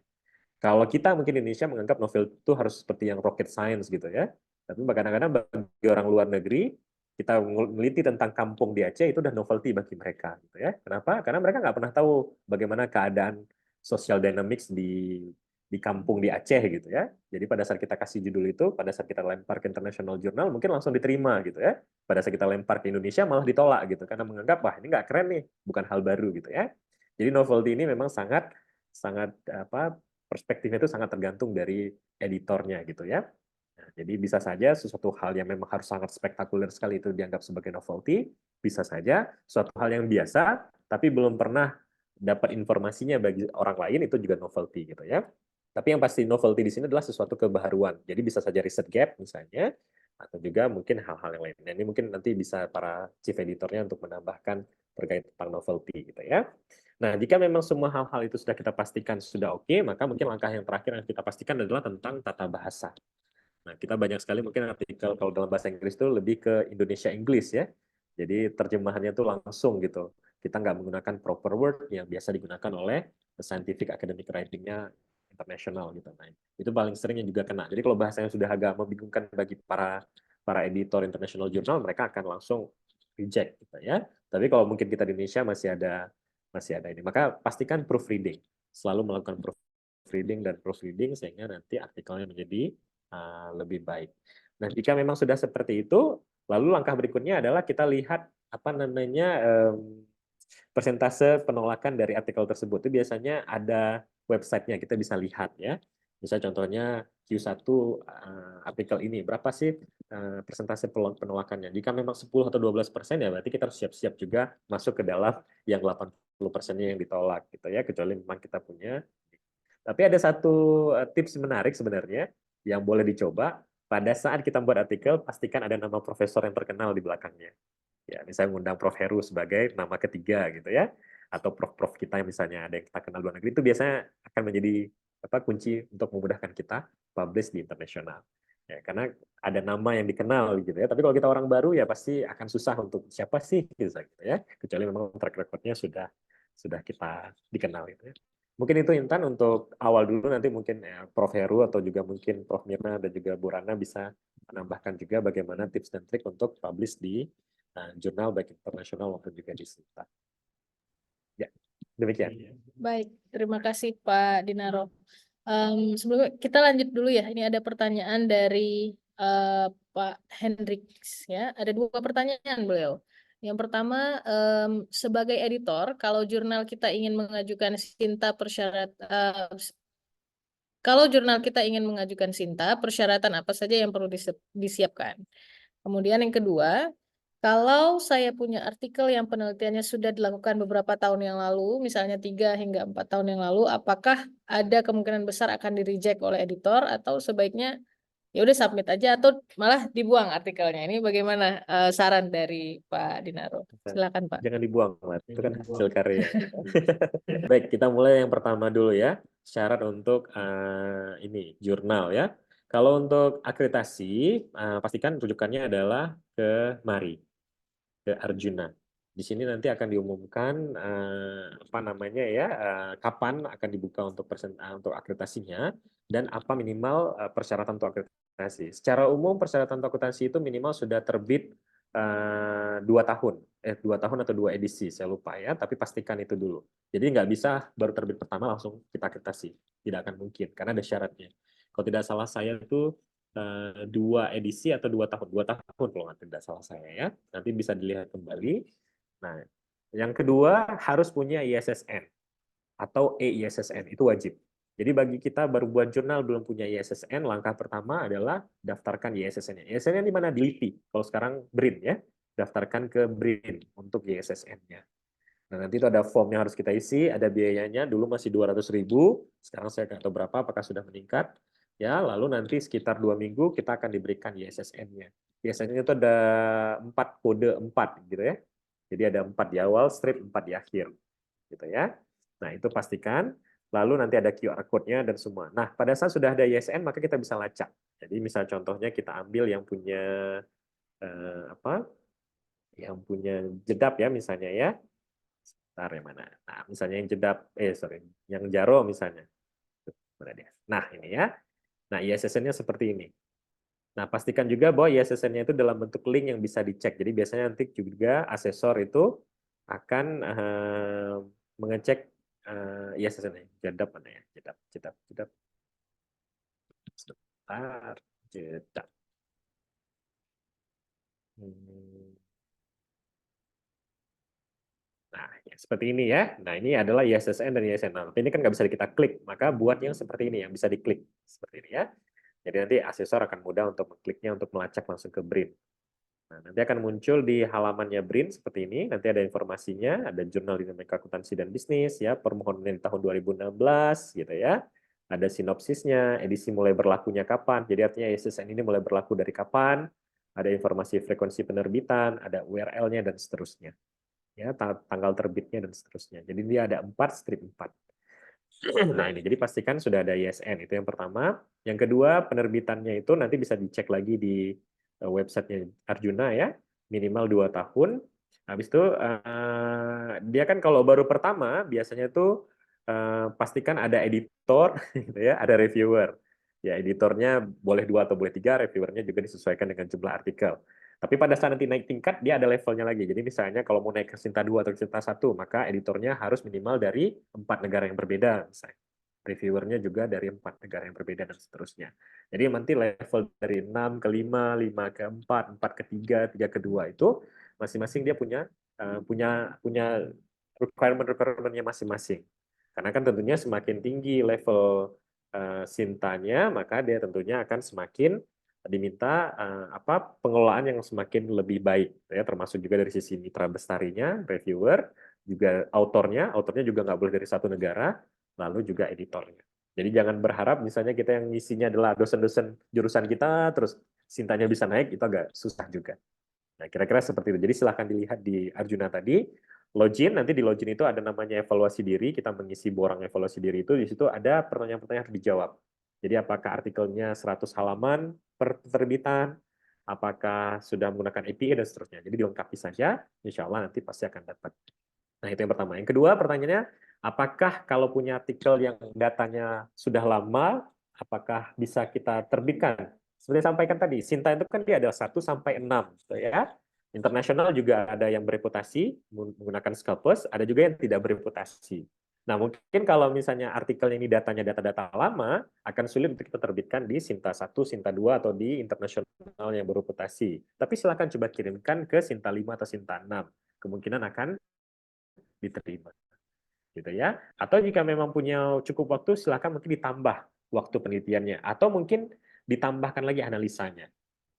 Kalau kita mungkin di Indonesia menganggap novel itu harus seperti yang rocket science gitu ya. Tapi kadang-kadang bagi orang luar negeri, kita meneliti tentang kampung di Aceh itu udah novelty bagi mereka gitu ya. Kenapa? Karena mereka nggak pernah tahu bagaimana keadaan social dynamics di kampung di Aceh gitu ya. Jadi pada saat kita kasih judul itu, pada saat kita lempar ke international journal mungkin langsung diterima gitu ya. Pada saat kita lempar ke Indonesia malah ditolak gitu karena menganggap wah ini nggak keren nih, bukan hal baru gitu ya. Jadi novelty ini memang sangat perspektifnya itu sangat tergantung dari editornya gitu ya. Nah, jadi bisa saja sesuatu hal yang memang harus sangat spektakuler sekali itu dianggap sebagai novelty, bisa saja suatu hal yang biasa tapi belum pernah dapat informasinya bagi orang lain itu juga novelty gitu ya. Tapi yang pasti novelty di sini adalah sesuatu kebaharuan. Jadi bisa saja riset gap misalnya, atau juga mungkin hal-hal yang lain. Dan ini mungkin nanti bisa para chief editornya untuk menambahkan terkait tentang novelty gitu ya. Nah, jika memang semua hal-hal itu sudah kita pastikan sudah oke, maka mungkin langkah yang terakhir yang kita pastikan adalah tentang tata bahasa. Nah, kita banyak sekali mungkin artikel kalau dalam bahasa Inggris itu lebih ke Indonesia English ya. Jadi terjemahannya itu langsung gitu. Kita nggak menggunakan proper word yang biasa digunakan oleh scientific academic writing-nya internasional gitu. Nah, itu paling sering yang juga kena. Jadi kalau bahasanya sudah agak membingungkan bagi para editor international journal, mereka akan langsung reject gitu ya. Tapi kalau mungkin kita di Indonesia masih ada ini. Maka pastikan proofreading. Selalu melakukan proofreading dan proofreading sehingga nanti artikelnya menjadi lebih baik. Nah, jika memang sudah seperti itu, lalu langkah berikutnya adalah kita lihat persentase penolakan dari artikel tersebut. Itu biasanya ada websitenya, kita bisa lihat ya. Misalnya contohnya Q1 artikel ini, berapa sih persentase penolakannya? Jika memang 10 atau 12% ya berarti kita harus siap-siap juga masuk ke dalam yang 80%-nya yang ditolak gitu ya, kecuali memang kita punya. Tapi ada satu tips menarik sebenarnya yang boleh dicoba. Pada saat kita membuat artikel, pastikan ada nama profesor yang terkenal di belakangnya. Ya, misalnya mengundang Prof. Heru sebagai nama ketiga gitu ya. Atau prof-prof kita yang misalnya ada yang kita kenal luar negeri, itu biasanya akan menjadi kunci untuk memudahkan kita publish di internasional. Ya, karena ada nama yang dikenal gitu ya. Tapi kalau kita orang baru ya pasti akan susah untuk siapa sih gitu ya. Kecuali memang track record-nya sudah kita dikenal gitu ya. Mungkin itu Intan untuk awal dulu, nanti mungkin Prof. Heru atau juga mungkin Prof. Mirna dan juga Bu Rana bisa menambahkan juga bagaimana tips dan trik untuk publish di jurnal baik internasional maupun juga di Sinta. Ya, demikian. Baik, terima kasih Pak Dinaro. Sebelum kita lanjut dulu ya, ini ada pertanyaan dari Pak Hendriks ya. Ada 2 pertanyaan beliau. Yang pertama, sebagai editor, kalau jurnal kita ingin mengajukan Sinta persyaratan apa saja yang perlu disiapkan? Kemudian yang kedua, kalau saya punya artikel yang penelitiannya sudah dilakukan beberapa tahun yang lalu, misalnya 3 hingga 4 tahun yang lalu, apakah ada kemungkinan besar akan di-reject oleh editor atau sebaiknya ya udah submit aja atau malah dibuang artikelnya? Ini bagaimana saran dari Pak Dinaro? Silakan Pak. Jangan dibuang, Mas. Itu kan hasil karya. Baik, kita mulai yang pertama dulu ya. syarat untuk ini jurnal ya. Kalau untuk akreditasi, pastikan rujukannya adalah ke MARI, ke Arjuna. Di sini nanti akan diumumkan apa namanya ya, kapan akan dibuka untuk untuk akreditasinya dan apa minimal persyaratan untuk akreditasi. Secara umum persyaratan untuk akreditasi itu minimal sudah terbit 2 tahun, 2 tahun atau 2 edisi, saya lupa ya, tapi pastikan itu dulu. Jadi nggak bisa baru terbit pertama langsung kita akreditasi, tidak akan mungkin karena ada syaratnya. Kalau tidak salah saya itu 2 edisi atau 2 tahun, 2 tahun kalau tidak salah saya ya. Nanti bisa dilihat kembali. Nah, yang kedua harus punya ISSN atau EISSN, itu wajib. Jadi bagi kita baru buat jurnal belum punya ISSN, langkah pertama adalah daftarkan ISSN-nya. ISSN-nya di mana? Di LIPI. Kalau sekarang BRIN ya, daftarkan ke BRIN untuk ISSN-nya. Nah, nanti itu ada form yang harus kita isi, ada biayanya, dulu masih 200.000, sekarang saya nggak tahu berapa, apakah sudah meningkat. Ya, lalu nanti sekitar 2 minggu kita akan diberikan ISSN-nya. ISSN-nya itu ada 4 kode 4 gitu ya. Jadi ada 4 di awal, strip 4 di akhir. Gitu ya. Nah, itu pastikan. Lalu nanti ada QR code-nya dan semua. Nah, pada saat sudah ada ISSN, maka kita bisa lacak. Jadi misal contohnya kita ambil yang punya apa? Yang punya jedap ya misalnya ya. Sebentar ya mana? Nah, misalnya yang jedap, yang jaro misalnya. Mana dia? Nah, ini ya. Nah, ISSN-nya seperti ini. Nah, pastikan juga bahwa ISSN-nya itu dalam bentuk link yang bisa dicek. Jadi biasanya nanti juga asesor itu akan mengecek ISSN-nya. Jedap mana ya? Jedap. Sebentar. Jedap. Nah, ya, seperti ini ya. Nah, ini adalah ISSN dan ISSN. Nah, ini kan nggak bisa kita klik, maka buat yang seperti ini, yang bisa diklik. Seperti ini ya. Jadi nanti asesor akan mudah untuk mengkliknya, untuk melacak langsung ke BRIN. Nah, nanti akan muncul di halamannya BRIN seperti ini. Nanti ada informasinya, ada jurnal dinamika akuntansi dan bisnis, ya, permohonan di tahun 2016, gitu ya. Ada sinopsisnya, edisi mulai berlakunya kapan. Jadi artinya ISSN ini mulai berlaku dari kapan. Ada informasi frekuensi penerbitan, ada URL-nya, dan seterusnya. Ya, tanggal terbitnya, dan seterusnya. Jadi dia ada 4, strip 4. Nah, ini jadi pastikan sudah ada ISN, itu yang pertama. Yang kedua, penerbitannya itu nanti bisa dicek lagi di websitenya Arjuna ya, minimal 2 tahun. Habis itu dia kan kalau baru pertama biasanya itu pastikan ada editor gitu ya, ada reviewer. Ya, editornya boleh 2 atau boleh 3, reviewernya juga disesuaikan dengan jumlah artikel. Tapi pada saat nanti naik tingkat, dia ada levelnya lagi. Jadi misalnya kalau mau naik ke Sinta 2 atau Sinta 1, maka editornya harus minimal dari 4 negara yang berbeda. Misalnya. Reviewernya juga dari 4 negara yang berbeda, dan seterusnya. Jadi nanti level dari 6 ke 5, 5 ke 4, 4 ke 3, 3 ke 2 itu masing-masing dia punya requirement-nya masing-masing. Karena kan tentunya semakin tinggi level Sintanya, maka dia tentunya akan semakin diminta pengelolaan yang semakin lebih baik, ya, termasuk juga dari sisi mitra bestarinya, reviewer, juga autornya juga nggak boleh dari satu negara, lalu juga editornya. Jadi jangan berharap misalnya kita yang ngisinya adalah dosen-dosen jurusan kita, terus Sintanya bisa naik, itu agak susah juga. Nah, kira-kira seperti itu. Jadi silahkan dilihat di Arjuna tadi. Login, nanti di login itu ada namanya evaluasi diri, kita mengisi borang evaluasi diri itu, di situ ada pertanyaan-pertanyaan harus dijawab. Jadi apakah artikelnya 100 halaman per terbitan, apakah sudah menggunakan API, dan seterusnya. Jadi dilengkapi saja, insya Allah nanti pasti akan dapat. Nah, itu yang pertama. Yang kedua, pertanyaannya, apakah kalau punya artikel yang datanya sudah lama, apakah bisa kita terbitkan? Seperti yang sampaikan tadi, Sinta itu kan dia ada 1 sampai 6, ya. Internasional juga ada yang bereputasi menggunakan Scopus, ada juga yang tidak bereputasi. Nah, mungkin kalau misalnya artikel ini datanya data-data lama, akan sulit untuk kita terbitkan di Sinta 1, Sinta 2, atau di internasional yang bereputasi. Tapi silakan coba kirimkan ke Sinta 5 atau Sinta 6. Kemungkinan akan diterima. Gitu ya. Atau jika memang punya cukup waktu, silakan mungkin ditambah waktu penelitiannya. Atau mungkin ditambahkan lagi analisanya.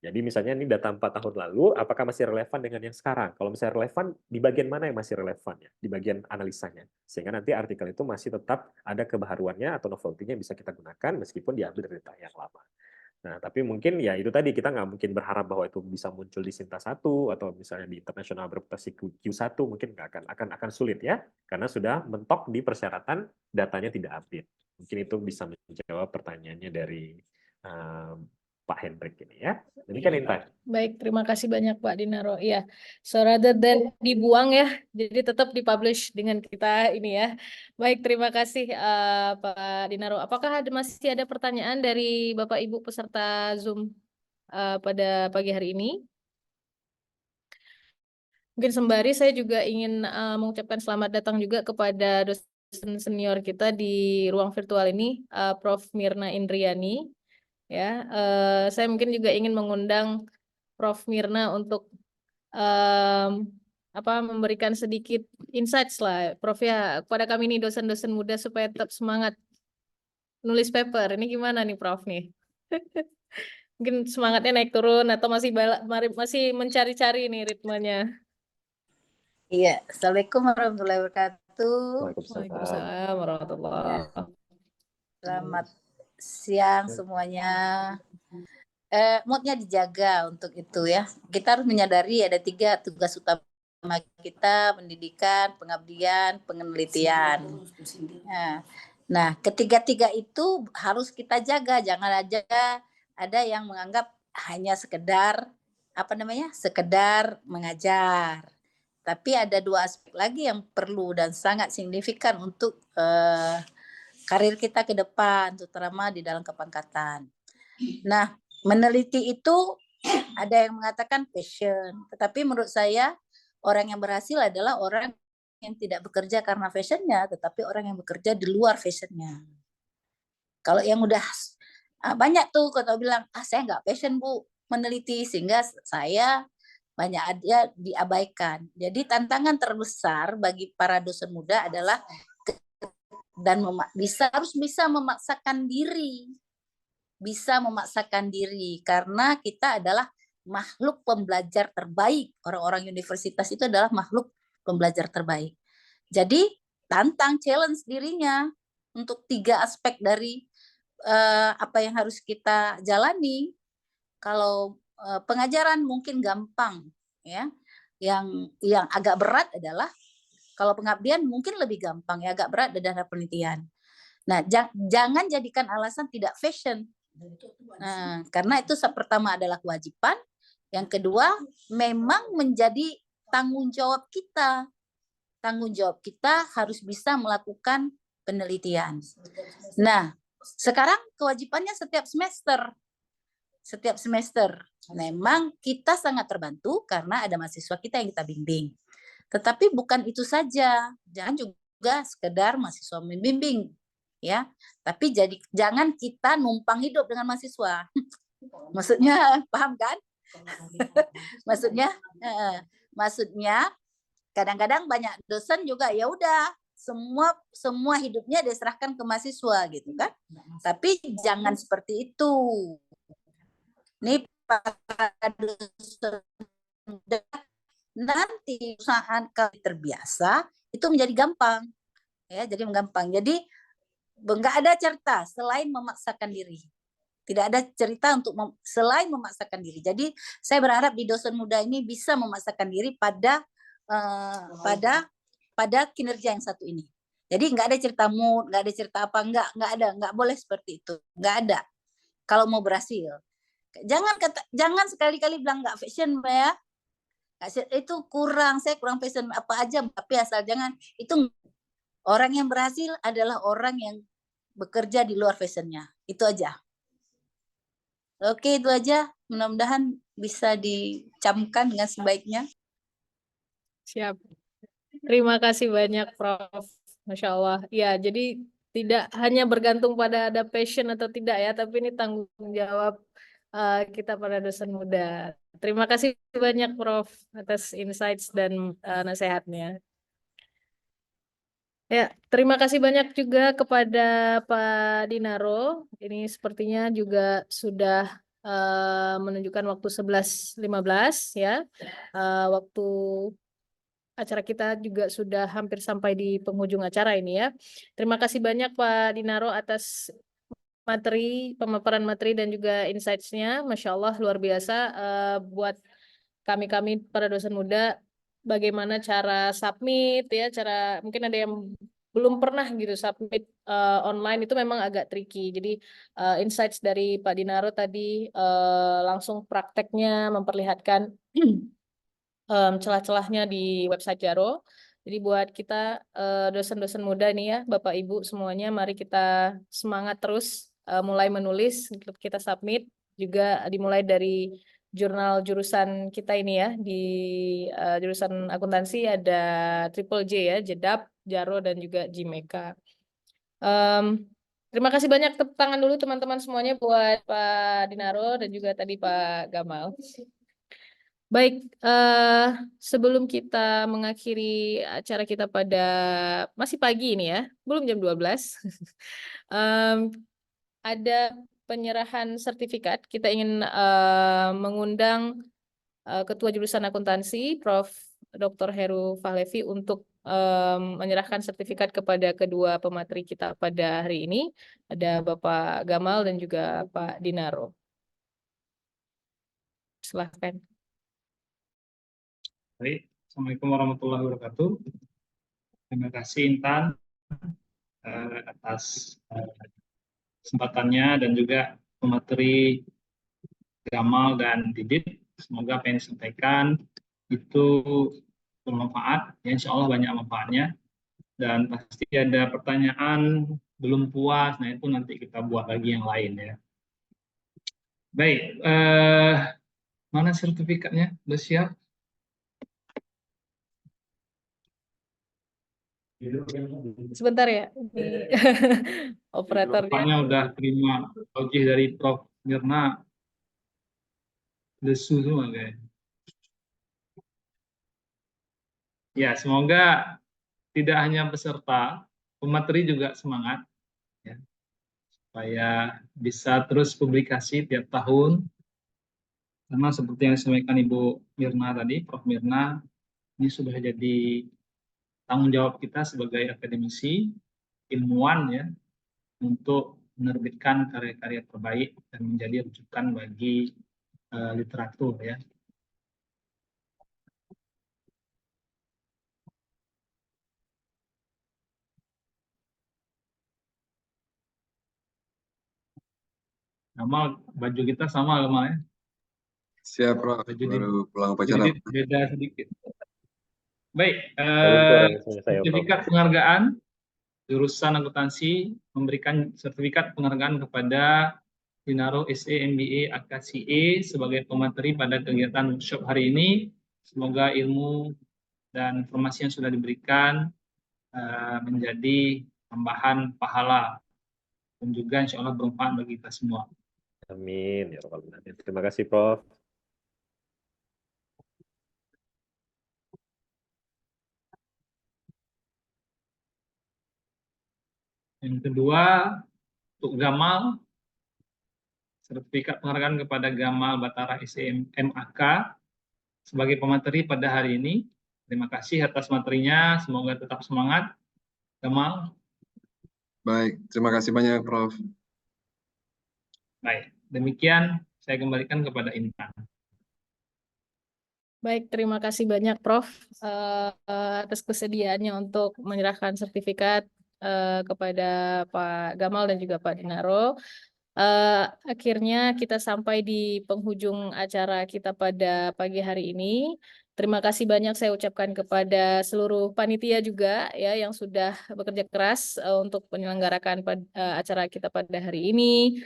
Jadi misalnya ini data 4 tahun lalu, apakah masih relevan dengan yang sekarang? Kalau misalnya relevan, di bagian mana yang masih relevan? Ya? Di bagian analisanya. Sehingga nanti artikel itu masih tetap ada kebaharuannya atau novelty-nya bisa kita gunakan meskipun diambil dari data yang lama. Nah, tapi mungkin ya itu tadi, kita nggak mungkin berharap bahwa itu bisa muncul di Sinta 1 atau misalnya di internasional bereputasi Q1, mungkin nggak akan sulit ya, karena sudah mentok di persyaratan datanya tidak update. Mungkin itu bisa menjawab pertanyaannya dari Pak Hendrik ini ya. Demikian Intan. Baik, terima kasih banyak Pak Dinaro. Iya, so rather than dibuang ya, jadi tetap dipublish dengan kita ini ya. Baik, terima kasih Pak Dinaro. Apakah masih ada pertanyaan dari Bapak Ibu peserta Zoom pada pagi hari ini? Mungkin sembari saya juga ingin mengucapkan selamat datang juga kepada dosen senior kita di ruang virtual ini, Prof. Mirna Indriani. Ya, saya mungkin juga ingin mengundang Prof. Mirna untuk memberikan sedikit insights lah, Prof ya, kepada kami nih dosen-dosen muda supaya tetap semangat nulis paper. Ini gimana nih Prof nih? Mungkin semangatnya naik turun atau masih mencari-cari nih ritmenya. Iya, Assalamualaikum warahmatullahi wabarakatuh. Waalaikumsalam warahmatullahi wabarakatuh. Selamat siang semuanya. Moodnya dijaga untuk itu ya. Kita harus menyadari ada 3 tugas utama kita: pendidikan, pengabdian, penelitian. Nah, ketiga-tiga itu harus kita jaga. Jangan aja ada yang menganggap hanya sekedar sekedar mengajar. Tapi ada 2 aspek lagi yang perlu dan sangat signifikan untuk karir kita ke depan, terutama di dalam kepangkatan. Nah, meneliti itu ada yang mengatakan passion, tetapi menurut saya orang yang berhasil adalah orang yang tidak bekerja karena passionnya, tetapi orang yang bekerja di luar passionnya. Kalau yang udah banyak tuh kalau bilang, saya nggak passion Bu meneliti, sehingga saya banyak ada diabaikan. Jadi tantangan terbesar bagi para dosen muda adalah harus bisa memaksakan diri, karena kita adalah makhluk pembelajar terbaik. Orang-orang universitas itu adalah makhluk pembelajar terbaik. Jadi challenge dirinya untuk 3 aspek dari apa yang harus kita jalani. Kalau pengajaran mungkin gampang ya. Yang agak berat adalah kalau pengabdian mungkin lebih gampang ya, agak berat adalah penelitian. Nah, jangan jadikan alasan tidak fashion. Nah, karena itu pertama adalah kewajiban, yang kedua memang menjadi tanggung jawab kita. Tanggung jawab kita harus bisa melakukan penelitian. Nah, sekarang kewajibannya setiap semester. Memang kita sangat terbantu karena ada mahasiswa kita yang kita bimbing. Tetapi bukan itu saja, jangan juga sekedar mahasiswa membimbing, ya. Tapi jangan kita numpang hidup dengan mahasiswa. Maksudnya, paham kan? Maksudnya kadang-kadang banyak dosen juga ya udah semua hidupnya diserahkan ke mahasiswa gitu kan. Tapi jangan seperti itu. Nih para dosen nanti perusahaan kalau terbiasa itu menjadi gampang ya, jadi nggak ada cerita selain memaksakan diri, tidak ada cerita untuk selain memaksakan diri. Jadi saya berharap di dosen muda ini bisa memaksakan diri pada kinerja yang satu ini. Jadi nggak ada cerita mood, nggak ada cerita apa, nggak boleh seperti itu, nggak ada. Kalau mau berhasil, jangan sekali-kali bilang nggak fashion ya. Itu saya kurang passion apa aja, tapi asal jangan itu. Orang yang berhasil adalah orang yang bekerja di luar passionnya. Itu aja. Oke, itu aja. Mudah-mudahan bisa dicamkan dengan sebaiknya. Siap. Terima kasih banyak Prof. Masya Allah. Ya, jadi tidak hanya bergantung pada ada passion atau tidak ya, tapi ini tanggung jawab kita para dosen muda. Terima kasih banyak Prof atas insights dan nasihatnya. Ya, terima kasih banyak juga kepada Pak Dinaro. Ini sepertinya juga sudah menunjukkan waktu 11.15 ya. Waktu acara kita juga sudah hampir sampai di penghujung acara ini ya. Terima kasih banyak Pak Dinaro atas pemaparan materi dan juga insights-nya. Masya Allah luar biasa buat kami para dosen muda, bagaimana cara submit ya, mungkin ada yang belum pernah gitu submit online itu memang agak tricky. Jadi insights dari Pak Dinaro tadi langsung prakteknya memperlihatkan celah-celahnya di website Jaro. Jadi buat kita dosen-dosen muda nih ya, Bapak Ibu semuanya, mari kita semangat terus mulai menulis, kita submit, juga dimulai dari jurnal jurusan kita ini ya, di jurusan akuntansi ada Triple J ya, Jedap, Jaro, dan juga Jimeka. Terima kasih banyak, tepuk tangan dulu teman-teman semuanya buat Pak Dinaro dan juga tadi Pak Gamal. Baik, sebelum kita mengakhiri acara kita pada masih pagi ini ya, belum jam 12. Ada penyerahan sertifikat. Kita ingin mengundang Ketua Jurusan Akuntansi, Prof. Dr. Heru Fahlevi untuk menyerahkan sertifikat kepada kedua pemateri kita pada hari ini. Ada Bapak Gamal dan juga Pak Dinaro. Silahkan. Baik, Assalamualaikum warahmatullahi wabarakatuh. Terima kasih Intan atas kesempatannya dan juga pemateri Gamal dan Didit. Semoga apa yang disampaikan itu bermanfaat, ya, insya Allah banyak manfaatnya. Dan pasti ada pertanyaan belum puas, nah itu nanti kita buat lagi yang lain ya. Baik, mana sertifikatnya? Sudah siap? Sebentar ya, ini operatornya. Bapaknya udah terima logis dari Prof. Mirna, lesu semua guys. Ya, semoga tidak hanya peserta, pemateri juga semangat, ya, supaya bisa terus publikasi tiap tahun. Karena seperti yang disampaikan Ibu Mirna tadi, Prof. Mirna, ini sudah jadi tanggung jawab kita sebagai akademisi, ilmuwan ya, untuk menerbitkan karya-karya terbaik dan menjadi rujukan bagi literatur ya. Gamal, baju kita sama Gamal ya. Siap, Prof. Baju Baru pulang upacara. Didit beda sedikit. Baik, saya, Prof. sertifikat penghargaan jurusan akuntansi memberikan sertifikat penghargaan kepada Dinaro SE MBA AKCE sebagai pemateri pada kegiatan workshop hari ini. Semoga ilmu dan informasi yang sudah diberikan menjadi tambahan pahala dan juga insya Allah bermanfaat bagi kita semua. Amin. Ya Rabbal Alamin. Terima kasih, Prof. Yang kedua, untuk Gamal, sertifikat penghargaan kepada Gamal Batara SE MAK sebagai pemateri pada hari ini. Terima kasih atas materinya, semoga tetap semangat. Gamal. Baik, terima kasih banyak, Prof. Baik, demikian saya kembalikan kepada Intan. Baik, terima kasih banyak Prof. Atas kesediaannya untuk menyerahkan sertifikat kepada Pak Gamal dan juga Pak Dinaro. Akhirnya kita sampai di penghujung acara kita pada pagi hari ini. Terima kasih banyak saya ucapkan kepada seluruh panitia juga ya yang sudah bekerja keras untuk menyelenggarakan acara kita pada hari ini.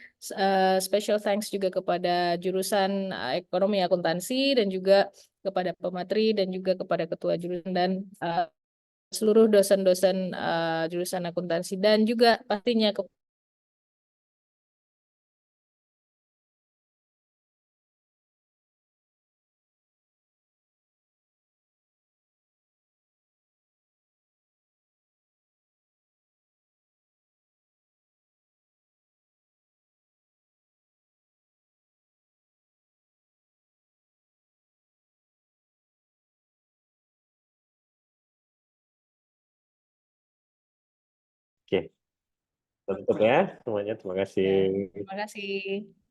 Special thanks juga kepada jurusan Ekonomi Akuntansi dan juga kepada pemateri dan juga kepada ketua jurusan dan seluruh dosen-dosen jurusan akuntansi dan juga pastinya Oke. Tutup ya semuanya. Terima kasih. Terima kasih.